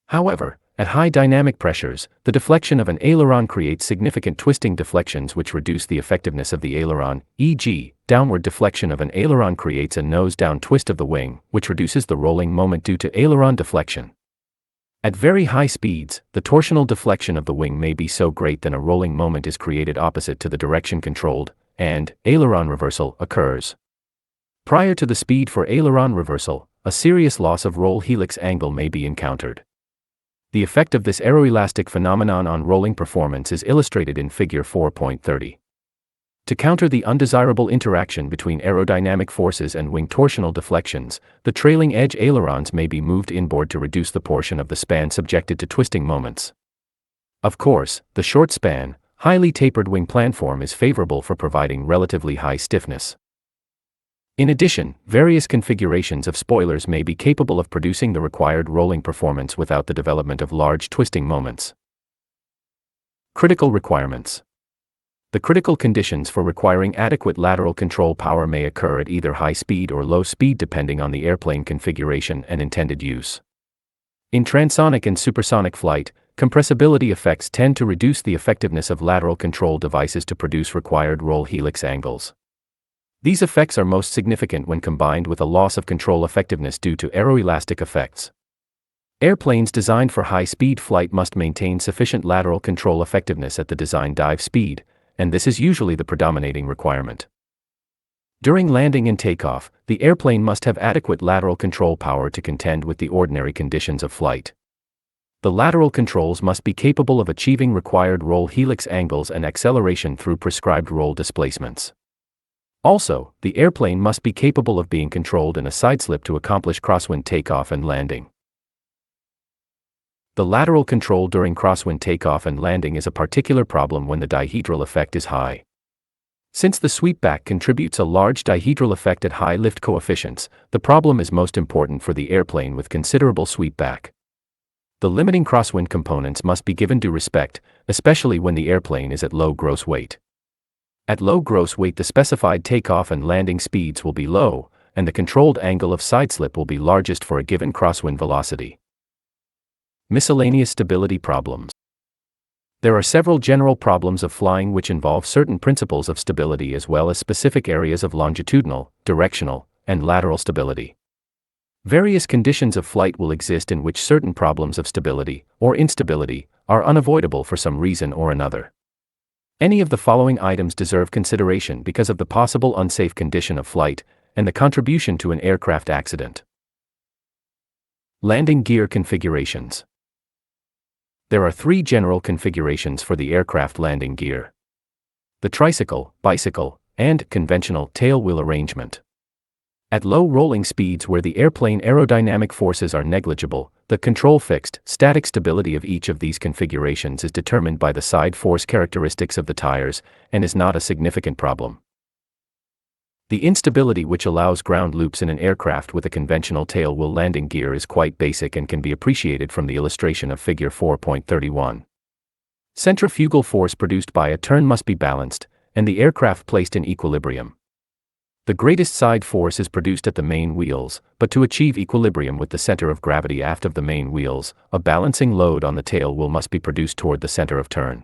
However, At high dynamic pressures, the deflection of an aileron creates significant twisting deflections which reduce the effectiveness of the aileron, e.g., downward deflection of an aileron creates a nose-down twist of the wing, which reduces the rolling moment due to aileron deflection. At very high speeds, the torsional deflection of the wing may be so great that a rolling moment is created opposite to the direction controlled, and aileron reversal occurs. Prior to the speed for aileron reversal, a serious loss of roll helix angle may be encountered. The effect of this aeroelastic phenomenon on rolling performance is illustrated in Figure 4.30. To counter the undesirable interaction between aerodynamic forces and wing torsional deflections, the trailing edge ailerons may be moved inboard to reduce the portion of the span subjected to twisting moments. Of course, the short span, highly tapered wing planform is favorable for providing relatively high stiffness. In addition, various configurations of spoilers may be capable of producing the required rolling performance without the development of large twisting moments. Critical requirements. The critical conditions for requiring adequate lateral control power may occur at either high speed or low speed depending on the airplane configuration and intended use. In transonic and supersonic flight, compressibility effects tend to reduce the effectiveness of lateral control devices to produce required roll helix angles. These effects are most significant when combined with a loss of control effectiveness due to aeroelastic effects. Airplanes designed for high-speed flight must maintain sufficient lateral control effectiveness at the design dive speed, and this is usually the predominating requirement. During landing and takeoff, the airplane must have adequate lateral control power to contend with the ordinary conditions of flight. The lateral controls must be capable of achieving required roll helix angles and acceleration through prescribed roll displacements. Also, the airplane must be capable of being controlled in a sideslip to accomplish crosswind takeoff and landing. The lateral control during crosswind takeoff and landing is a particular problem when the dihedral effect is high. Since the sweepback contributes a large dihedral effect at high lift coefficients, the problem is most important for the airplane with considerable sweepback. The limiting crosswind components must be given due respect, especially when the airplane is at low gross weight. At low gross weight, the specified takeoff and landing speeds will be low, and the controlled angle of sideslip will be largest for a given crosswind velocity. Miscellaneous stability problems. There are several general problems of flying which involve certain principles of stability as well as specific areas of longitudinal, directional, and lateral stability. Various conditions of flight will exist in which certain problems of stability, or instability, are unavoidable for some reason or another. Any of the following items deserve consideration because of the possible unsafe condition of flight, and the contribution to an aircraft accident. Landing gear configurations. There are three general configurations for the aircraft landing gear: the tricycle, bicycle, and conventional tailwheel arrangement. At low rolling speeds where the airplane aerodynamic forces are negligible, the control-fixed, static stability of each of these configurations is determined by the side force characteristics of the tires, and is not a significant problem. The instability which allows ground loops in an aircraft with a conventional tailwheel landing gear is quite basic and can be appreciated from the illustration of Figure 4.31. Centrifugal force produced by a turn must be balanced, and the aircraft placed in equilibrium. The greatest side force is produced at the main wheels, but to achieve equilibrium with the center of gravity aft of the main wheels, a balancing load on the tail wheel must be produced toward the center of turn.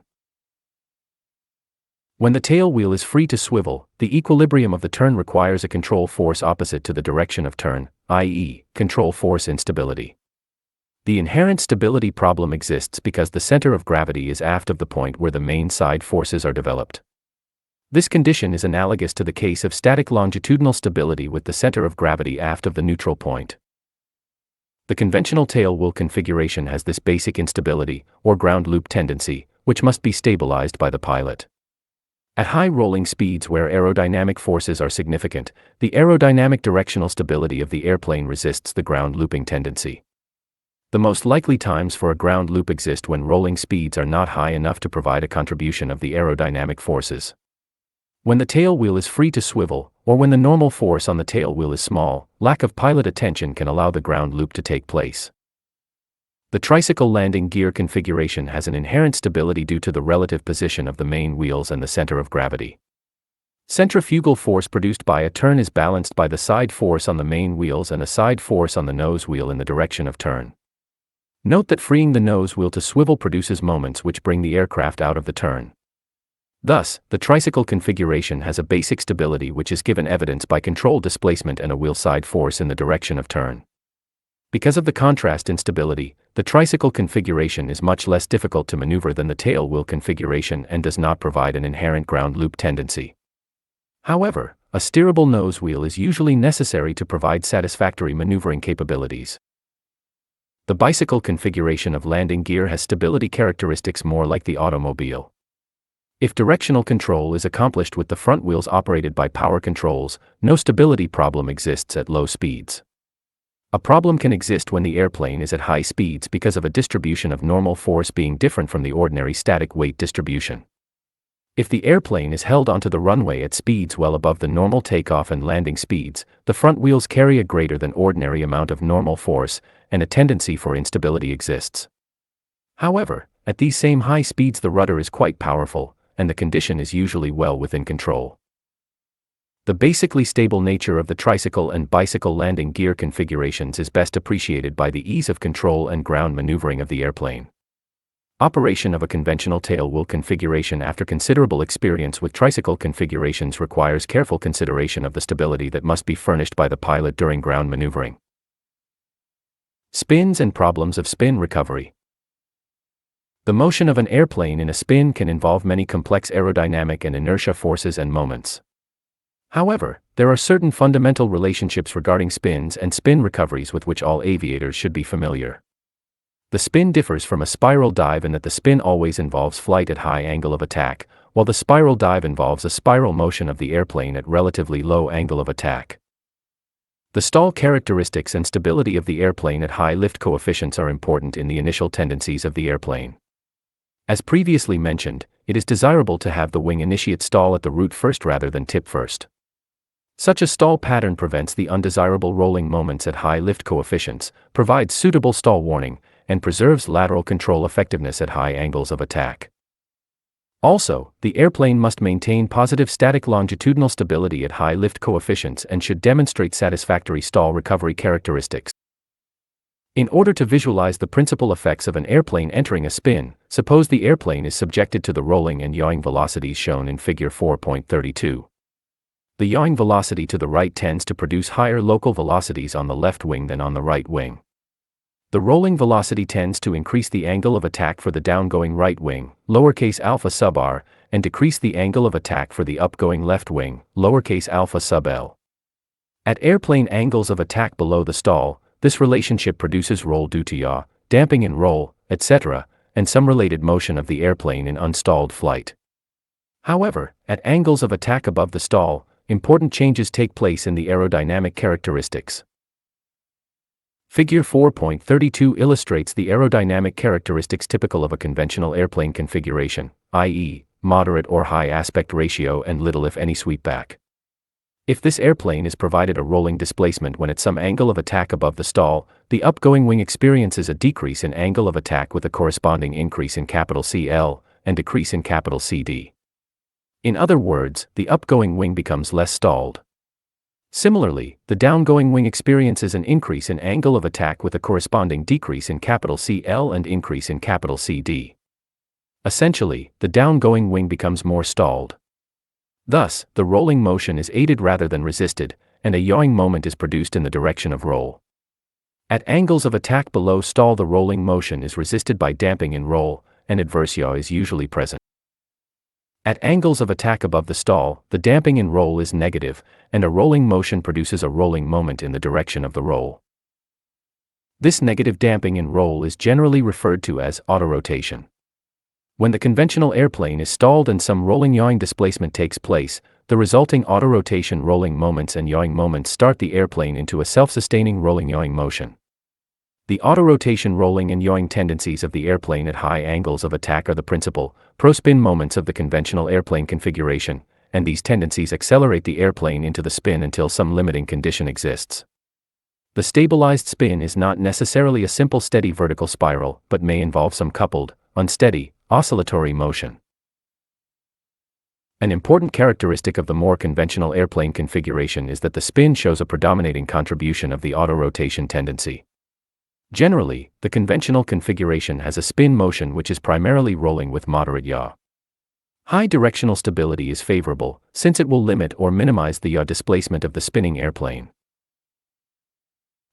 When the tail wheel is free to swivel, the equilibrium of the turn requires a control force opposite to the direction of turn, i.e., control force instability. The inherent stability problem exists because the center of gravity is aft of the point where the main side forces are developed. This condition is analogous to the case of static longitudinal stability with the center of gravity aft of the neutral point. The conventional tail wheel configuration has this basic instability, or ground loop tendency, which must be stabilized by the pilot. At high rolling speeds where aerodynamic forces are significant, the aerodynamic directional stability of the airplane resists the ground looping tendency. The most likely times for a ground loop exist when rolling speeds are not high enough to provide a contribution of the aerodynamic forces. When the tail wheel is free to swivel, or when the normal force on the tail wheel is small, lack of pilot attention can allow the ground loop to take place. The tricycle landing gear configuration has an inherent stability due to the relative position of the main wheels and the center of gravity. Centrifugal force produced by a turn is balanced by the side force on the main wheels and a side force on the nose wheel in the direction of turn. Note that freeing the nose wheel to swivel produces moments which bring the aircraft out of the turn. Thus, the tricycle configuration has a basic stability which is given evidence by control displacement and a wheel side force in the direction of turn. Because of the contrast in stability, the tricycle configuration is much less difficult to maneuver than the tail wheel configuration and does not provide an inherent ground loop tendency. However, a steerable nose wheel is usually necessary to provide satisfactory maneuvering capabilities. The bicycle configuration of landing gear has stability characteristics more like the automobile. If directional control is accomplished with the front wheels operated by power controls, no stability problem exists at low speeds. A problem can exist when the airplane is at high speeds because of a distribution of normal force being different from the ordinary static weight distribution. If the airplane is held onto the runway at speeds well above the normal takeoff and landing speeds, the front wheels carry a greater than ordinary amount of normal force, and a tendency for instability exists. However, at these same high speeds the rudder is quite powerful, and the condition is usually well within control. The basically stable nature of the tricycle and bicycle landing gear configurations is best appreciated by the ease of control and ground maneuvering of the airplane. Operation of a conventional tail wheel configuration after considerable experience with tricycle configurations requires careful consideration of the stability that must be furnished by the pilot during ground maneuvering. Spins and problems of spin recovery. The motion of an airplane in a spin can involve many complex aerodynamic and inertia forces and moments. However, there are certain fundamental relationships regarding spins and spin recoveries with which all aviators should be familiar. The spin differs from a spiral dive in that the spin always involves flight at high angle of attack, while the spiral dive involves a spiral motion of the airplane at relatively low angle of attack. The stall characteristics and stability of the airplane at high lift coefficients are important in the initial tendencies of the airplane. As previously mentioned, it is desirable to have the wing initiate stall at the root first rather than tip first. Such a stall pattern prevents the undesirable rolling moments at high lift coefficients, provides suitable stall warning, and preserves lateral control effectiveness at high angles of attack. Also, the airplane must maintain positive static longitudinal stability at high lift coefficients and should demonstrate satisfactory stall recovery characteristics. In order to visualize the principal effects of an airplane entering a spin, suppose the airplane is subjected to the rolling and yawing velocities shown in Figure 4.32. The yawing velocity to the right tends to produce higher local velocities on the left wing than on the right wing. The rolling velocity tends to increase the angle of attack for the downgoing right wing, lowercase alpha sub r, and decrease the angle of attack for the upgoing left wing, lowercase alpha sub l. At airplane angles of attack below the stall, this relationship produces roll due to yaw, damping in roll, etc., and some related motion of the airplane in unstalled flight. However, at angles of attack above the stall, important changes take place in the aerodynamic characteristics. Figure 4.32 illustrates the aerodynamic characteristics typical of a conventional airplane configuration, i.e., moderate or high aspect ratio and little if any sweepback. If this airplane is provided a rolling displacement when at some angle of attack above the stall, the upgoing wing experiences a decrease in angle of attack with a corresponding increase in capital CL and decrease in capital CD. In other words, the upgoing wing becomes less stalled. Similarly, the downgoing wing experiences an increase in angle of attack with a corresponding decrease in capital CL and increase in capital CD. Essentially, the downgoing wing becomes more stalled. Thus, the rolling motion is aided rather than resisted, and a yawing moment is produced in the direction of roll. At angles of attack below stall the rolling motion is resisted by damping in roll, and adverse yaw is usually present. At angles of attack above the stall, the damping in roll is negative, and a rolling motion produces a rolling moment in the direction of the roll. This negative damping in roll is generally referred to as autorotation. When the conventional airplane is stalled and some rolling yawing displacement takes place, the resulting autorotation rolling moments and yawing moments start the airplane into a self-sustaining rolling yawing motion. The autorotation rolling and yawing tendencies of the airplane at high angles of attack are the principal, pro-spin moments of the conventional airplane configuration, and these tendencies accelerate the airplane into the spin until some limiting condition exists. The stabilized spin is not necessarily a simple steady vertical spiral, but may involve some coupled, unsteady, oscillatory motion. An important characteristic of the more conventional airplane configuration is that the spin shows a predominating contribution of the autorotation tendency. Generally, the conventional configuration has a spin motion which is primarily rolling with moderate yaw. High directional stability is favorable, since it will limit or minimize the yaw displacement of the spinning airplane.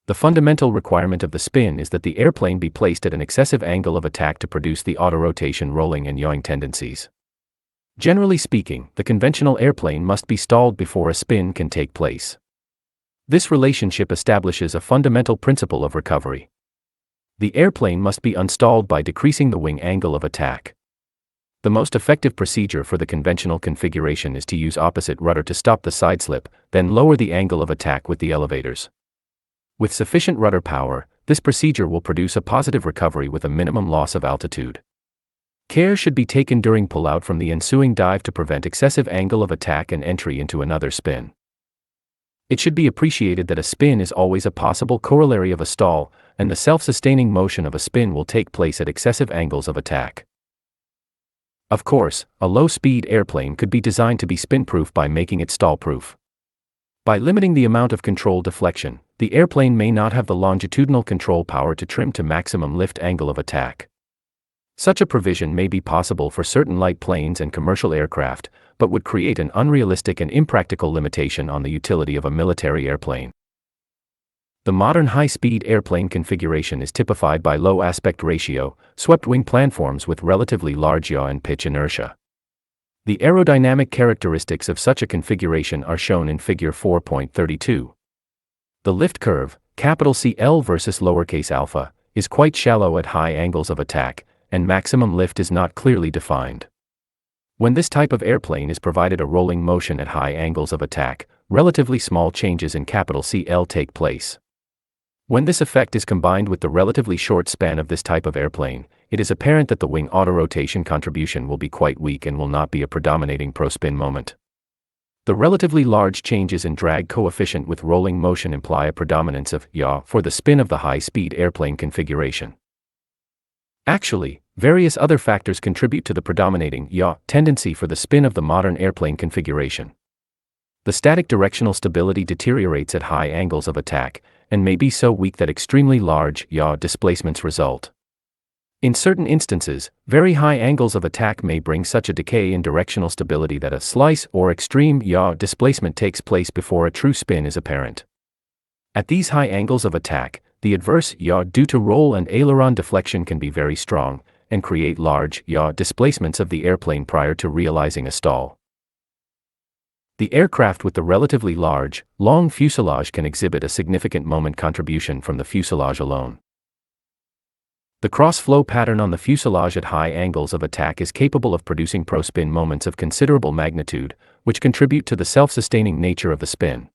The fundamental requirement of the spin is that the airplane be placed at an excessive angle of attack to produce the autorotation rolling and yawing tendencies. Generally speaking, the conventional airplane must be stalled before a spin can take place. This relationship establishes a fundamental principle of recovery. The airplane must be unstalled by decreasing the wing angle of attack. The most effective procedure for the conventional configuration is to use opposite rudder to stop the sideslip, then lower the angle of attack with the elevators. With sufficient rudder power, this procedure will produce a positive recovery with a minimum loss of altitude. Care should be taken during pullout from the ensuing dive to prevent excessive angle of attack and entry into another spin. It should be appreciated that a spin is always a possible corollary of a stall, and the self-sustaining motion of a spin will take place at excessive angles of attack. Of course, a low-speed airplane could be designed to be spin-proof by making it stall-proof. By limiting the amount of control deflection, the airplane may not have the longitudinal control power to trim to maximum lift angle of attack. Such a provision may be possible for certain light planes and commercial aircraft, but would create an unrealistic and impractical limitation on the utility of a military airplane. The modern high-speed airplane configuration is typified by low aspect ratio, swept-wing planforms with relatively large yaw and pitch inertia. The aerodynamic characteristics of such a configuration are shown in Figure 4.32. The lift curve, capital CL versus lowercase alpha, is quite shallow at high angles of attack, and maximum lift is not clearly defined. When this type of airplane is provided a rolling motion at high angles of attack, relatively small changes in capital CL take place. When this effect is combined with the relatively short span of this type of airplane, it is apparent that the wing autorotation contribution will be quite weak and will not be a predominating pro-spin moment. The relatively large changes in drag coefficient with rolling motion imply a predominance of yaw for the spin of the high-speed airplane configuration. Actually, various other factors contribute to the predominating yaw tendency for the spin of the modern airplane configuration. The static directional stability deteriorates at high angles of attack, and may be so weak that extremely large yaw displacements result. In certain instances, very high angles of attack may bring such a decay in directional stability that a slice or extreme yaw displacement takes place before a true spin is apparent. At these high angles of attack, the adverse yaw due to roll and aileron deflection can be very strong, and create large yaw displacements of the airplane prior to realizing a stall. The aircraft with the relatively large, long fuselage can exhibit a significant moment contribution from the fuselage alone. The cross-flow pattern on the fuselage at high angles of attack is capable of producing pro-spin moments of considerable magnitude, which contribute to the self-sustaining nature of the spin.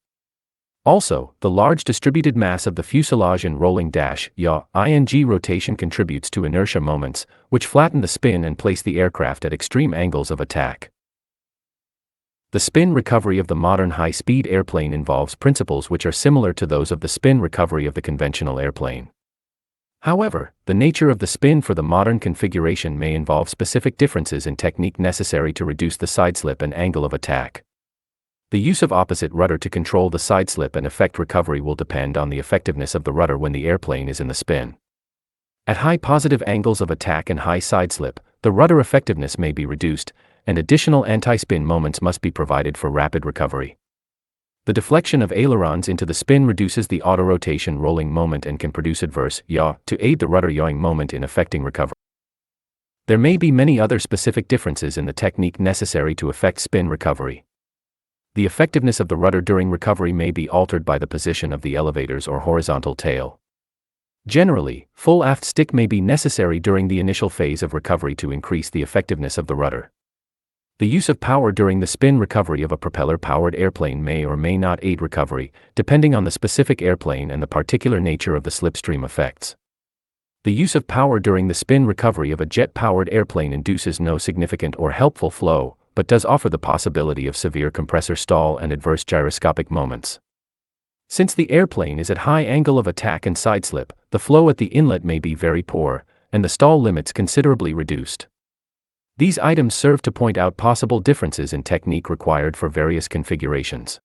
Also, the large distributed mass of the fuselage and rolling yaw ing rotation contributes to inertia moments, which flatten the spin and place the aircraft at extreme angles of attack. The spin recovery of the modern high-speed airplane involves principles which are similar to those of the spin recovery of the conventional airplane. However, the nature of the spin for the modern configuration may involve specific differences in technique necessary to reduce the sideslip and angle of attack. The use of opposite rudder to control the sideslip and effect recovery will depend on the effectiveness of the rudder when the airplane is in the spin. At high positive angles of attack and high sideslip, the rudder effectiveness may be reduced, and additional anti-spin moments must be provided for rapid recovery. The deflection of ailerons into the spin reduces the autorotation rolling moment and can produce adverse yaw to aid the rudder yawing moment in effecting recovery. There may be many other specific differences in the technique necessary to effect spin recovery. The effectiveness of the rudder during recovery may be altered by the position of the elevators or horizontal tail. Generally, full aft stick may be necessary during the initial phase of recovery to increase the effectiveness of the rudder. The use of power during the spin recovery of a propeller-powered airplane may or may not aid recovery, depending on the specific airplane and the particular nature of the slipstream effects. The use of power during the spin recovery of a jet-powered airplane induces no significant or helpful flow, but does offer the possibility of severe compressor stall and adverse gyroscopic moments. Since the airplane is at high angle of attack and sideslip, the flow at the inlet may be very poor, and the stall limits considerably reduced. These items serve to point out possible differences in technique required for various configurations.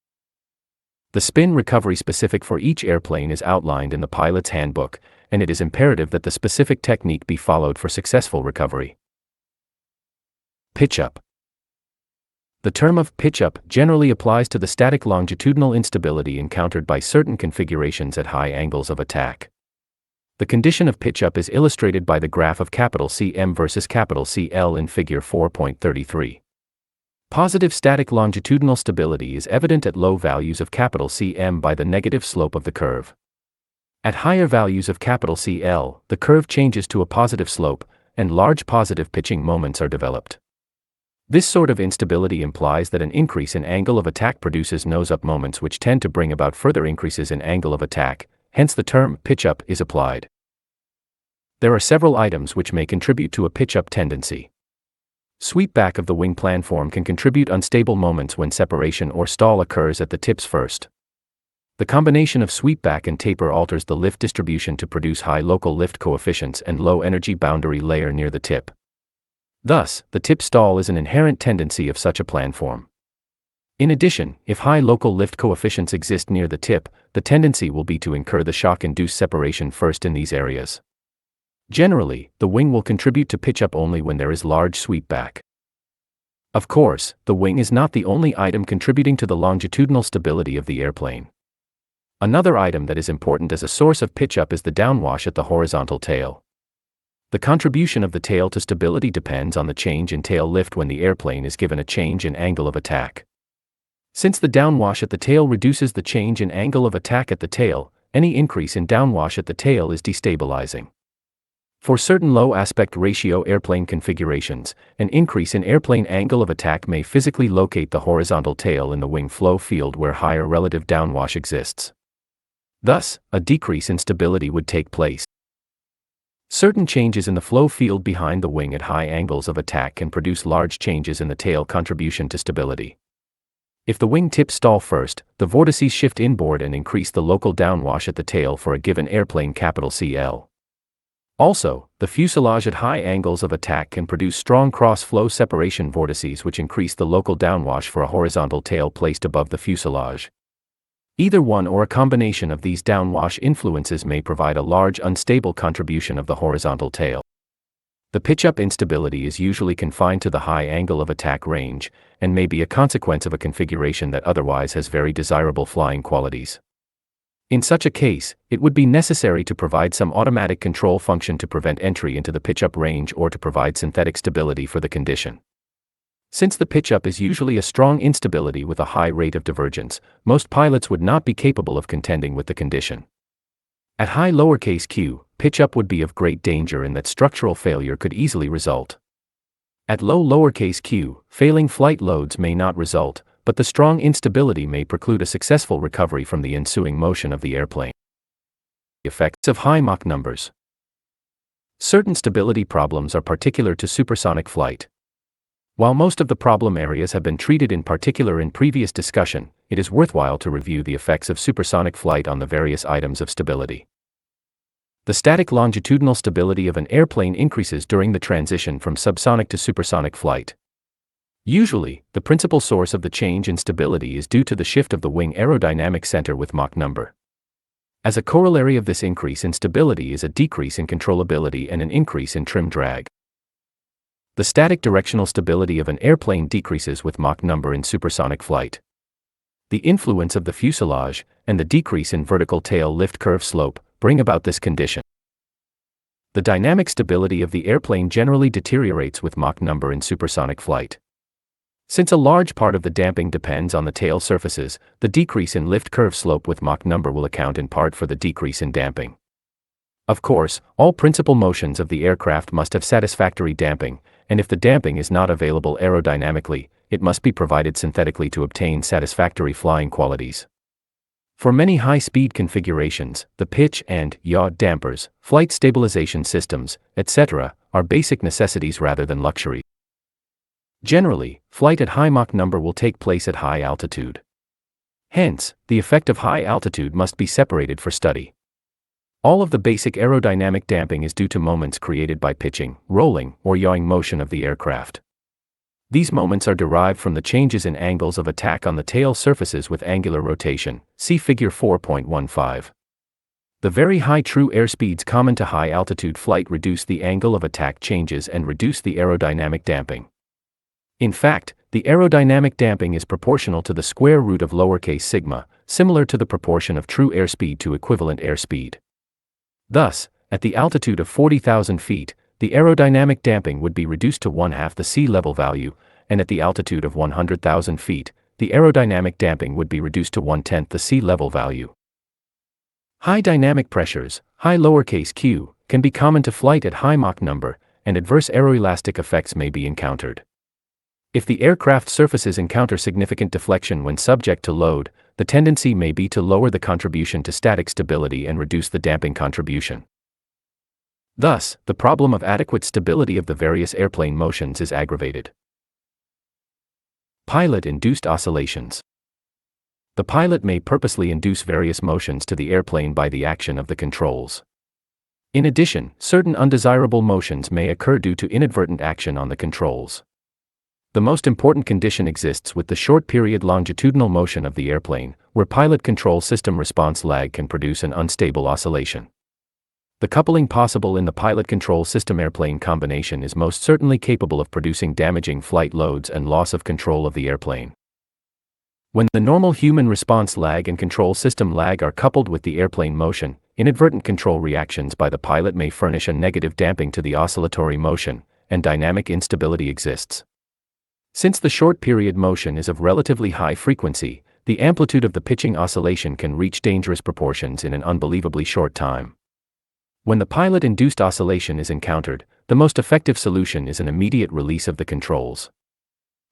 The spin recovery specific for each airplane is outlined in the pilot's handbook, and it is imperative that the specific technique be followed for successful recovery. Pitch-up. The term of pitch-up generally applies to the static longitudinal instability encountered by certain configurations at high angles of attack. The condition of pitch-up is illustrated by the graph of CM versus CL in Figure 4.33. Positive static longitudinal stability is evident at low values of CM by the negative slope of the curve. At higher values of CL, the curve changes to a positive slope, and large positive pitching moments are developed. This sort of instability implies that an increase in angle of attack produces nose-up moments which tend to bring about further increases in angle of attack, hence the term pitch-up is applied. There are several items which may contribute to a pitch-up tendency. Sweep back of the wing planform can contribute unstable moments when separation or stall occurs at the tips first. The combination of sweep back and taper alters the lift distribution to produce high local lift coefficients and low energy boundary layer near the tip. Thus, the tip stall is an inherent tendency of such a planform. In addition, if high local lift coefficients exist near the tip, the tendency will be to incur the shock-induced separation first in these areas. Generally, the wing will contribute to pitch-up only when there is large sweep back. Of course, the wing is not the only item contributing to the longitudinal stability of the airplane. Another item that is important as a source of pitch-up is the downwash at the horizontal tail. The contribution of the tail to stability depends on the change in tail lift when the airplane is given a change in angle of attack. Since the downwash at the tail reduces the change in angle of attack at the tail, any increase in downwash at the tail is destabilizing. For certain low aspect ratio airplane configurations, an increase in airplane angle of attack may physically locate the horizontal tail in the wing flow field where higher relative downwash exists. Thus, a decrease in stability would take place. Certain changes in the flow field behind the wing at high angles of attack can produce large changes in the tail contribution to stability. If the wing tips stall first, the vortices shift inboard and increase the local downwash at the tail for a given airplane CL. Also, the fuselage at high angles of attack can produce strong cross-flow separation vortices which increase the local downwash for a horizontal tail placed above the fuselage. Either one or a combination of these downwash influences may provide a large unstable contribution of the horizontal tail. The pitch-up instability is usually confined to the high angle of attack range, and may be a consequence of a configuration that otherwise has very desirable flying qualities. In such a case, it would be necessary to provide some automatic control function to prevent entry into the pitch-up range or to provide synthetic stability for the condition. Since the pitch-up is usually a strong instability with a high rate of divergence, most pilots would not be capable of contending with the condition. At high q, pitch-up would be of great danger in that structural failure could easily result. At low q, failing flight loads may not result, but the strong instability may preclude a successful recovery from the ensuing motion of the airplane. Effects of high Mach numbers. Certain stability problems are particular to supersonic flight. While most of the problem areas have been treated in particular in previous discussion, it is worthwhile to review the effects of supersonic flight on the various items of stability. The static longitudinal stability of an airplane increases during the transition from subsonic to supersonic flight. Usually, the principal source of the change in stability is due to the shift of the wing aerodynamic center with Mach number. As a corollary of this increase in stability is a decrease in controllability and an increase in trim drag. The static directional stability of an airplane decreases with Mach number in supersonic flight. The influence of the fuselage, and the decrease in vertical tail lift curve slope, bring about this condition. The dynamic stability of the airplane generally deteriorates with Mach number in supersonic flight. Since a large part of the damping depends on the tail surfaces, the decrease in lift curve slope with Mach number will account in part for the decrease in damping. Of course, all principal motions of the aircraft must have satisfactory damping, and if the damping is not available aerodynamically, it must be provided synthetically to obtain satisfactory flying qualities. For many high-speed configurations, the pitch and yaw dampers, flight stabilization systems, etc., are basic necessities rather than luxury. Generally, flight at high Mach number will take place at high altitude. Hence, the effect of high altitude must be separated for study. All of the basic aerodynamic damping is due to moments created by pitching, rolling, or yawing motion of the aircraft. These moments are derived from the changes in angles of attack on the tail surfaces with angular rotation, see Figure 4.15. The very high true airspeeds common to high-altitude flight reduce the angle of attack changes and reduce the aerodynamic damping. In fact, the aerodynamic damping is proportional to the square root of lowercase sigma, similar to the proportion of true airspeed to equivalent airspeed. Thus, at the altitude of 40,000 feet, the aerodynamic damping would be reduced to 1/2 the sea level value, and at the altitude of 100,000 feet, the aerodynamic damping would be reduced to 1/10 the sea level value. High dynamic pressures, high lowercase q, can be common to flight at high Mach number, and adverse aeroelastic effects may be encountered. If the aircraft surfaces encounter significant deflection when subject to load, the tendency may be to lower the contribution to static stability and reduce the damping contribution. Thus, the problem of adequate stability of the various airplane motions is aggravated. Pilot-induced oscillations. The pilot may purposely induce various motions to the airplane by the action of the controls. In addition, certain undesirable motions may occur due to inadvertent action on the controls. The most important condition exists with the short-period longitudinal motion of the airplane, where pilot control system response lag can produce an unstable oscillation. The coupling possible in the pilot control system airplane combination is most certainly capable of producing damaging flight loads and loss of control of the airplane. When the normal human response lag and control system lag are coupled with the airplane motion, inadvertent control reactions by the pilot may furnish a negative damping to the oscillatory motion, and dynamic instability exists. Since the short-period motion is of relatively high frequency, the amplitude of the pitching oscillation can reach dangerous proportions in an unbelievably short time. When the pilot-induced oscillation is encountered, the most effective solution is an immediate release of the controls.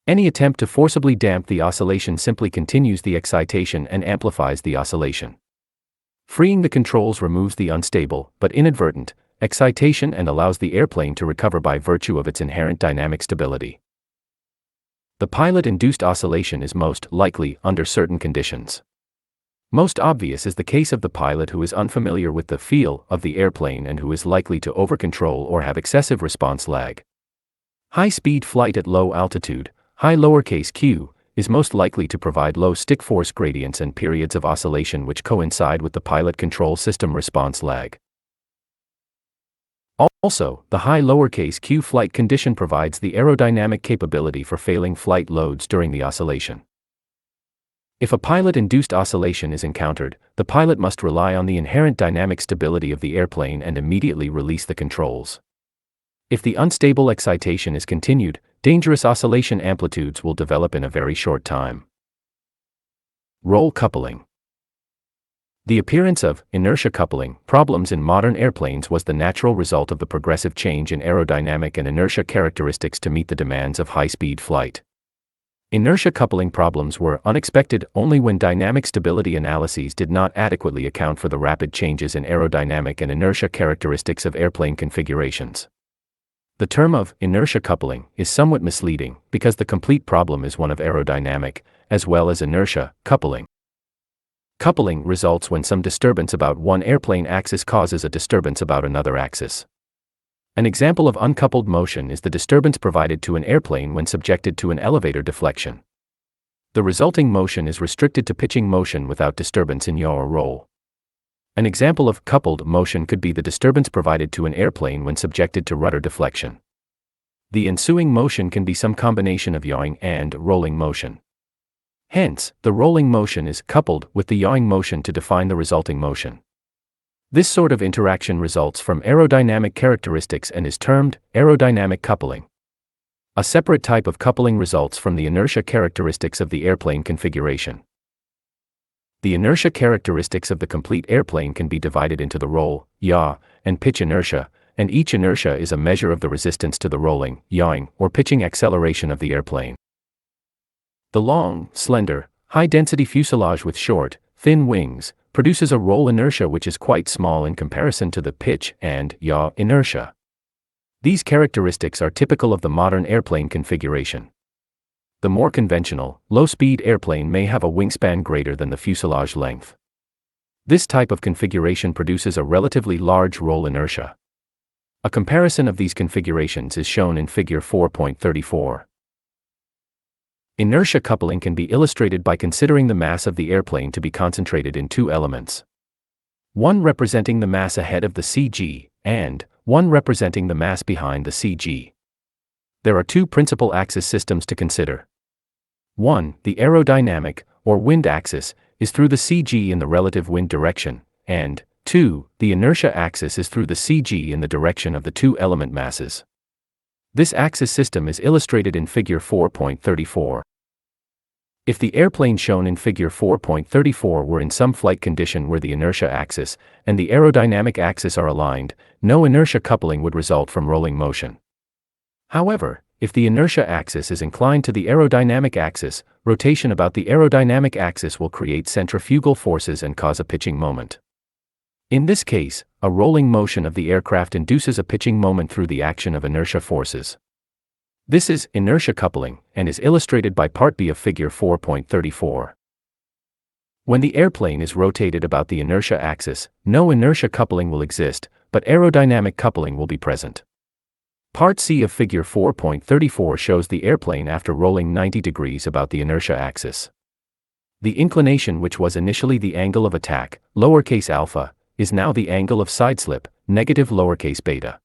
Any attempt to forcibly damp the oscillation simply continues the excitation and amplifies the oscillation. Freeing the controls removes the unstable, but inadvertent, excitation and allows the airplane to recover by virtue of its inherent dynamic stability. The pilot-induced oscillation is most likely under certain conditions. Most obvious is the case of the pilot who is unfamiliar with the feel of the airplane and who is likely to overcontrol or have excessive response lag. High-speed flight at low altitude, high lowercase q, is most likely to provide low stick force gradients and periods of oscillation which coincide with the pilot control system response lag. Also, the high lowercase q flight condition provides the aerodynamic capability for failing flight loads during the oscillation. If a pilot-induced oscillation is encountered, the pilot must rely on the inherent dynamic stability of the airplane and immediately release the controls. If the unstable excitation is continued, dangerous oscillation amplitudes will develop in a very short time. Roll coupling. The appearance of inertia coupling problems in modern airplanes was the natural result of the progressive change in aerodynamic and inertia characteristics to meet the demands of high-speed flight. Inertia coupling problems were unexpected only when dynamic stability analyses did not adequately account for the rapid changes in aerodynamic and inertia characteristics of airplane configurations. The term of inertia coupling is somewhat misleading because the complete problem is one of aerodynamic, as well as inertia coupling. Coupling results when some disturbance about one airplane axis causes a disturbance about another axis. An example of uncoupled motion is the disturbance provided to an airplane when subjected to an elevator deflection. The resulting motion is restricted to pitching motion without disturbance in yaw or roll. An example of coupled motion could be the disturbance provided to an airplane when subjected to rudder deflection. The ensuing motion can be some combination of yawing and rolling motion. Hence, the rolling motion is coupled with the yawing motion to define the resulting motion. This sort of interaction results from aerodynamic characteristics and is termed aerodynamic coupling. A separate type of coupling results from the inertia characteristics of the airplane configuration. The inertia characteristics of the complete airplane can be divided into the roll, yaw, and pitch inertia, and each inertia is a measure of the resistance to the rolling, yawing, or pitching acceleration of the airplane. The long, slender, high-density fuselage with short, thin wings produces a roll inertia which is quite small in comparison to the pitch and yaw inertia. These characteristics are typical of the modern airplane configuration. The more conventional, low-speed airplane may have a wingspan greater than the fuselage length. This type of configuration produces a relatively large roll inertia. A comparison of these configurations is shown in Figure 4.34. Inertia coupling can be illustrated by considering the mass of the airplane to be concentrated in two elements. one representing the mass ahead of the CG, and one representing the mass behind the CG. There are two principal axis systems to consider. 1. The aerodynamic, or wind axis, is through the CG in the relative wind direction, and 2. The inertia axis is through the CG in the direction of the two element masses. This axis system is illustrated in Figure 4.34. If the airplane shown in Figure 4.34 were in some flight condition where the inertia axis and the aerodynamic axis are aligned, no inertia coupling would result from rolling motion. However, if the inertia axis is inclined to the aerodynamic axis, rotation about the aerodynamic axis will create centrifugal forces and cause a pitching moment. In this case, a rolling motion of the aircraft induces a pitching moment through the action of inertia forces. This is inertia coupling, and is illustrated by Part B of Figure 4.34. When the airplane is rotated about the inertia axis, no inertia coupling will exist, but aerodynamic coupling will be present. Part C of Figure 4.34 shows the airplane after rolling 90 degrees about the inertia axis. The inclination, which was initially the angle of attack, lowercase alpha, is now the angle of sideslip, negative lowercase beta.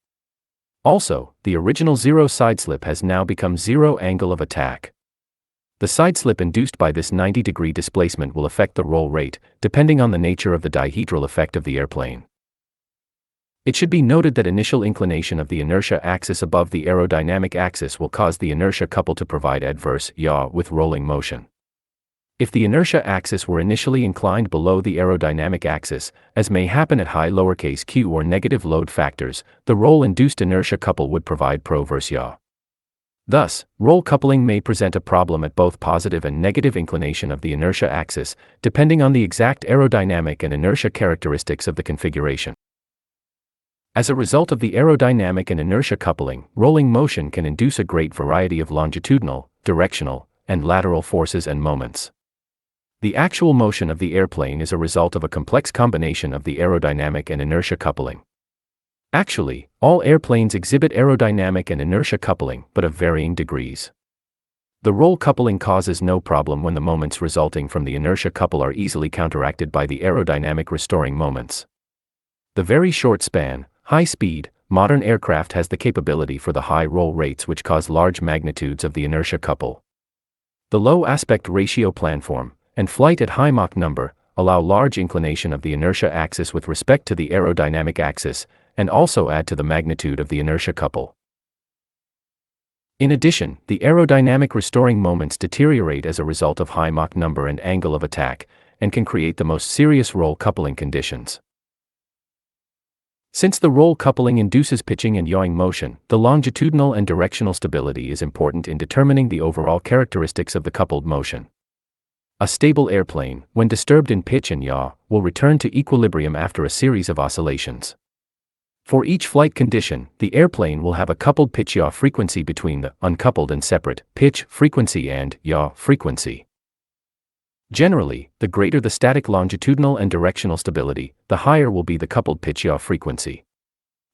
Also, the original zero sideslip has now become zero angle of attack. The sideslip induced by this 90-degree displacement will affect the roll rate, depending on the nature of the dihedral effect of the airplane. It should be noted that initial inclination of the inertia axis above the aerodynamic axis will cause the inertia couple to provide adverse yaw with rolling motion. If the inertia axis were initially inclined below the aerodynamic axis, as may happen at high lowercase q or negative load factors, the roll-induced inertia couple would provide pro-verse yaw. Thus, roll coupling may present a problem at both positive and negative inclination of the inertia axis, depending on the exact aerodynamic and inertia characteristics of the configuration. As a result of the aerodynamic and inertia coupling, rolling motion can induce a great variety of longitudinal, directional, and lateral forces and moments. The actual motion of the airplane is a result of a complex combination of the aerodynamic and inertia coupling. Actually, all airplanes exhibit aerodynamic and inertia coupling, but of varying degrees. The roll coupling causes no problem when the moments resulting from the inertia couple are easily counteracted by the aerodynamic restoring moments. The very short span, high speed, modern aircraft has the capability for the high roll rates which cause large magnitudes of the inertia couple. The low aspect ratio planform, and flight at high Mach number, allow large inclination of the inertia axis with respect to the aerodynamic axis, and also add to the magnitude of the inertia couple. In addition, the aerodynamic restoring moments deteriorate as a result of high Mach number and angle of attack, and can create the most serious roll coupling conditions. Since the roll coupling induces pitching and yawing motion, the longitudinal and directional stability is important in determining the overall characteristics of the coupled motion. A stable airplane, when disturbed in pitch and yaw, will return to equilibrium after a series of oscillations. For each flight condition, the airplane will have a coupled pitch-yaw frequency between the uncoupled and separate pitch frequency and yaw frequency. Generally, the greater the static longitudinal and directional stability, the higher will be the coupled pitch-yaw frequency.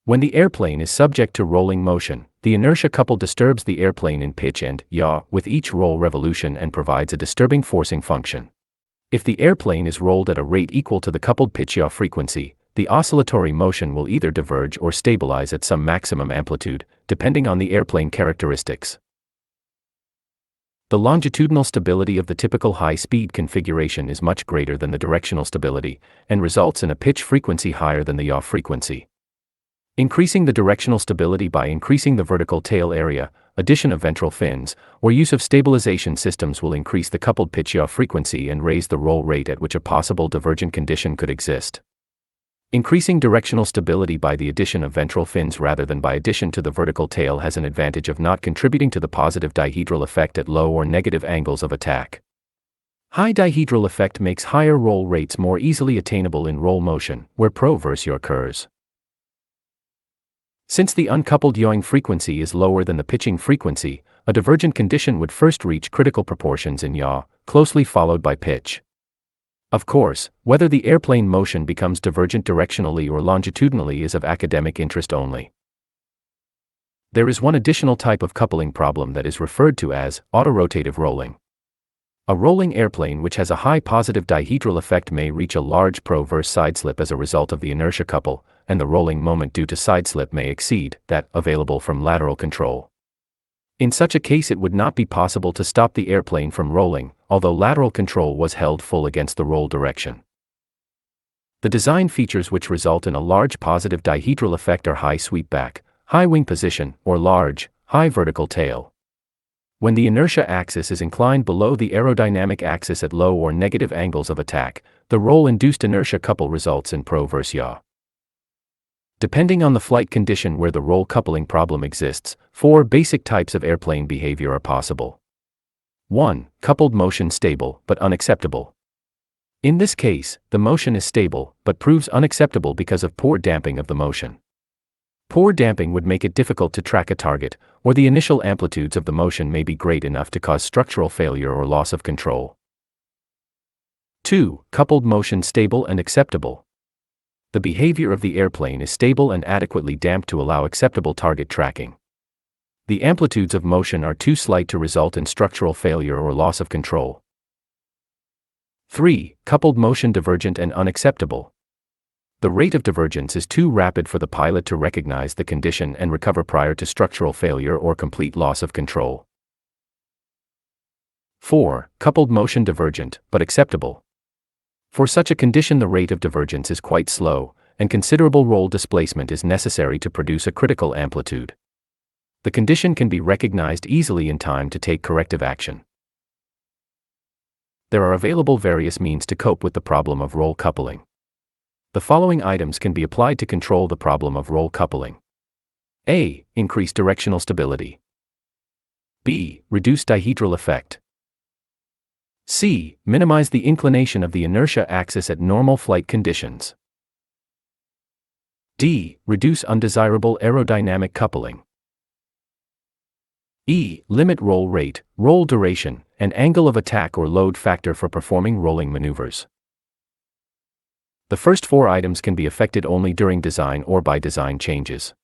When the airplane is subject to rolling motion, the inertia couple disturbs the airplane in pitch and yaw with each roll revolution and provides a disturbing forcing function. If the airplane is rolled at a rate equal to the coupled pitch-yaw frequency, the oscillatory motion will either diverge or stabilize at some maximum amplitude, depending on the airplane characteristics. The longitudinal stability of the typical high-speed configuration is much greater than the directional stability, and results in a pitch frequency higher than the yaw frequency. Increasing the directional stability by increasing the vertical tail area, addition of ventral fins, or use of stabilization systems will increase the coupled pitch-yaw frequency and raise the roll rate at which a possible divergent condition could exist. Increasing directional stability by the addition of ventral fins rather than by addition to the vertical tail has an advantage of not contributing to the positive dihedral effect at low or negative angles of attack. High dihedral effect makes higher roll rates more easily attainable in roll motion, where pro-verse yaw occurs. Since the uncoupled yawing frequency is lower than the pitching frequency, a divergent condition would first reach critical proportions in yaw, closely followed by pitch. Of course, whether the airplane motion becomes divergent directionally or longitudinally is of academic interest only. There is one additional type of coupling problem that is referred to as autorotative rolling. A rolling airplane which has a high positive dihedral effect may reach a large pro-verse sideslip as a result of the inertia couple, and the rolling moment due to sideslip may exceed that available from lateral control. In such a case, it would not be possible to stop the airplane from rolling, although lateral control was held full against the roll direction. The design features which result in a large positive dihedral effect are high sweep back, high wing position, or large, high vertical tail. When the inertia axis is inclined below the aerodynamic axis at low or negative angles of attack, the roll-induced inertia couple results in pro-verse yaw. Depending on the flight condition where the roll coupling problem exists, 4 basic types of airplane behavior are possible. 1. Coupled motion stable but unacceptable. In this case, the motion is stable but proves unacceptable because of poor damping of the motion. Poor damping would make it difficult to track a target, or the initial amplitudes of the motion may be great enough to cause structural failure or loss of control. 2. Coupled motion stable and acceptable. The behavior of the airplane is stable and adequately damped to allow acceptable target tracking. The amplitudes of motion are too slight to result in structural failure or loss of control. 3. Coupled motion divergent and unacceptable. The rate of divergence is too rapid for the pilot to recognize the condition and recover prior to structural failure or complete loss of control. 4. Coupled motion divergent, but acceptable. For such a condition, the rate of divergence is quite slow, and considerable roll displacement is necessary to produce a critical amplitude. The condition can be recognized easily in time to take corrective action. There are available various means to cope with the problem of roll coupling. The following items can be applied to control the problem of roll coupling. A. Increase directional stability. B. Reduce dihedral effect. C. Minimize the inclination of the inertia axis at normal flight conditions. D. Reduce undesirable aerodynamic coupling. E. Limit roll rate, roll duration, and angle of attack or load factor for performing rolling maneuvers. The first 4 items can be affected only during design or by design changes.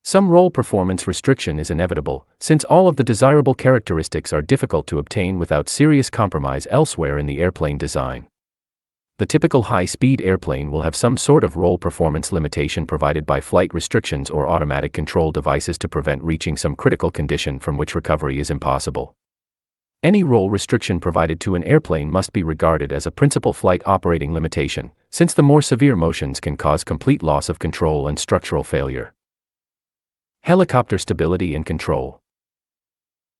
Some roll performance restriction is inevitable, since all of the desirable characteristics are difficult to obtain without serious compromise elsewhere in the airplane design. The typical high-speed airplane will have some sort of roll performance limitation provided by flight restrictions or automatic control devices to prevent reaching some critical condition from which recovery is impossible. Any roll restriction provided to an airplane must be regarded as a principal flight operating limitation, since the more severe motions can cause complete loss of control and structural failure. Helicopter stability and control.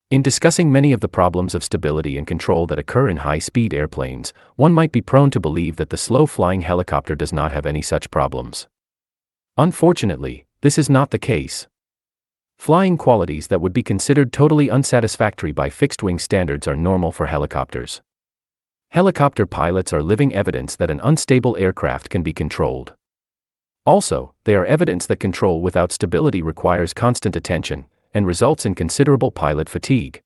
In discussing many of the problems of stability and control that occur in high-speed airplanes, one might be prone to believe that the slow-flying helicopter does not have any such problems. Unfortunately, this is not the case. Flying qualities that would be considered totally unsatisfactory by fixed-wing standards are normal for helicopters. Helicopter pilots are living evidence that an unstable aircraft can be controlled. Also, they are evidence that control without stability requires constant attention, and results in considerable pilot fatigue.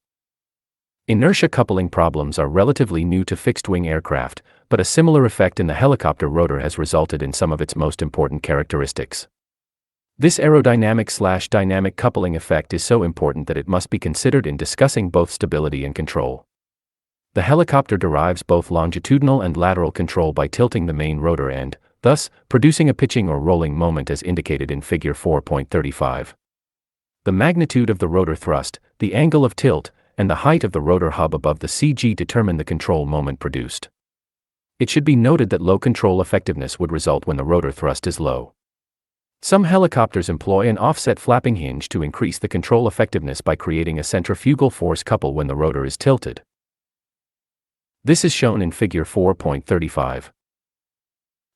Inertia coupling problems are relatively new to fixed-wing aircraft, but a similar effect in the helicopter rotor has resulted in some of its most important characteristics. This aerodynamic/dynamic coupling effect is so important that it must be considered in discussing both stability and control. The helicopter derives both longitudinal and lateral control by tilting the main rotor and, thus, producing a pitching or rolling moment as indicated in Figure 4.35. The magnitude of the rotor thrust, the angle of tilt, and the height of the rotor hub above the CG determine the control moment produced. It should be noted that low control effectiveness would result when the rotor thrust is low. Some helicopters employ an offset flapping hinge to increase the control effectiveness by creating a centrifugal force couple when the rotor is tilted. This is shown in Figure 4.35.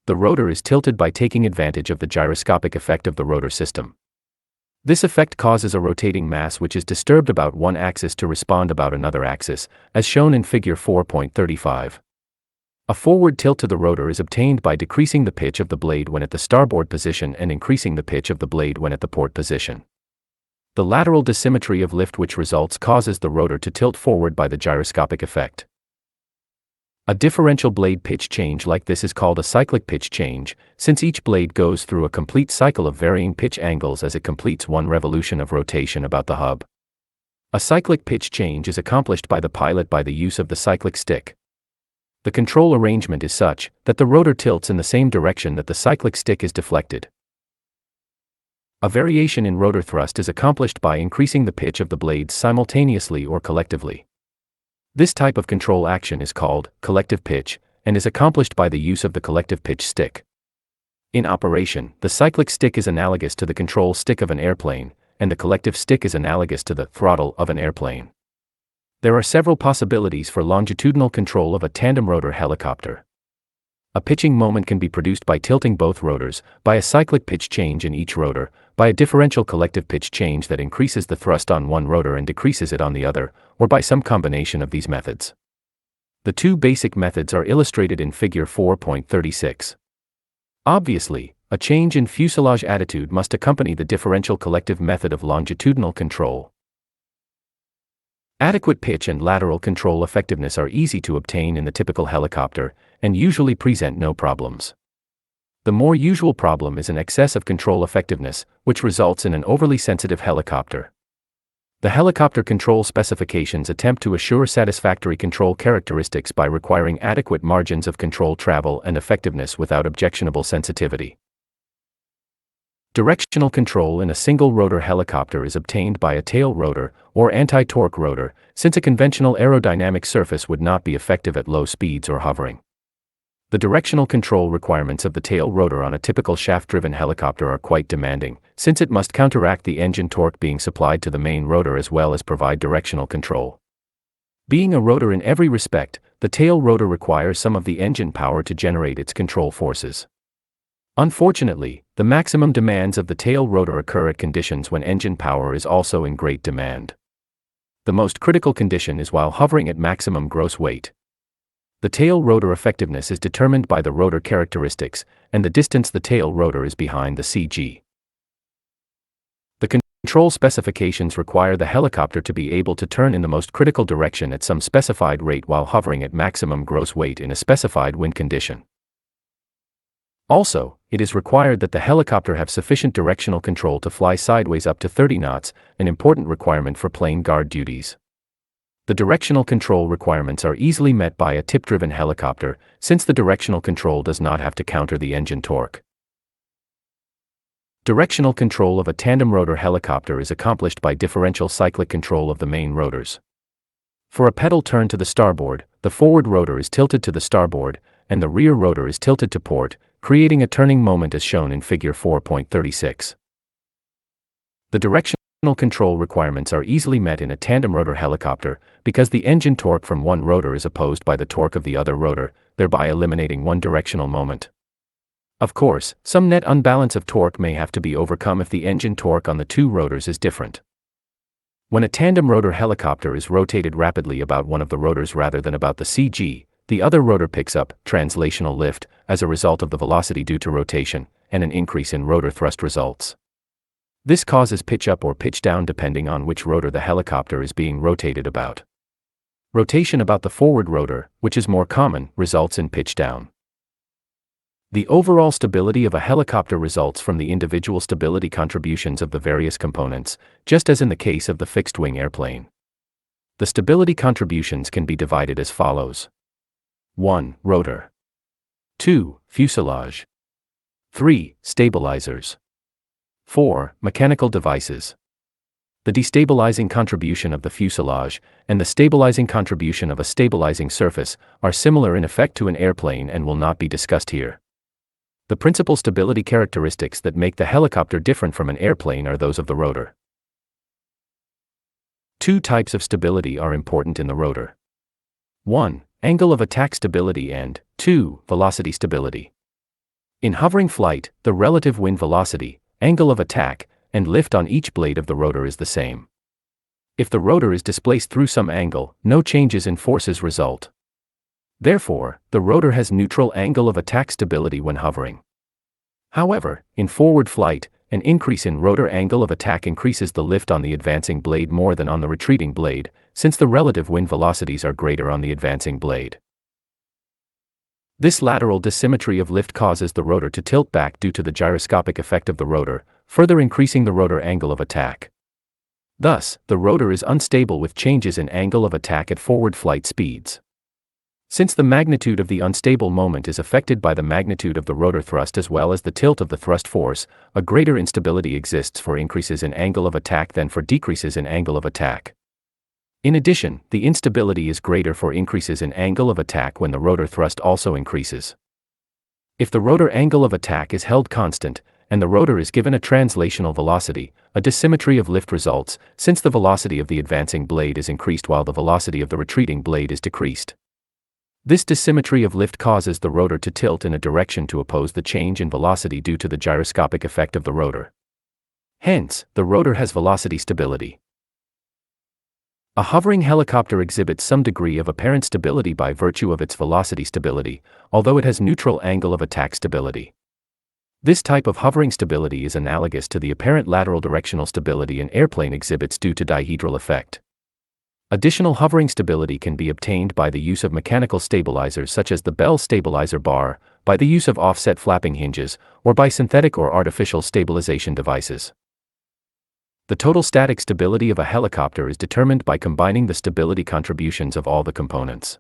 The rotor is tilted by taking advantage of the gyroscopic effect of the rotor system. This effect causes a rotating mass which is disturbed about one axis to respond about another axis, as shown in Figure 4.35. A forward tilt to the rotor is obtained by decreasing the pitch of the blade when at the starboard position and increasing the pitch of the blade when at the port position. The lateral dissymmetry of lift which results causes the rotor to tilt forward by the gyroscopic effect. A differential blade pitch change like this is called a cyclic pitch change, since each blade goes through a complete cycle of varying pitch angles as it completes one revolution of rotation about the hub. A cyclic pitch change is accomplished by the pilot by the use of the cyclic stick. The control arrangement is such that the rotor tilts in the same direction that the cyclic stick is deflected. A variation in rotor thrust is accomplished by increasing the pitch of the blades simultaneously or collectively. This type of control action is called collective pitch, and is accomplished by the use of the collective pitch stick. In operation, the cyclic stick is analogous to the control stick of an airplane, and the collective stick is analogous to the throttle of an airplane. There are several possibilities for longitudinal control of a tandem rotor helicopter. A pitching moment can be produced by tilting both rotors, by a cyclic pitch change in each rotor, by a differential collective pitch change that increases the thrust on one rotor and decreases it on the other, or by some combination of these methods. The two basic methods are illustrated in Figure 4.36. Obviously, a change in fuselage attitude must accompany the differential collective method of longitudinal control. Adequate pitch and lateral control effectiveness are easy to obtain in the typical helicopter, and usually present no problems. The more usual problem is an excess of control effectiveness, which results in an overly sensitive helicopter. The helicopter control specifications attempt to assure satisfactory control characteristics by requiring adequate margins of control travel and effectiveness without objectionable sensitivity. Directional control in a single rotor helicopter is obtained by a tail rotor, or anti-torque rotor, since a conventional aerodynamic surface would not be effective at low speeds or hovering. The directional control requirements of the tail rotor on a typical shaft-driven helicopter are quite demanding, since it must counteract the engine torque being supplied to the main rotor as well as provide directional control. Being a rotor in every respect, the tail rotor requires some of the engine power to generate its control forces. Unfortunately, the maximum demands of the tail rotor occur at conditions when engine power is also in great demand. The most critical condition is while hovering at maximum gross weight. The tail rotor effectiveness is determined by the rotor characteristics, and the distance the tail rotor is behind the CG. The control specifications require the helicopter to be able to turn in the most critical direction at some specified rate while hovering at maximum gross weight in a specified wind condition. Also, it is required that the helicopter have sufficient directional control to fly sideways up to 30 knots, an important requirement for plane guard duties. The directional control requirements are easily met by a tip-driven helicopter, since the directional control does not have to counter the engine torque. Directional control of a tandem rotor helicopter is accomplished by differential cyclic control of the main rotors. For a pedal turn to the starboard, the forward rotor is tilted to the starboard, and the rear rotor is tilted to port, creating a turning moment as shown in Figure 4.36. The directional control requirements are easily met in a tandem rotor helicopter, because the engine torque from one rotor is opposed by the torque of the other rotor, thereby eliminating one directional moment. Of course, some net unbalance of torque may have to be overcome if the engine torque on the two rotors is different. When a tandem rotor helicopter is rotated rapidly about one of the rotors rather than about the CG, the other rotor picks up translational lift as a result of the velocity due to rotation, and an increase in rotor thrust results. This causes pitch up or pitch down depending on which rotor the helicopter is being rotated about. Rotation about the forward rotor, which is more common, results in pitch down. The overall stability of a helicopter results from the individual stability contributions of the various components, just as in the case of the fixed-wing airplane. The stability contributions can be divided as follows. 1. Rotor. 2. Fuselage. 3. Stabilizers. 4. Mechanical devices. The destabilizing contribution of the fuselage and the stabilizing contribution of a stabilizing surface are similar in effect to an airplane and will not be discussed here. The principal stability characteristics that make the helicopter different from an airplane are those of the rotor. Two types of stability are important in the rotor. 1. Angle of attack stability and 2. Velocity stability. In hovering flight, the relative wind velocity, angle of attack, and lift on each blade of the rotor is the same. If the rotor is displaced through some angle, no changes in forces result. Therefore, the rotor has neutral angle of attack stability when hovering. However, in forward flight, an increase in rotor angle of attack increases the lift on the advancing blade more than on the retreating blade, since the relative wind velocities are greater on the advancing blade. This lateral dissymmetry of lift causes the rotor to tilt back due to the gyroscopic effect of the rotor, further increasing the rotor angle of attack. Thus, the rotor is unstable with changes in angle of attack at forward flight speeds. Since the magnitude of the unstable moment is affected by the magnitude of the rotor thrust as well as the tilt of the thrust force, a greater instability exists for increases in angle of attack than for decreases in angle of attack. In addition, the instability is greater for increases in angle of attack when the rotor thrust also increases. If the rotor angle of attack is held constant, and the rotor is given a translational velocity, a dissymmetry of lift results, since the velocity of the advancing blade is increased while the velocity of the retreating blade is decreased. This dissymmetry of lift causes the rotor to tilt in a direction to oppose the change in velocity due to the gyroscopic effect of the rotor. Hence, the rotor has velocity stability. A hovering helicopter exhibits some degree of apparent stability by virtue of its velocity stability, although it has neutral angle of attack stability. This type of hovering stability is analogous to the apparent lateral directional stability an airplane exhibits due to dihedral effect. Additional hovering stability can be obtained by the use of mechanical stabilizers such as the Bell stabilizer bar, by the use of offset flapping hinges, or by synthetic or artificial stabilization devices. The total static stability of a helicopter is determined by combining the stability contributions of all the components.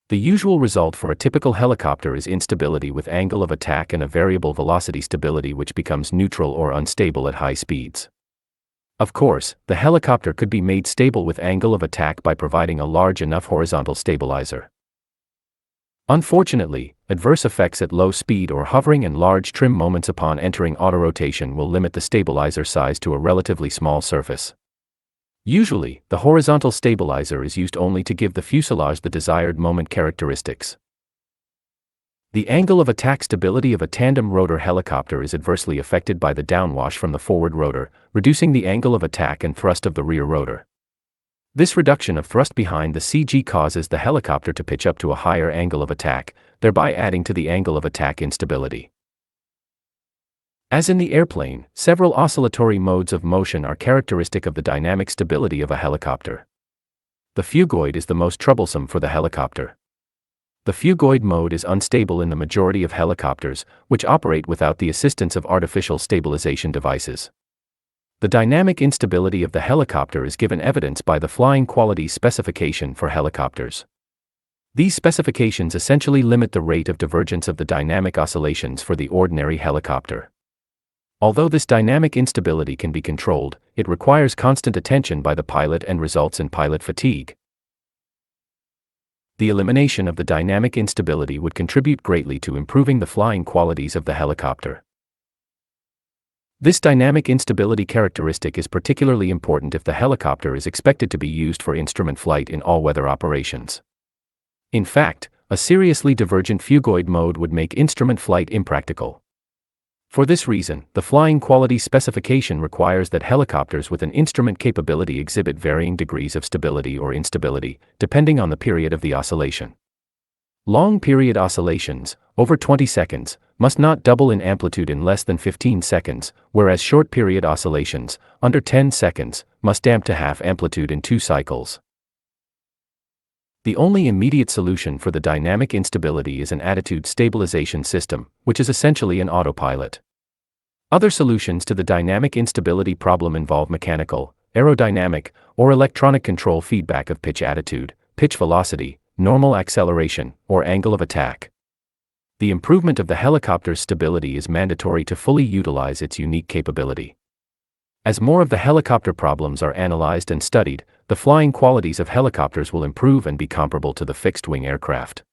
The usual result for a typical helicopter is instability with angle of attack and a variable velocity stability which becomes neutral or unstable at high speeds. Of course, the helicopter could be made stable with angle of attack by providing a large enough horizontal stabilizer. Unfortunately, adverse effects at low speed or hovering and large trim moments upon entering autorotation will limit the stabilizer size to a relatively small surface. Usually, the horizontal stabilizer is used only to give the fuselage the desired moment characteristics. The angle of attack stability of a tandem rotor helicopter is adversely affected by the downwash from the forward rotor, reducing the angle of attack and thrust of the rear rotor. This reduction of thrust behind the CG causes the helicopter to pitch up to a higher angle of attack, thereby adding to the angle of attack instability. As in the airplane, several oscillatory modes of motion are characteristic of the dynamic stability of a helicopter. The phugoid is the most troublesome for the helicopter. The phugoid mode is unstable in the majority of helicopters, which operate without the assistance of artificial stabilization devices. The dynamic instability of the helicopter is given evidence by the flying qualities specification for helicopters. These specifications essentially limit the rate of divergence of the dynamic oscillations for the ordinary helicopter. Although this dynamic instability can be controlled, it requires constant attention by the pilot and results in pilot fatigue. The elimination of the dynamic instability would contribute greatly to improving the flying qualities of the helicopter. This dynamic instability characteristic is particularly important if the helicopter is expected to be used for instrument flight in all-weather operations. In fact, a seriously divergent phugoid mode would make instrument flight impractical. For this reason, the flying quality specification requires that helicopters with an instrument capability exhibit varying degrees of stability or instability, depending on the period of the oscillation. Long-period oscillations, over 20 seconds, must not double in amplitude in less than 15 seconds, whereas short-period oscillations, under 10 seconds, must damp to half amplitude in 2 cycles. The only immediate solution for the dynamic instability is an attitude stabilization system, which is essentially an autopilot. Other solutions to the dynamic instability problem involve mechanical, aerodynamic, or electronic control feedback of pitch attitude, pitch velocity, normal acceleration, or angle of attack. The improvement of the helicopter's stability is mandatory to fully utilize its unique capability. As more of the helicopter problems are analyzed and studied, the flying qualities of helicopters will improve and be comparable to the fixed-wing aircraft.